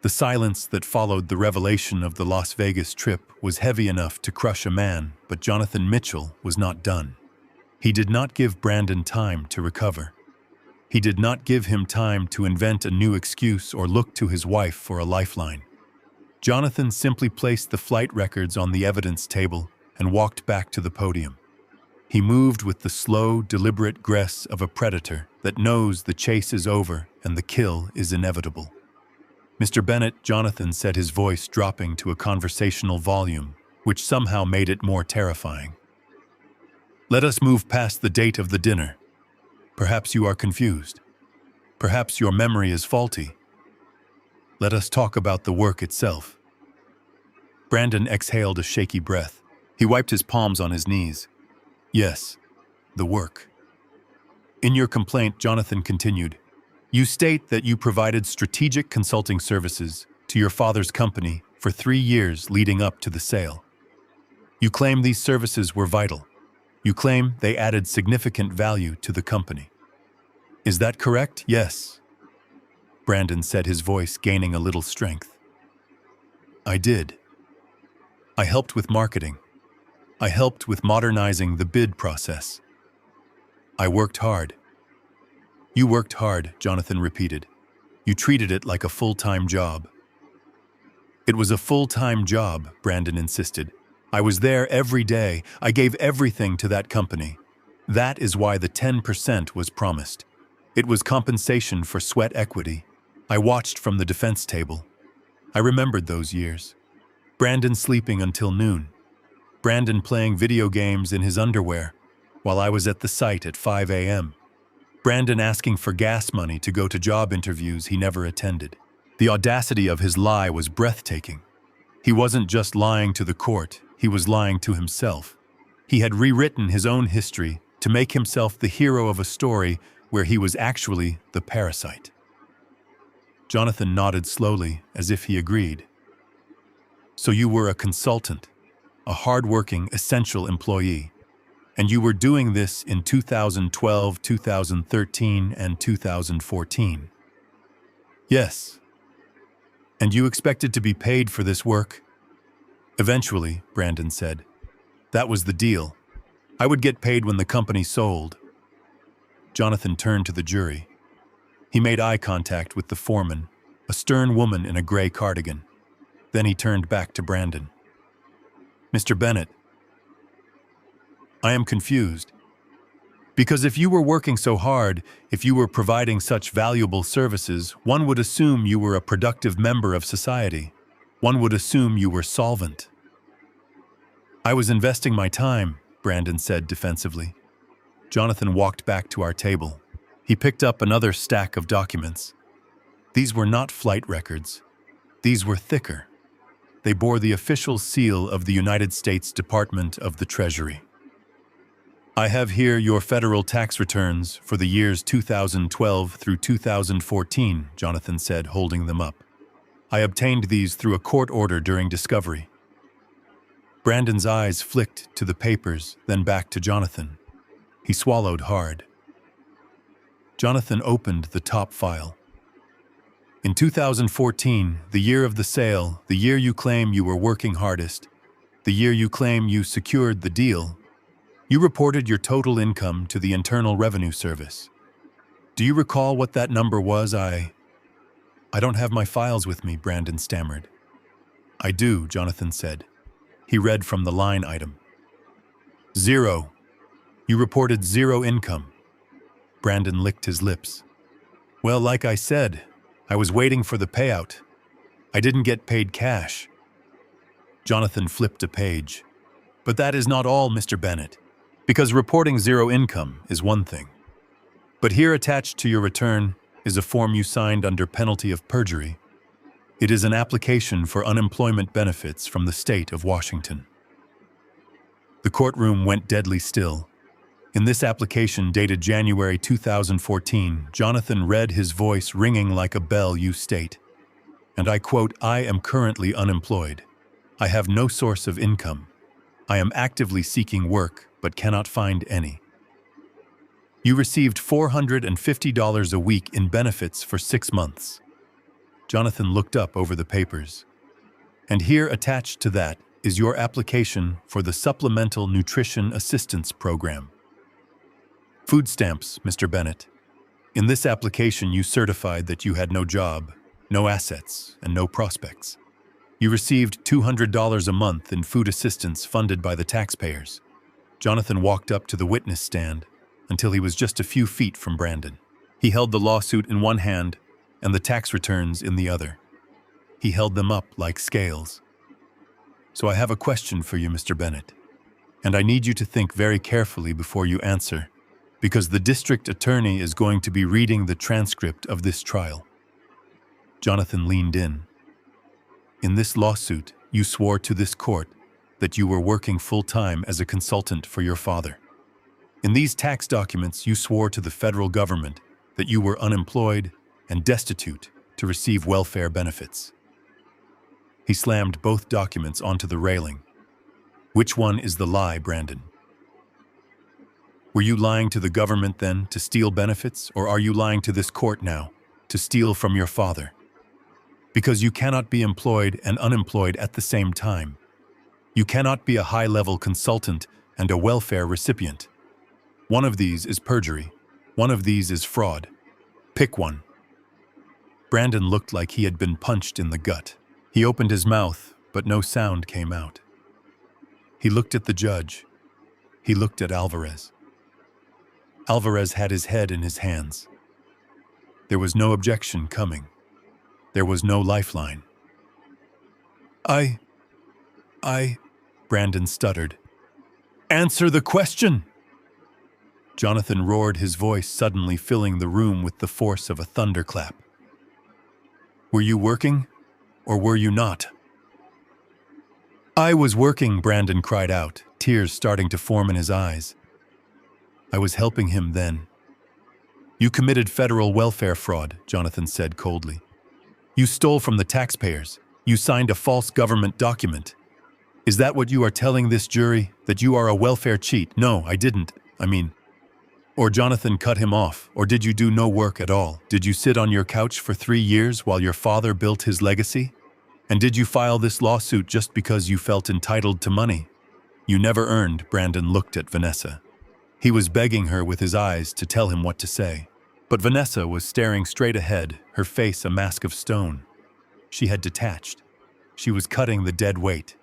The silence that followed the revelation of the Las Vegas trip was heavy enough to crush a man, but Jonathan Mitchell was not done. He did not give Brandon time to recover. He did not give him time to invent a new excuse or look to his wife for a lifeline. Jonathan simply placed the flight records on the evidence table and walked back to the podium. He moved with the slow, deliberate grace of a predator that knows the chase is over and the kill is inevitable. Mr. Bennett, Jonathan said, his voice dropping to a conversational volume, which somehow made it more terrifying. Let us move past the date of the dinner. Perhaps you are confused. Perhaps your memory is faulty. Let us talk about the work itself. Brandon exhaled a shaky breath. He wiped his palms on his knees. Yes, the work. In your complaint, Jonathan continued, you state that you provided strategic consulting services to your father's company for 3 years leading up to the sale. You claim these services were vital. You claim they added significant value to the company. Is that correct? Yes, Brandon said, his voice gaining a little strength. I did. I helped with marketing. I helped with modernizing the bid process. I worked hard. You worked hard, Jonathan repeated. You treated it like a full-time job. It was a full-time job, Brandon insisted. I was there every day. I gave everything to that company. That is why the 10% was promised. It was compensation for sweat equity. I watched from the defense table. I remembered those years. Brandon sleeping until noon. Brandon playing video games in his underwear while I was at the site at 5 a.m. Brandon asking for gas money to go to job interviews he never attended. The audacity of his lie was breathtaking. He wasn't just lying to the court, he was lying to himself. He had rewritten his own history to make himself the hero of a story where he was actually the parasite. Jonathan nodded slowly, as if he agreed. So you were a consultant, a hard-working, essential employee, and you were doing this in 2012, 2013, and 2014. Yes. And you expected to be paid for this work? Eventually, Brandon said. That was the deal. I would get paid when the company sold. Jonathan turned to the jury. He made eye contact with the foreman, a stern woman in a gray cardigan. Then he turned back to Brandon. Mr. Bennett, I am confused. Because if you were working so hard, if you were providing such valuable services, one would assume you were a productive member of society. One would assume you were solvent. I was investing my time, Brandon said defensively. Jonathan walked back to our table. He picked up another stack of documents. These were not flight records. These were thicker. They bore the official seal of the United States Department of the Treasury. I have here your federal tax returns for the years 2012 through 2014, Jonathan said, holding them up. I obtained these through a court order during discovery. Brandon's eyes flicked to the papers, then back to Jonathan. He swallowed hard. Jonathan opened the top file. In 2014, the year of the sale, the year you claim you were working hardest, the year you claim you secured the deal, you reported your total income to the Internal Revenue Service. Do you recall what that number was? I don't have my files with me, Brandon stammered. I do, Jonathan said. He read from the line item. 0. You reported zero income. Brandon licked his lips. Well, like I said, I was waiting for the payout. I didn't get paid cash. Jonathan flipped a page. But that is not all, Mr. Bennett, because reporting zero income is one thing. But here attached to your return is a form you signed under penalty of perjury. It is an application for unemployment benefits from the state of Washington. The courtroom went deadly still. In this application dated January 2014, Jonathan read, his voice ringing like a bell. You state, and I quote, I am currently unemployed. I have no source of income. I am actively seeking work, but cannot find any. You received $450 a week in benefits for 6 months. Jonathan looked up over the papers. And here attached to that is your application for the Supplemental Nutrition Assistance Program. Food stamps, Mr. Bennett. In this application, you certified that you had no job, no assets, and no prospects. You received $200 a month in food assistance funded by the taxpayers. Jonathan walked up to the witness stand until he was just a few feet from Brandon. He held the lawsuit in one hand and the tax returns in the other. He held them up like scales. So I have a question for you, Mr. Bennett, and I need you to think very carefully before you answer, because the district attorney is going to be reading the transcript of this trial. Jonathan leaned in. In this lawsuit, you swore to this court that you were working full-time as a consultant for your father. In these tax documents, you swore to the federal government that you were unemployed and destitute to receive welfare benefits. He slammed both documents onto the railing. Which one is the lie, Brandon? Were you lying to the government then to steal benefits, or are you lying to this court now to steal from your father? Because you cannot be employed and unemployed at the same time. You cannot be a high-level consultant and a welfare recipient. One of these is perjury. One of these is fraud. Pick one. Brandon looked like he had been punched in the gut. He opened his mouth, but no sound came out. He looked at the judge. He looked at Alvarez. Alvarez had his head in his hands. There was no objection coming. There was no lifeline. I, Brandon stuttered. Answer the question! Jonathan roared, his voice suddenly filling the room with the force of a thunderclap. Were you working, or were you not? I was working, Brandon cried out, tears starting to form in his eyes. I was helping him then. You committed federal welfare fraud, Jonathan said coldly. You stole from the taxpayers. You signed a false government document. Is that what you are telling this jury, that you are a welfare cheat? No, I didn't. Or Jonathan cut him off, or did you do no work at all? Did you sit on your couch for 3 years while your father built his legacy? And did you file this lawsuit just because you felt entitled to money? You never earned, Brandon looked at Vanessa. He was begging her with his eyes to tell him what to say. But Vanessa was staring straight ahead, her face a mask of stone. She had detached. She was cutting the dead weight.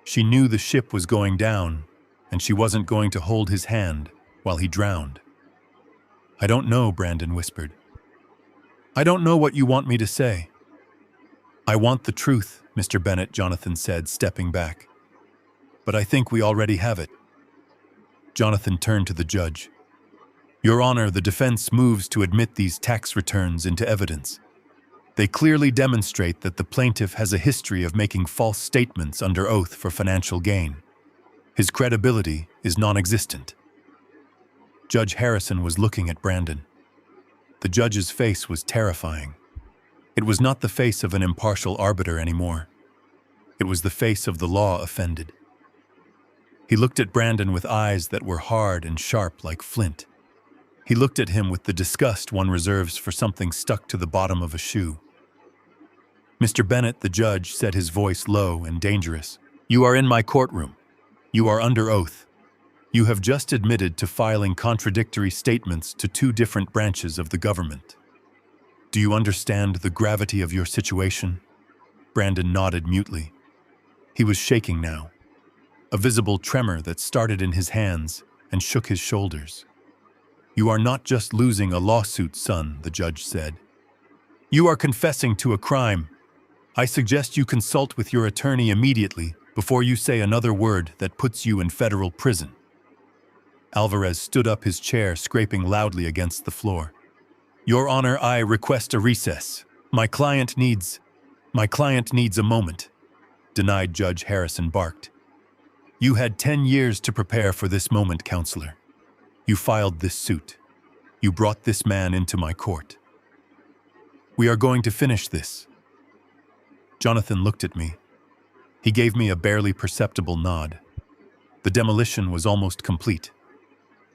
She knew the ship was going down, and she wasn't going to hold his hand while he drowned. I don't know, Brandon whispered. I don't know what you want me to say. I want the truth, Mr. Bennett, Jonathan said, stepping back. But I think we already have it. Jonathan turned to the judge. Your Honor, the defense moves to admit these tax returns into evidence. They clearly demonstrate that the plaintiff has a history of making false statements under oath for financial gain. His credibility is non-existent. Judge Harrison was looking at Brandon. The judge's face was terrifying. It was not the face of an impartial arbiter anymore. It was the face of the law offended. He looked at Brandon with eyes that were hard and sharp like flint. He looked at him with the disgust one reserves for something stuck to the bottom of a shoe. Mr. Bennett, the judge, said, his voice low and dangerous. You are in my courtroom. You are under oath. You have just admitted to filing contradictory statements to 2 different branches of the government. Do you understand the gravity of your situation? Brandon nodded mutely. He was shaking now. A visible tremor that started in his hands and shook his shoulders. "You are not just losing a lawsuit, son," the judge said. "You are confessing to a crime. I suggest you consult with your attorney immediately before you say another word that puts you in federal prison." Alvarez stood up his chair, scraping loudly against the floor. "Your Honor, I request a recess. My client needs a moment," denied Judge Harrison barked. "You had 10 years to prepare for this moment, counselor. You filed this suit. You brought this man into my court. We are going to finish this." Jonathan looked at me. He gave me a barely perceptible nod. The demolition was almost complete.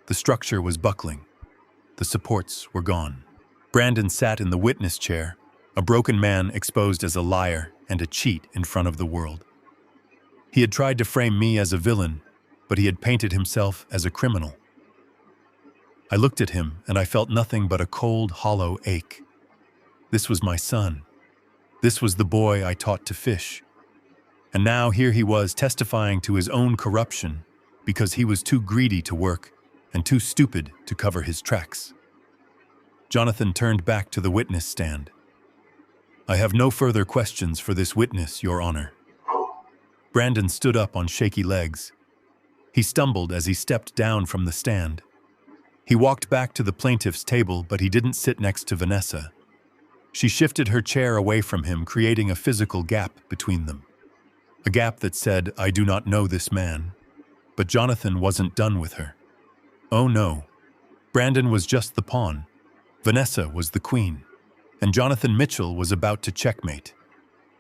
The structure was buckling. The supports were gone. Brandon sat in the witness chair, a broken man exposed as a liar and a cheat in front of the world. He had tried to frame me as a villain, but he had painted himself as a criminal. I looked at him and I felt nothing but a cold, hollow ache. This was my son. This was the boy I taught to fish. And now here he was testifying to his own corruption because he was too greedy to work and too stupid to cover his tracks. Jonathan turned back to the witness stand. "I have no further questions for this witness, Your Honor." Brandon stood up on shaky legs. He stumbled as he stepped down from the stand. He walked back to the plaintiff's table, but he didn't sit next to Vanessa. She shifted her chair away from him, creating a physical gap between them. A gap that said, "I do not know this man." But Jonathan wasn't done with her. Oh no. Brandon was just the pawn. Vanessa was the queen. And Jonathan Mitchell was about to checkmate.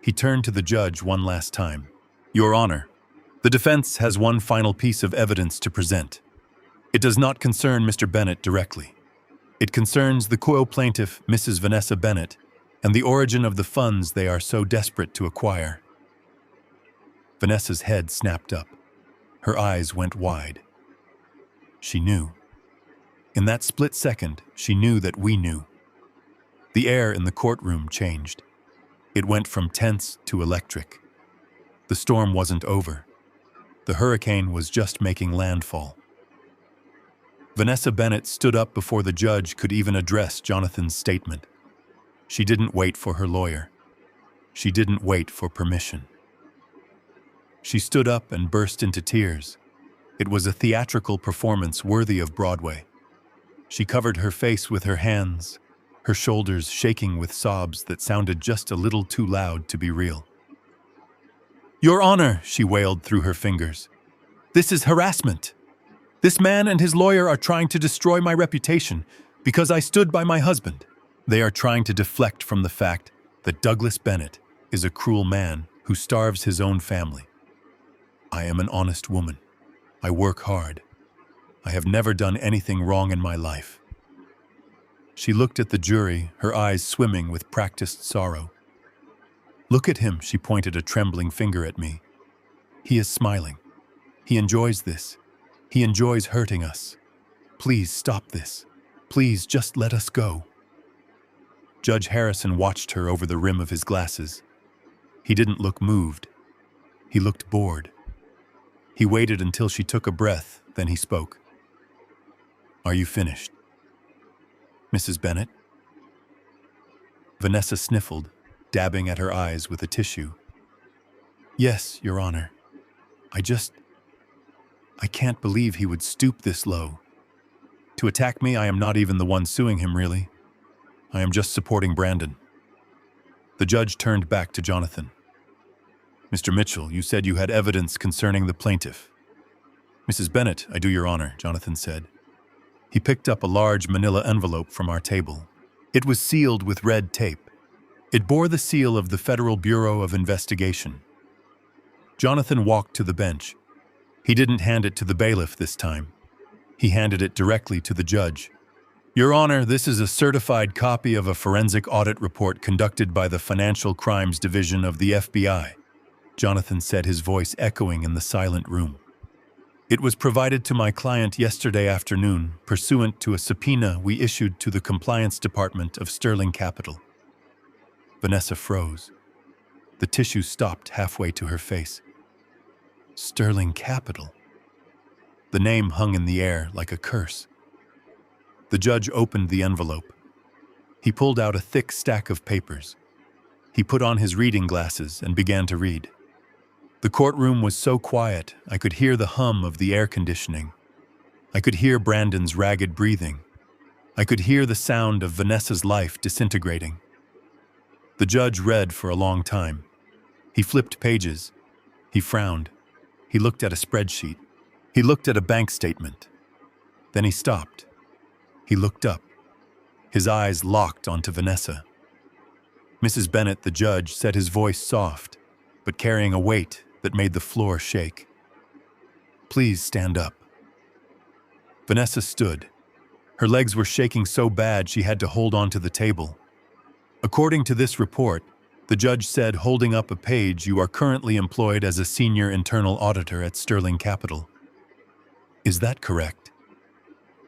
He turned to the judge one last time. "Your Honor, the defense has one final piece of evidence to present. It does not concern Mr. Bennett directly. It concerns the co-plaintiff, Mrs. Vanessa Bennett, and the origin of the funds they are so desperate to acquire." Vanessa's head snapped up. Her eyes went wide. She knew. In that split second, she knew that we knew. The air in the courtroom changed. It went from tense to electric. The storm wasn't over. The hurricane was just making landfall. Vanessa Bennett stood up before the judge could even address Jonathan's statement. She didn't wait for her lawyer. She didn't wait for permission. She stood up and burst into tears. It was a theatrical performance worthy of Broadway. She covered her face with her hands, her shoulders shaking with sobs that sounded just a little too loud to be real. "Your Honor," she wailed through her fingers, "this is harassment. This man and his lawyer are trying to destroy my reputation because I stood by my husband. They are trying to deflect from the fact that Douglas Bennett is a cruel man who starves his own family. I am an honest woman. I work hard. I have never done anything wrong in my life." She looked at the jury, her eyes swimming with practiced sorrow. "Look at him," she pointed a trembling finger at me. "He is smiling. He enjoys this. He enjoys hurting us. Please stop this. Please just let us go." Judge Harrison watched her over the rim of his glasses. He didn't look moved. He looked bored. He waited until she took a breath, then he spoke. "Are you finished, Mrs. Bennett?" Vanessa sniffled, dabbing at her eyes with a tissue. "Yes, Your Honor. I can't believe he would stoop this low. To attack me, I am not even the one suing him, really. I am just supporting Brandon." The judge turned back to Jonathan. "Mr. Mitchell, you said you had evidence concerning the plaintiff." "Mrs. Bennett, I do, Your Honor," Jonathan said. He picked up a large manila envelope from our table. It was sealed with red tape. It bore the seal of the Federal Bureau of Investigation. Jonathan walked to the bench. He didn't hand it to the bailiff this time. He handed it directly to the judge. "Your Honor, this is a certified copy of a forensic audit report conducted by the Financial Crimes Division of the FBI," Jonathan said, his voice echoing in the silent room. "It was provided to my client yesterday afternoon, pursuant to a subpoena we issued to the Compliance Department of Sterling Capital." Vanessa froze. The tissue stopped halfway to her face. Sterling Capital. The name hung in the air like a curse. The judge opened the envelope. He pulled out a thick stack of papers. He put on his reading glasses and began to read. The courtroom was so quiet, I could hear the hum of the air conditioning. I could hear Brandon's ragged breathing. I could hear the sound of Vanessa's life disintegrating. The judge read for a long time. He flipped pages. He frowned. He looked at a spreadsheet. He looked at a bank statement. Then he stopped. He looked up. His eyes locked onto Vanessa. Mrs. Bennett, the judge, said, his voice soft, but carrying a weight that made the floor shake. "Please stand up." Vanessa stood. Her legs were shaking so bad she had to hold onto the table. According to this report, the judge said, holding up a page, "You are currently employed as a senior internal auditor at Sterling Capital." "Is that correct?"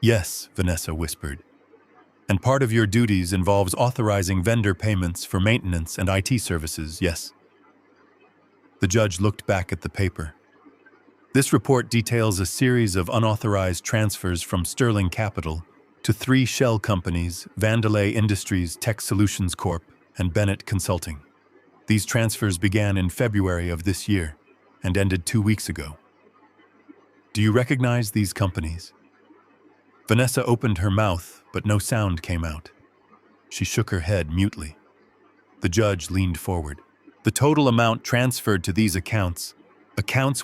"Yes," Vanessa whispered. "And part of your duties involves authorizing vendor payments for maintenance and IT services, yes?" The judge looked back at the paper. This report details a series of unauthorized transfers from Sterling Capital to 3 shell companies, Vandelay Industries Tech Solutions Corp. And Bennett Consulting. These transfers began in February of this year and ended 2 weeks ago. "Do you recognize these companies?" Vanessa opened her mouth, but no sound came out. She shook her head mutely. The judge leaned forward. "The total amount transferred to these accounts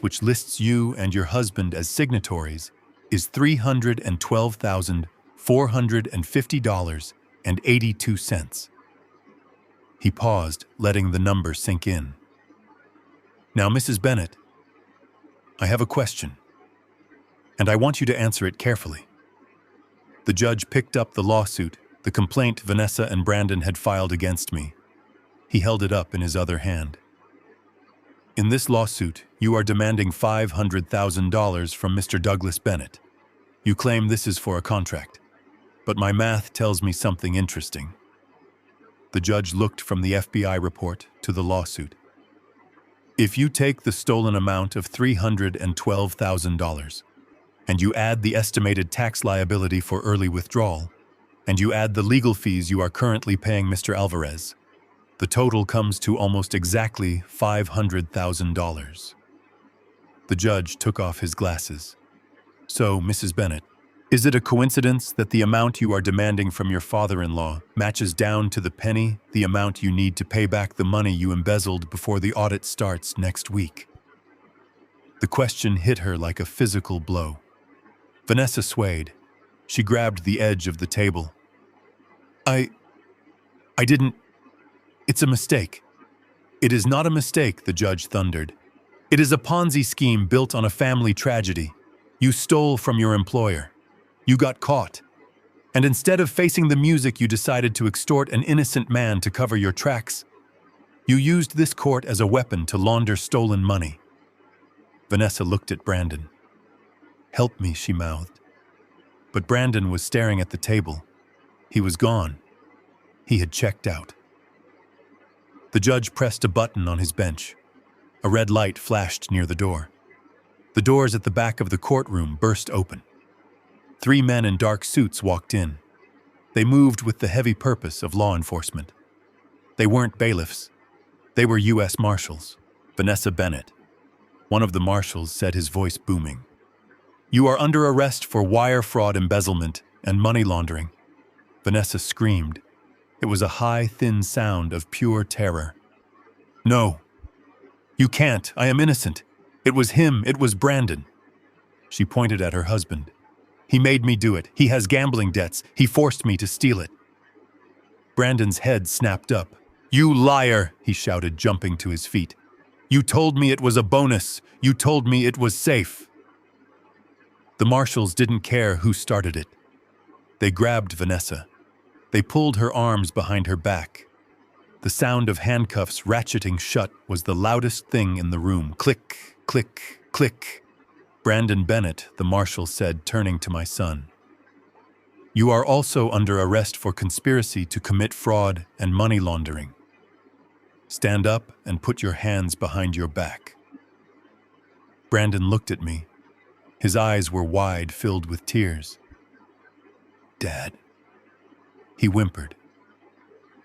which lists you and your husband as signatories, is $312,450.82. He paused, letting the number sink in. "Now, Mrs. Bennett, I have a question, and I want you to answer it carefully." The judge picked up the lawsuit, the complaint Vanessa and Brandon had filed against me. He held it up in his other hand. "In this lawsuit, you are demanding $500,000 from Mr. Douglas Bennett. You claim this is for a contract. But my math tells me something interesting." The judge looked from the FBI report to the lawsuit. "If you take the stolen amount of $312,000, and you add the estimated tax liability for early withdrawal, and you add the legal fees you are currently paying Mr. Alvarez, the total comes to almost exactly $500,000. The judge took off his glasses. "So, Mrs. Bennett, is it a coincidence that the amount you are demanding from your father-in-law matches down to the penny the amount you need to pay back the money you embezzled before the audit starts next week?" The question hit her like a physical blow. Vanessa swayed. She grabbed the edge of the table. I didn't... It's a mistake." "It is not a mistake," the judge thundered. "It is a Ponzi scheme built on a family tragedy. You stole from your employer. You got caught. And instead of facing the music, you decided to extort an innocent man to cover your tracks. You used this court as a weapon to launder stolen money." Vanessa looked at Brandon. "Help me," she mouthed. But Brandon was staring at the table. He was gone. He had checked out. The judge pressed a button on his bench. A red light flashed near the door. The doors at the back of the courtroom burst open. 3 men in dark suits walked in. They moved with the heavy purpose of law enforcement. They weren't bailiffs. They were U.S. Marshals. Vanessa Bennett. One of the marshals said, his voice booming, "You are under arrest for wire fraud, embezzlement, and money laundering." Vanessa screamed. It was a high, thin sound of pure terror. "No. You can't. I am innocent. It was him. It was Brandon." She pointed at her husband. "He made me do it. He has gambling debts. He forced me to steal it." Brandon's head snapped up. "You liar!" he shouted, jumping to his feet. "You told me it was a bonus. You told me it was safe." The marshals didn't care who started it. They grabbed Vanessa. They pulled her arms behind her back. The sound of handcuffs ratcheting shut was the loudest thing in the room. Click, click, click. "Brandon Bennett," the marshal said, turning to my son. "You are also under arrest for conspiracy to commit fraud and money laundering. Stand up and put your hands behind your back." Brandon looked at me. His eyes were wide, filled with tears. "Dad," he whimpered.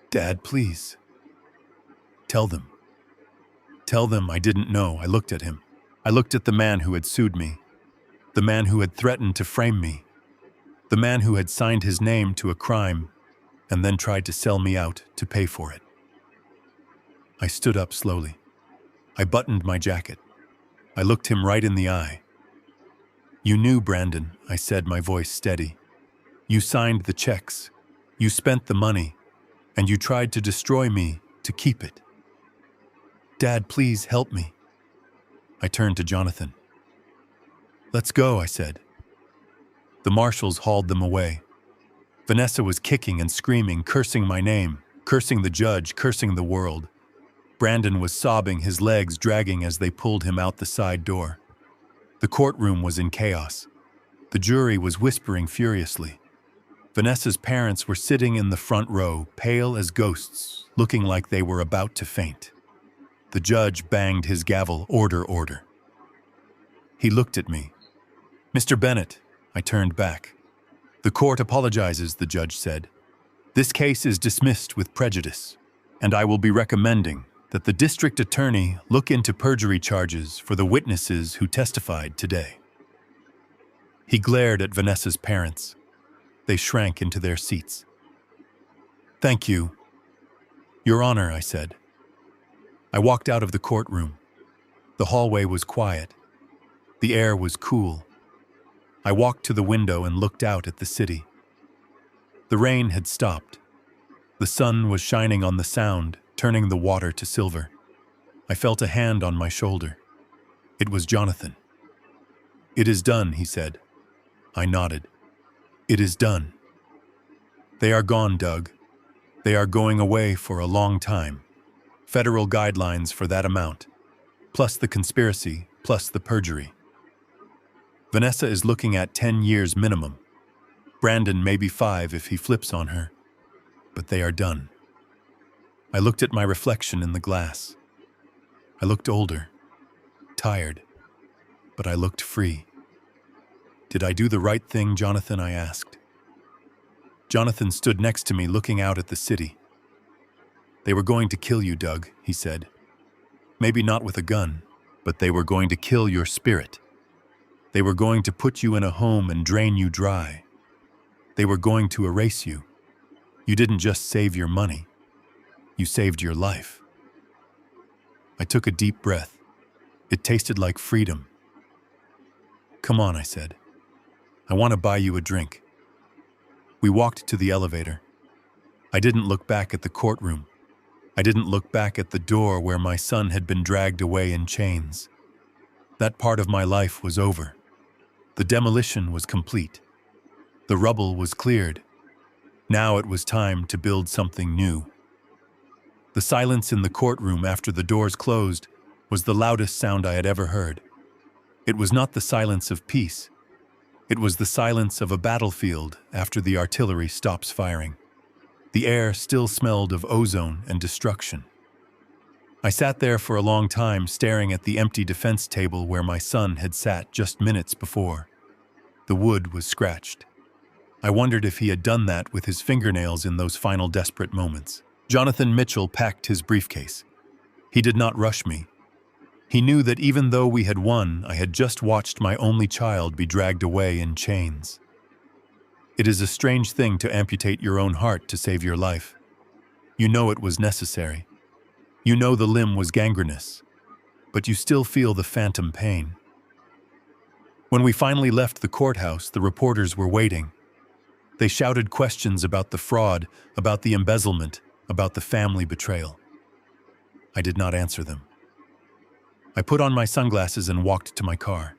"Dad, please. Tell them. Tell them I didn't know." I looked at him. I looked at the man who had sued me, the man who had threatened to frame me, the man who had signed his name to a crime and then tried to sell me out to pay for it. I stood up slowly. I buttoned my jacket. I looked him right in the eye. "You knew, Brandon," I said, my voice steady. "You signed the checks. You spent the money. And you tried to destroy me to keep it. Dad, please help me." I turned to Jonathan. "Let's go," I said. The marshals hauled them away. Vanessa was kicking and screaming, cursing my name, cursing the judge, cursing the world. Brandon was sobbing, his legs dragging as they pulled him out the side door. The courtroom was in chaos. The jury was whispering furiously. Vanessa's parents were sitting in the front row, pale as ghosts, looking like they were about to faint. The judge banged his gavel, "Order, order." He looked at me. "Mr. Bennett," I turned back. "The court apologizes," the judge said. "This case is dismissed with prejudice, and I will be recommending that the district attorney look into perjury charges for the witnesses who testified today." He glared at Vanessa's parents. They shrank into their seats. "Thank you, Your Honor," I said. I walked out of the courtroom. The hallway was quiet. The air was cool. I walked to the window and looked out at the city. The rain had stopped. The sun was shining on the Sound, turning the water to silver. I felt a hand on my shoulder. It was Jonathan. "It is done," he said. I nodded. "It is done. They are gone, Doug. They are going away for a long time. Federal guidelines for that amount, plus the conspiracy, plus the perjury. Vanessa is looking at 10 years minimum. Brandon maybe 5 if he flips on her. But they are done." I looked at my reflection in the glass. I looked older, tired, but I looked free. "Did I do the right thing, Jonathan?" I asked. Jonathan stood next to me, looking out at the city. "They were going to kill you, Doug," he said. "Maybe not with a gun, but they were going to kill your spirit. They were going to put you in a home and drain you dry. They were going to erase you. You didn't just save your money. You saved your life." I took a deep breath. It tasted like freedom. "Come on," I said. "I want to buy you a drink." We walked to the elevator. I didn't look back at the courtroom. I didn't look back at the door where my son had been dragged away in chains. That part of my life was over. The demolition was complete. The rubble was cleared. Now it was time to build something new. The silence in the courtroom after the doors closed was the loudest sound I had ever heard. It was not the silence of peace. It was the silence of a battlefield after the artillery stops firing. The air still smelled of ozone and destruction. I sat there for a long time, staring at the empty defense table where my son had sat just minutes before. The wood was scratched. I wondered if he had done that with his fingernails in those final desperate moments. Jonathan Mitchell packed his briefcase. He did not rush me. He knew that even though we had won, I had just watched my only child be dragged away in chains. It is a strange thing to amputate your own heart to save your life. You know it was necessary. You know the limb was gangrenous, but you still feel the phantom pain. When we finally left the courthouse, the reporters were waiting. They shouted questions about the fraud, about the embezzlement, about the family betrayal. I did not answer them. I put on my sunglasses and walked to my car.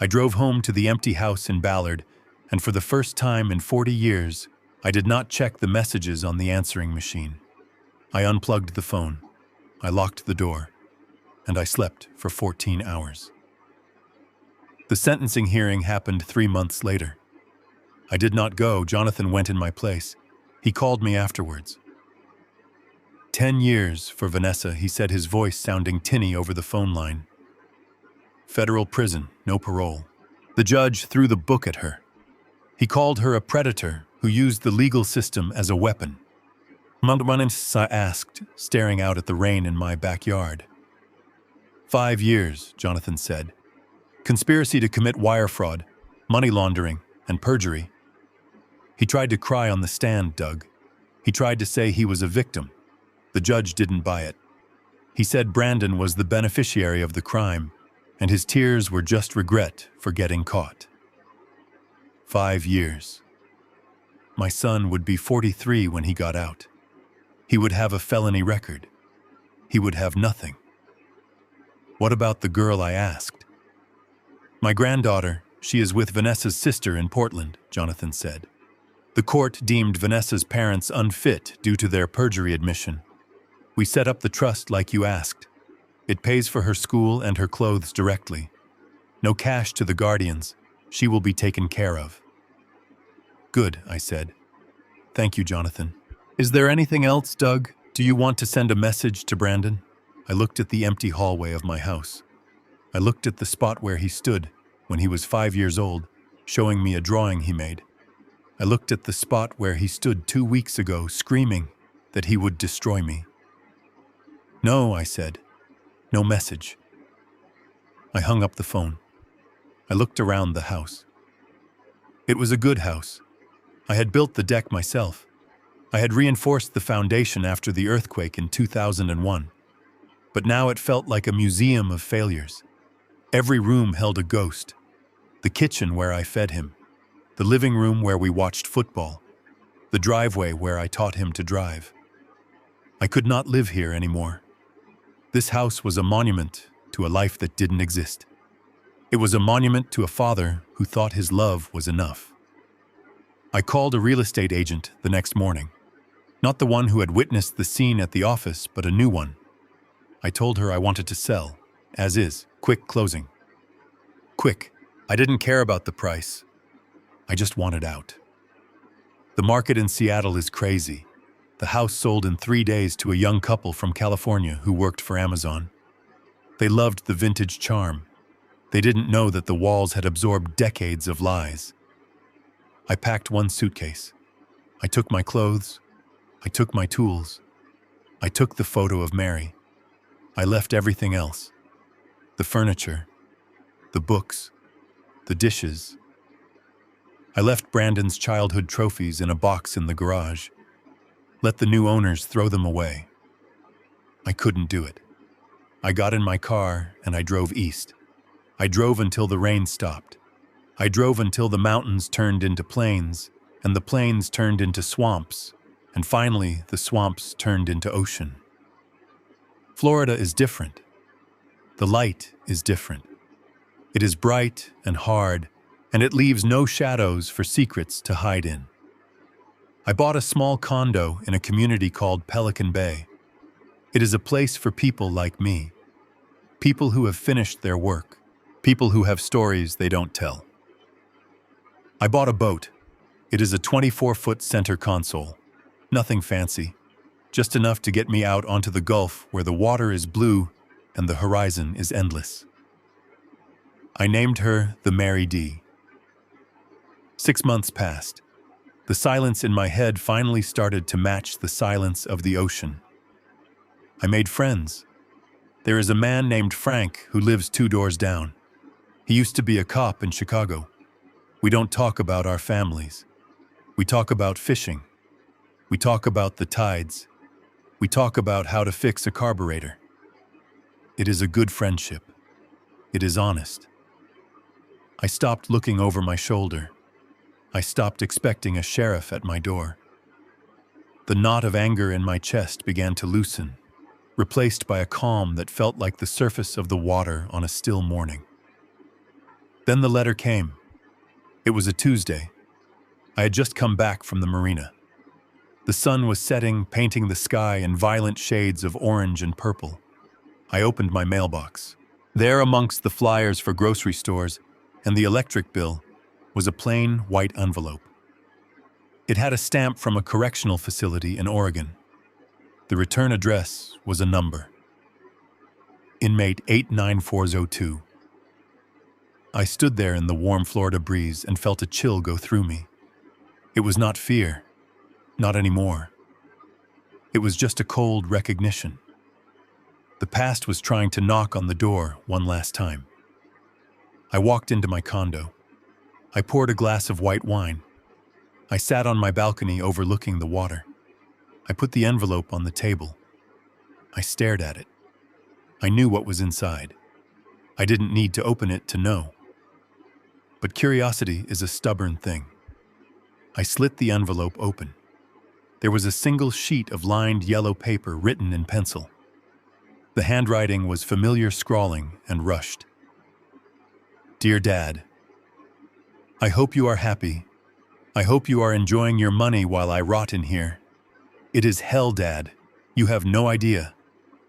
I drove home to the empty house in Ballard, and for the first time in 40 years, I did not check the messages on the answering machine. I unplugged the phone, I locked the door, and I slept for 14 hours. The sentencing hearing happened 3 months later. I did not go. Jonathan went in my place. He called me afterwards. 10 years for Vanessa, he said, his voice sounding tinny over the phone line. Federal prison, no parole. The judge threw the book at her. He called her a predator who used the legal system as a weapon. I asked, staring out at the rain in my backyard. 5 years, Jonathan said. Conspiracy to commit wire fraud, money laundering, and perjury. He tried to cry on the stand, Doug. He tried to say he was a victim. The judge didn't buy it. He said Brandon was the beneficiary of the crime, and his tears were just regret for getting caught. 5 years. My son would be 43 when he got out. He would have a felony record. He would have nothing. What about the girl, I asked? My granddaughter, she is with Vanessa's sister in Portland, Jonathan said. The court deemed Vanessa's parents unfit due to their perjury admission. We set up the trust like you asked. It pays for her school and her clothes directly. No cash to the guardians. She will be taken care of. Good, I said. Thank you, Jonathan. Is there anything else, Doug? Do you want to send a message to Brandon? I looked at the empty hallway of my house. I looked at the spot where he stood when he was 5 years old, showing me a drawing he made. I looked at the spot where he stood 2 weeks ago, screaming that he would destroy me. No, I said. No message. I hung up the phone. I looked around the house. It was a good house. I had built the deck myself. I had reinforced the foundation after the earthquake in 2001. But now it felt like a museum of failures. Every room held a ghost. The kitchen where I fed him. The living room where we watched football. The driveway where I taught him to drive. I could not live here anymore. This house was a monument to a life that didn't exist. It was a monument to a father who thought his love was enough. I called a real estate agent the next morning. Not the one who had witnessed the scene at the office, but a new one. I told her I wanted to sell, as is, quick closing. Quick. I didn't care about the price. I just wanted out. The market in Seattle is crazy. The house sold in 3 days to a young couple from California who worked for Amazon. They loved the vintage charm. They didn't know that the walls had absorbed decades of lies. I packed one suitcase. I took my clothes. I took my tools. I took the photo of Mary. I left everything else. The furniture, the books, the dishes. I left Brandon's childhood trophies in a box in the garage. Let the new owners throw them away. I couldn't do it. I got in my car and I drove east. I drove until the rain stopped. I drove until the mountains turned into plains, and the plains turned into swamps, and finally the swamps turned into ocean. Florida is different. The light is different. It is bright and hard, and it leaves no shadows for secrets to hide in. I bought a small condo in a community called Pelican Bay. It is a place for people like me. People who have finished their work. People who have stories they don't tell. I bought a boat. It is a 24-foot center console. Nothing fancy. Just enough to get me out onto the Gulf where the water is blue and the horizon is endless. I named her the Mary D. 6 months passed. The silence in my head finally started to match the silence of the ocean. I made friends. There is a man named Frank who lives 2 doors down. He used to be a cop in Chicago. We don't talk about our families. We talk about fishing. We talk about the tides. We talk about how to fix a carburetor. It is a good friendship. It is honest. I stopped looking over my shoulder. I stopped expecting a sheriff at my door. The knot of anger in my chest began to loosen, replaced by a calm that felt like the surface of the water on a still morning. Then the letter came. It was a Tuesday. I had just come back from the marina. The sun was setting, painting the sky in violent shades of orange and purple. I opened my mailbox. There, amongst the flyers for grocery stores and the electric bill, was a plain white envelope. It had a stamp from a correctional facility in Oregon. The return address was a number. Inmate 89402. I stood there in the warm Florida breeze and felt a chill go through me. It was not fear, not anymore. It was just a cold recognition. The past was trying to knock on the door one last time. I walked into my condo. I poured a glass of white wine. I sat on my balcony overlooking the water. I put the envelope on the table. I stared at it. I knew what was inside. I didn't need to open it to know. But curiosity is a stubborn thing. I slit the envelope open. There was a single sheet of lined yellow paper written in pencil. The handwriting was familiar scrawling and rushed. Dear Dad, I hope you are happy. I hope you are enjoying your money while I rot in here. It is hell, Dad. You have no idea.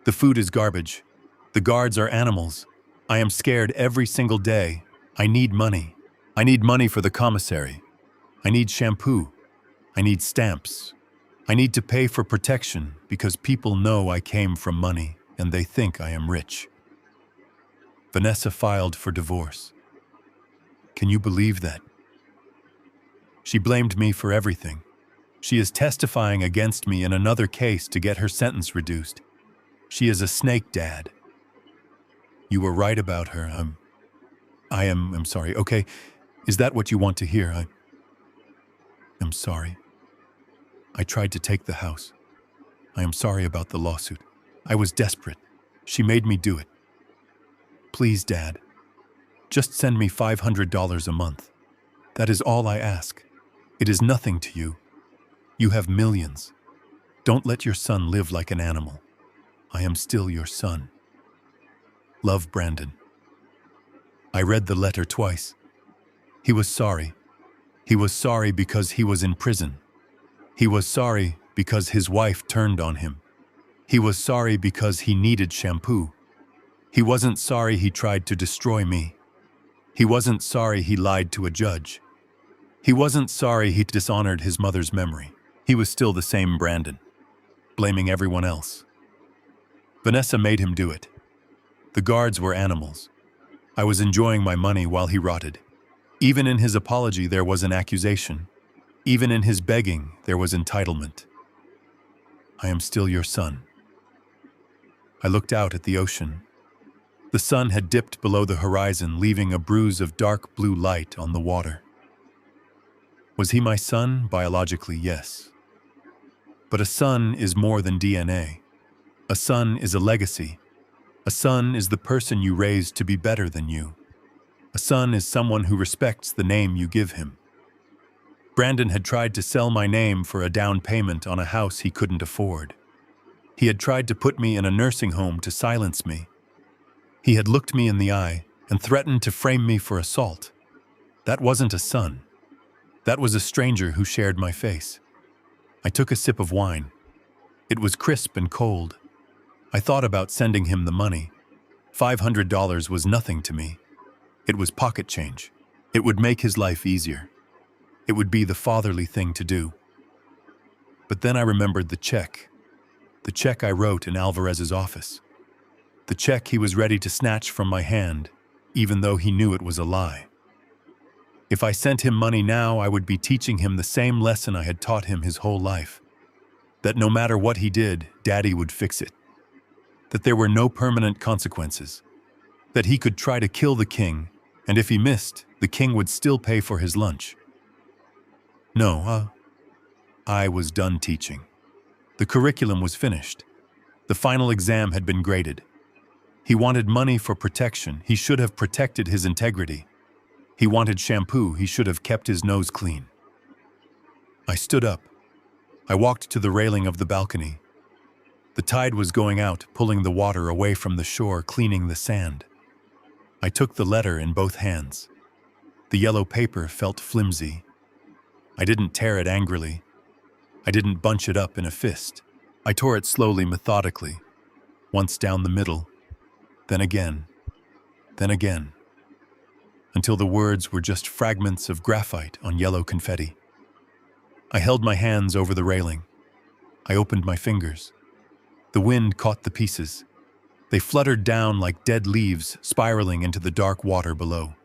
The food is garbage. The guards are animals. I am scared every single day. I need money. I need money for the commissary. I need shampoo. I need stamps. I need to pay for protection because people know I came from money and they think I am rich. Vanessa filed for divorce. Can you believe that? She blamed me for everything. She is testifying against me in another case to get her sentence reduced. She is a snake, Dad. You were right about her. I'm sorry. Okay, is that what you want to hear? I'm sorry. I tried to take the house. I am sorry about the lawsuit. I was desperate. She made me do it. Please, Dad, just send me $500 a month. That is all I ask. It is nothing to you. You have millions. Don't let your son live like an animal. I am still your son. Love, Brandon. I read the letter twice. He was sorry. He was sorry because he was in prison. He was sorry because his wife turned on him. He was sorry because he needed shampoo. He wasn't sorry he tried to destroy me. He wasn't sorry he lied to a judge. He wasn't sorry he dishonored his mother's memory. He was still the same Brandon, blaming everyone else. Vanessa made him do it. The guards were animals. I was enjoying my money while he rotted. Even in his apology, there was an accusation. Even in his begging, there was entitlement. I am still your son. I looked out at the ocean. The sun had dipped below the horizon, leaving a bruise of dark blue light on the water. Was he my son? Biologically, yes. But a son is more than DNA. A son is a legacy. A son is the person you raise to be better than you. A son is someone who respects the name you give him. Brandon had tried to sell my name for a down payment on a house he couldn't afford. He had tried to put me in a nursing home to silence me. He had looked me in the eye and threatened to frame me for assault. That wasn't a son. That was a stranger who shared my face. I took a sip of wine. It was crisp and cold. I thought about sending him the money. $500 was nothing to me. It was pocket change. It would make his life easier. It would be the fatherly thing to do. But then I remembered the check I wrote in Alvarez's office. The check he was ready to snatch from my hand, even though he knew it was a lie. If I sent him money now, I would be teaching him the same lesson I had taught him his whole life. That no matter what he did, Daddy would fix it. That there were no permanent consequences. That he could try to kill the king, and if he missed, the king would still pay for his lunch. No, I was done teaching. The curriculum was finished. The final exam had been graded. He wanted money for protection. He should have protected his integrity. He wanted shampoo. He should have kept his nose clean. I stood up. I walked to the railing of the balcony. The tide was going out, pulling the water away from the shore, cleaning the sand. I took the letter in both hands. The yellow paper felt flimsy. I didn't tear it angrily. I didn't bunch it up in a fist. I tore it slowly, methodically, once down the middle, then again, until the words were just fragments of graphite on yellow confetti. I held my hands over the railing. I opened my fingers. The wind caught the pieces. They fluttered down like dead leaves, spiraling into the dark water below.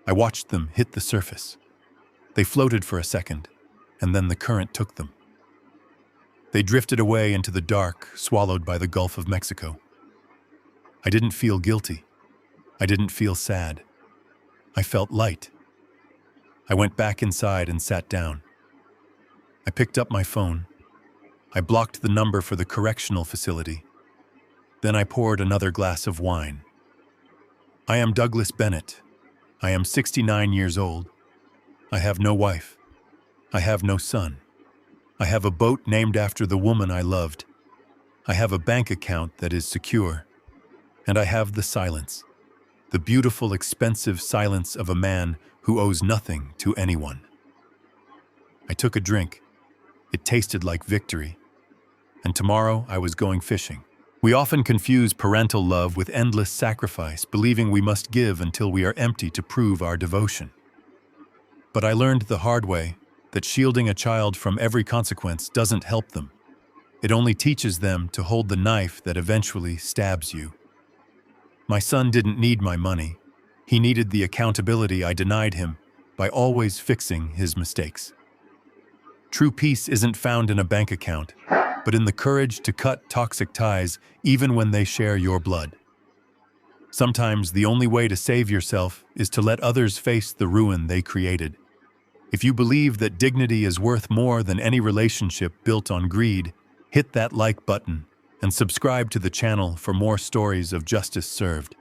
I watched them hit the surface. They floated for a second, and then the current took them. They drifted away into the dark, swallowed by the Gulf of Mexico. I didn't feel guilty. I didn't feel sad. I felt light. I went back inside and sat down. I picked up my phone. I blocked the number for the correctional facility. Then I poured another glass of wine. I am Douglas Bennett. I am 69 years old. I have no wife. I have no son. I have a boat named after the woman I loved. I have a bank account that is secure. And I have the silence. The beautiful, expensive silence of a man who owes nothing to anyone. I took a drink. It tasted like victory. And tomorrow I was going fishing. We often confuse parental love with endless sacrifice, believing we must give until we are empty to prove our devotion. But I learned the hard way that shielding a child from every consequence doesn't help them. It only teaches them to hold the knife that eventually stabs you. My son didn't need my money. He needed the accountability I denied him by always fixing his mistakes. True peace isn't found in a bank account, but in the courage to cut toxic ties even when they share your blood. Sometimes the only way to save yourself is to let others face the ruin they created. If you believe that dignity is worth more than any relationship built on greed, hit that like button and subscribe to the channel for more stories of justice served.